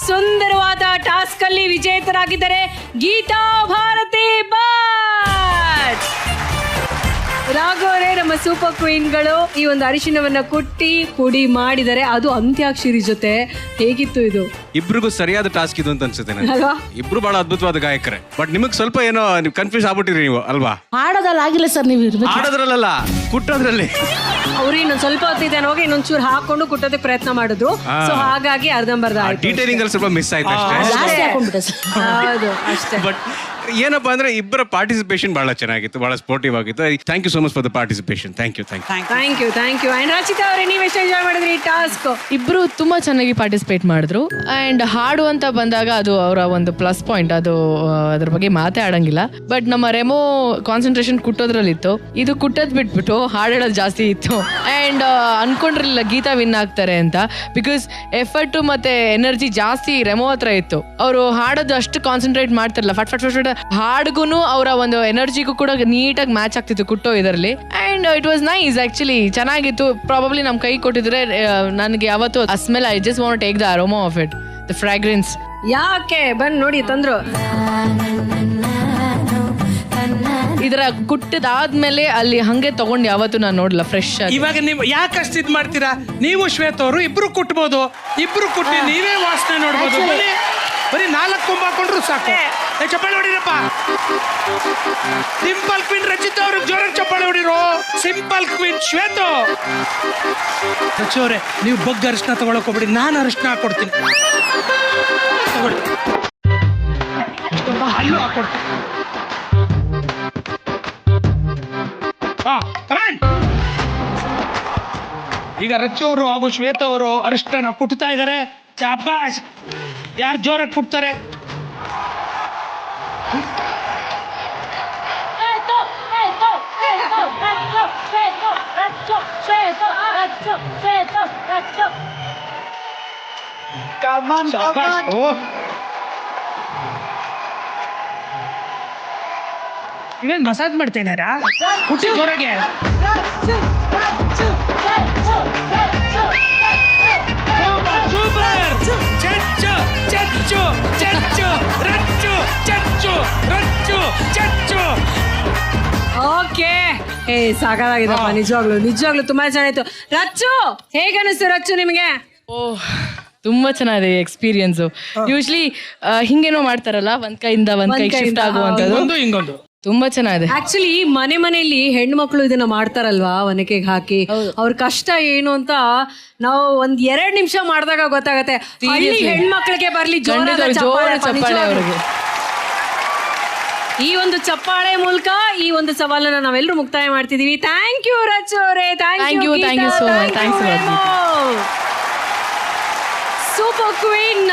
ಸುಂದರವಾದ ಟಾಸ್ಕ್ ಅಲ್ಲಿ ವಿಜೇತರಾಗಿದ್ದಾರೆ ಗೀತಾ ಭಾರತಿ ಭಟ್. ರಾಘವರೇ ನಮ್ಮ ಸೂಪರ್ ಕ್ವೀನ್ಗಳು ಈ ಒಂದು ಅರಿಶಿಣವನ್ನ ಕುಟ್ಟಿ ಪುಡಿ ಮಾಡಿದರೆ, ಅದು ಅಂತ್ಯಾಕ್ಷರಿ ಜೊತೆ. ಹೇಗಿತ್ತು ಇದು? ಇಬ್ರಿಗೂ ಸರಿಯಾದ ಟಾಸ್ಕ್ ಇದು ಅಂತ ಅನ್ಸುತ್ತೆ ನನಗೆ. ಇಬ್ರು ಬಹಳ ಅದ್ಭುತವಾದ ಗಾಯಕರೇ. ಬಟ್ ನಿಮಗೆ ಸ್ವಲ್ಪ ಏನೋ ನೀವು ಕನ್ಫ್ಯೂಸ್ ಆಗ್ಬಿಟ್ಟಿರಿ ನೀವು ಅಲ್ವಾ? ಹಾಡೋದಲ್ಲ ಆಗಿಲ್ಲ ಸರ್, ನೀವು ಹಾಡೋದ್ರಲ್ಲ ಕುಟ್ಟೋದ್ರಲ್ಲಿ ಅವ್ರು ಇನ್ನೊಂದ್ ಸ್ವಲ್ಪ ಹೊತ್ತಿದೆ ಹೋಗಿ ಇನ್ನೊಂಚೂರು ಹಾಕೊಂಡು ಕುಟ್ಟೋದಕ್ಕೆ ಪ್ರಯತ್ನ ಮಾಡಿದ್ರು. ಸೊ ಹಾಗಾಗಿ ಅರ್ಧಂಬರ್ಧ ಡೀಟೇಲಿಂಗ್ ಅಲ್ಲಿ ಸ್ವಲ್ಪ ಮಿಸ್ ಆಯ್ತು ಹೌದು ಅಷ್ಟೇ. ಬಟ್ ಏನಪ್ಪಾ ಅಂದ್ರೆ ಇಬ್ಬರ ಪಾರ್ಟಿಸಿಪೇಷನ್ ಬಹಳ ಚೆನ್ನಾಗಿತ್ತು, ಬಹಳ ಸ್ಪೋರ್ಟಿವ್ ಆಗಿತ್ತು. Thank you so much for the participation. Thank you. And Rachita ಅವರೇ, ನೀವು ಎಷ್ಟು ಎಂಜಾಯ್ ಮಾಡಿದ್ರಿ ಈ ಟಾಸ್ಕ್? ಇಬ್ರು ತುಂಬಾ ಚೆನ್ನಾಗಿ ಪಾರ್ಟಿಸಿಪೇಟ್ ಮಾಡಿದ್ರು. ಅಂಡ್ ಹಾಡು ಅಂತ ಬಂದಾಗ ಅದು ಅವರ ಒಂದು ಪ್ಲಸ್ ಪಾಯಿಂಟ್, ಅದು ಅದ್ರ ಬಗ್ಗೆ ಮಾತೇ ಆಡಂಗಿಲ್ಲ. ಬಟ್ ನಮ್ಮ ರೆಮೋ ಕಾನ್ಸಂಟ್ರೇಷನ್ ಕುಟ್ಟೋದ್ರಲ್ಲಿತ್ತು, ಇದು ಕುಟ್ಟೋದ್ ಬಿಟ್ಬಿಟ್ಟು ಹಾಡು ಹೇಳೋದು ಜಾಸ್ತಿ ಇತ್ತು. ಅಂಡ್ ಅನ್ಕೊಂಡಿರ್ಲಿಲ್ಲ ಗೀತಾ ವಿನ್ ಆಗ್ತಾರೆ ಅಂತ, ಬಿಕಾಸ್ ಎಫರ್ಟ್ ಮತ್ತೆ ಎನರ್ಜಿ ಜಾಸ್ತಿ ರೆಮೋ ಹತ್ರ ಇತ್ತು. ಅವರು ಹಾಡೋದು ಅಷ್ಟು ಕಾನ್ಸಂಟ್ರೇಟ್ ಮಾಡ್ತಿರಲಿಲ್ಲ, ಫಟ್ ಫಟ್ ಫಟ್ ಹಾಡ್ಗುನು ಅವರ ಒಂದು ಎನರ್ಜಿಗೂ ಕೂಡ ನೀಟಾಗಿ ಮ್ಯಾಚ್ ಆಗ್ತಿತ್ತು ಕುಟ್ಟೋ ಇದರಲ್ಲಿ. And it was nice actually, ಚೆನ್ನಾಗಿತ್ತು. ಪ್ರಾಬಬ್ಲಿ ನಮ್ ಕೈ ಕೊಟ್ಟಿದ್ರೆ ನನಗೆ ಯಾವತ್ತು ಆ smell, I just want to take the aroma of it, the fragrance. ಯಾಕೆ ಬಂದ್ ನೋಡಿ ತಂದ್ರು. ಇದರ ಕುಟ್ಟಿದಾದ್ಮೇಲೆ ಅಲ್ಲಿ ಹಂಗೆ ತಗೊಂಡು ಯಾವತ್ತು ನಾನು ನೋಡ್ಲ ಫ್ರೆಶ್ ಆಗಿ. ಇವಾಗ ನೀವು ಯಾಕಷ್ಟು ಇದ್ ಮಾಡ್ತೀರಾ? ನೀವು ಶ್ವೇತ ಅವರು ಇಬ್ರು ಕುಟ್ಬೋದು, ಇಬ್ರು ಕುಟ್ಟಿ ನೀವೇ ವಾಸನೆ ನೋಡ್ಬೋದು. ಬರೀ 4 ಕೊಂಬ ಹಾಕೊಂಡ್ರು ಸಾಕು. ಚಪ್ಪಾಳೆ ಹೊಡಿರಪ್ಪ. ಸಿಂಪಲ್ ಕ್ವೀನ್ ರಚಿತಾ ಅವ್ರಿಗೆ ಜೋರಾಗಿ ಚಪ್ಪಾಳೆ ಹೊಡಿರೋ. ಸಿಂಪಲ್ ಕ್ವೀನ್ ಶ್ವೇತ. ರಚಿ ಅವ್ರೆ, ನೀವು ಬಗ್ಗೆ ಅರಿಶಿನ ತಗೊಳಕ್ ಹೋಗ್ಬಿಡಿ, ನಾನು ಅರಿಶಿನ ಹಾಕೊಡ್ತೀನಿ. ಅಲ್ಲೂ ಹಾಕೊಡ್ತೀನಿ. ಈಗ ರಚಿ ಅವರು ಹಾಗೂ ಶ್ವೇತ ಅವರು ಅರಿಶಿನ ಕುಟ್ತಾ ಇದಾರೆ. ಶಾಬಾಷ್. ಯಾರು ಜೋರಾಗಿ ಕುಟ್ತಾರೆ? ಇವೇನ್ ಮಸಾಜ್ ಮಾಡ್ತಾ ಇದ್ದಾರಾ? ಕುಟ್ಟಿ ಜೋರಾಗೆ. ಓಕೆ, ಸಾಕಾಗಿದಪ್ಪ. ನಿಜವಾಗ್ಲು ತುಂಬಾ ಚೆನ್ನಾಗಿತ್ತು. ರಚ್ಚು, ಹೇಗೆ ಅನಿಸ್ತು ರಚ್ಚು ನಿಮಗೆ? ತುಂಬಾ ಚೆನ್ನಾಗಿದೆ ಎಕ್ಸ್ಪೀರಿಯನ್ಸ್. ಯೂಶ್ವಲಿ ಹಿಂಗೇನೋ ಮಾಡ್ತಾರಲ್ಲ, ಒಂದ್ ಕೈಯಿಂದ ಒಂದ್ ಕೈ ಶಿಫ್ಟ್ ಆಗುವಂತದ್ದು, ತುಂಬಾ ಚೆನ್ನಾಗಿದೆ. ಆಕ್ಚುಲಿ ಮನೆಯಲ್ಲಿ ಹೆಣ್ಣು ಮಕ್ಕಳು ಇದನ್ನ ಮಾಡ್ತಾರಲ್ವಾ, ಒನಕೆಗೆ ಹಾಕಿ. ಅವ್ರ ಕಷ್ಟ ಏನು ಅಂತ ನಾವು 1-2 ನಿಮಿಷ ಮಾಡಿದಾಗ ಗೊತ್ತಾಗತ್ತೆ. ಹೆಣ್ಮಕ್ಳಿಗೆ ಬರ್ಲಿ ಚಪ್ಪಾಳೆ ಅವ್ರಿಗೆ. ಈ ಒಂದು ಚಪ್ಪಾಳೆ ಮೂಲಕ ಈ ಒಂದು ಸವಾಲನ್ನ ನಾವೆಲ್ಲರೂ ಮುಕ್ತಾಯ ಮಾಡ್ತಿದೀವಿ. ಥ್ಯಾಂಕ್ ಯು ರಚು ಅವರೇ. Thank you so much. Super queen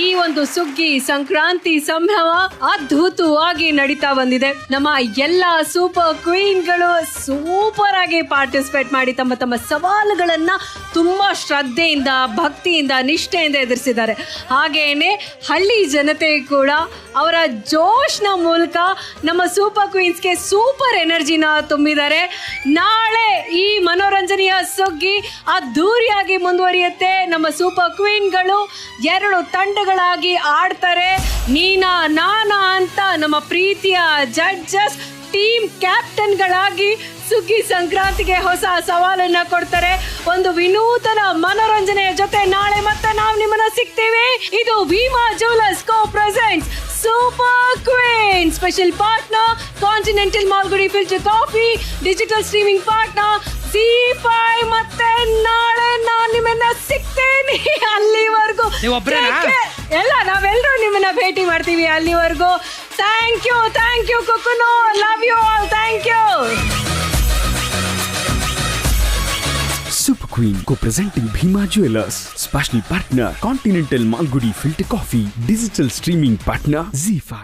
ಈ ಒಂದು ಸುಗ್ಗಿ ಸಂಕ್ರಾಂತಿ ಸಂಭ್ರಮ ಅದ್ಭುತವಾಗಿ ನಡೀತಾ ಬಂದಿದೆ. ನಮ್ಮ ಎಲ್ಲ ಸೂಪರ್ ಕ್ವೀನ್ಗಳು ಸೂಪರ್ ಆಗಿ ಪಾರ್ಟಿಸಿಪೇಟ್ ಮಾಡಿ ತಮ್ಮ ತಮ್ಮ ಸವಾಲುಗಳನ್ನ ತುಂಬಾ ಶ್ರದ್ಧೆಯಿಂದ, ಭಕ್ತಿಯಿಂದ, ನಿಷ್ಠೆಯಿಂದ ಎದುರಿಸಿದ್ದಾರೆ. ಹಾಗೇನೆ ಹಳ್ಳಿ ಜನತೆ ಕೂಡ ಅವರ ಜೋಶ್ನ ಮೂಲಕ ನಮ್ಮ ಸೂಪರ್ ಕ್ವೀನ್ಸ್ಗೆ ಸೂಪರ್ ಎನರ್ಜಿನ ತುಂಬಿದ್ದಾರೆ. ನಾಳೆ ಈ ಮನೋರಂಜನೆಯ ಸುಗ್ಗಿ ಅದ್ದೂರಿಯಾಗಿ ಮುಂದುವರಿಯುತ್ತೆ. ನಮ್ಮ ಸೂಪರ್ ಕ್ವೀನ್ಗಳು 2 ತಂಡಗಳಾಗಿ ಆಡ್ತಾರೆ. ನೀನಾ ನಾನಾ ಅಂತ ನಮ್ಮ ಪ್ರೀತಿಯ ಜಡ್ಜಸ್ ಟೀಮ್ ಕ್ಯಾಪ್ಟನ್ಗಳಾಗಿ ಸುಗ್ಗಿ ಸಂಕ್ರಾಂತಿಗೆ ಹೊಸ ಸವಾಲನ್ನ ಕೊಡ್ತಾರೆ. ಒಂದು ವಿನೂತನ ಮನೋರಂಜನೆಯ ಜೊತೆ ನಾಳೆ ಮತ್ತೆ ನಾವು ನಿಮ್ಮನ್ನ ಸಿಗ್ತೇವೆ. ಇದು Bhima jewellers co presents super queen. Special partner continental Malgudi filter coffee, digital streaming partner ZEE5. ಮತ್ತೆ ನಾಳೆ ನಾನು ನಿಮ್ಮನ್ನ ಸಿಗ್ತೇನೆ. ಅಲ್ಲಿವರೆಗೂ ಎಲ್ಲ ನಾವೆಲ್ಲರೂ ನಿಮ್ಮನ್ನ ಭೇಟಿ ಮಾಡ್ತೀವಿ. ಅಲ್ಲಿವರೆಗೂ ಥ್ಯಾಂಕ್ ಯು ಕುಕುನು. Love you all. Thank you. Super Queen co-presenting Bhima Jewelers. Special partner Continental Malgudi Filter Coffee. Digital streaming partner ZEE5.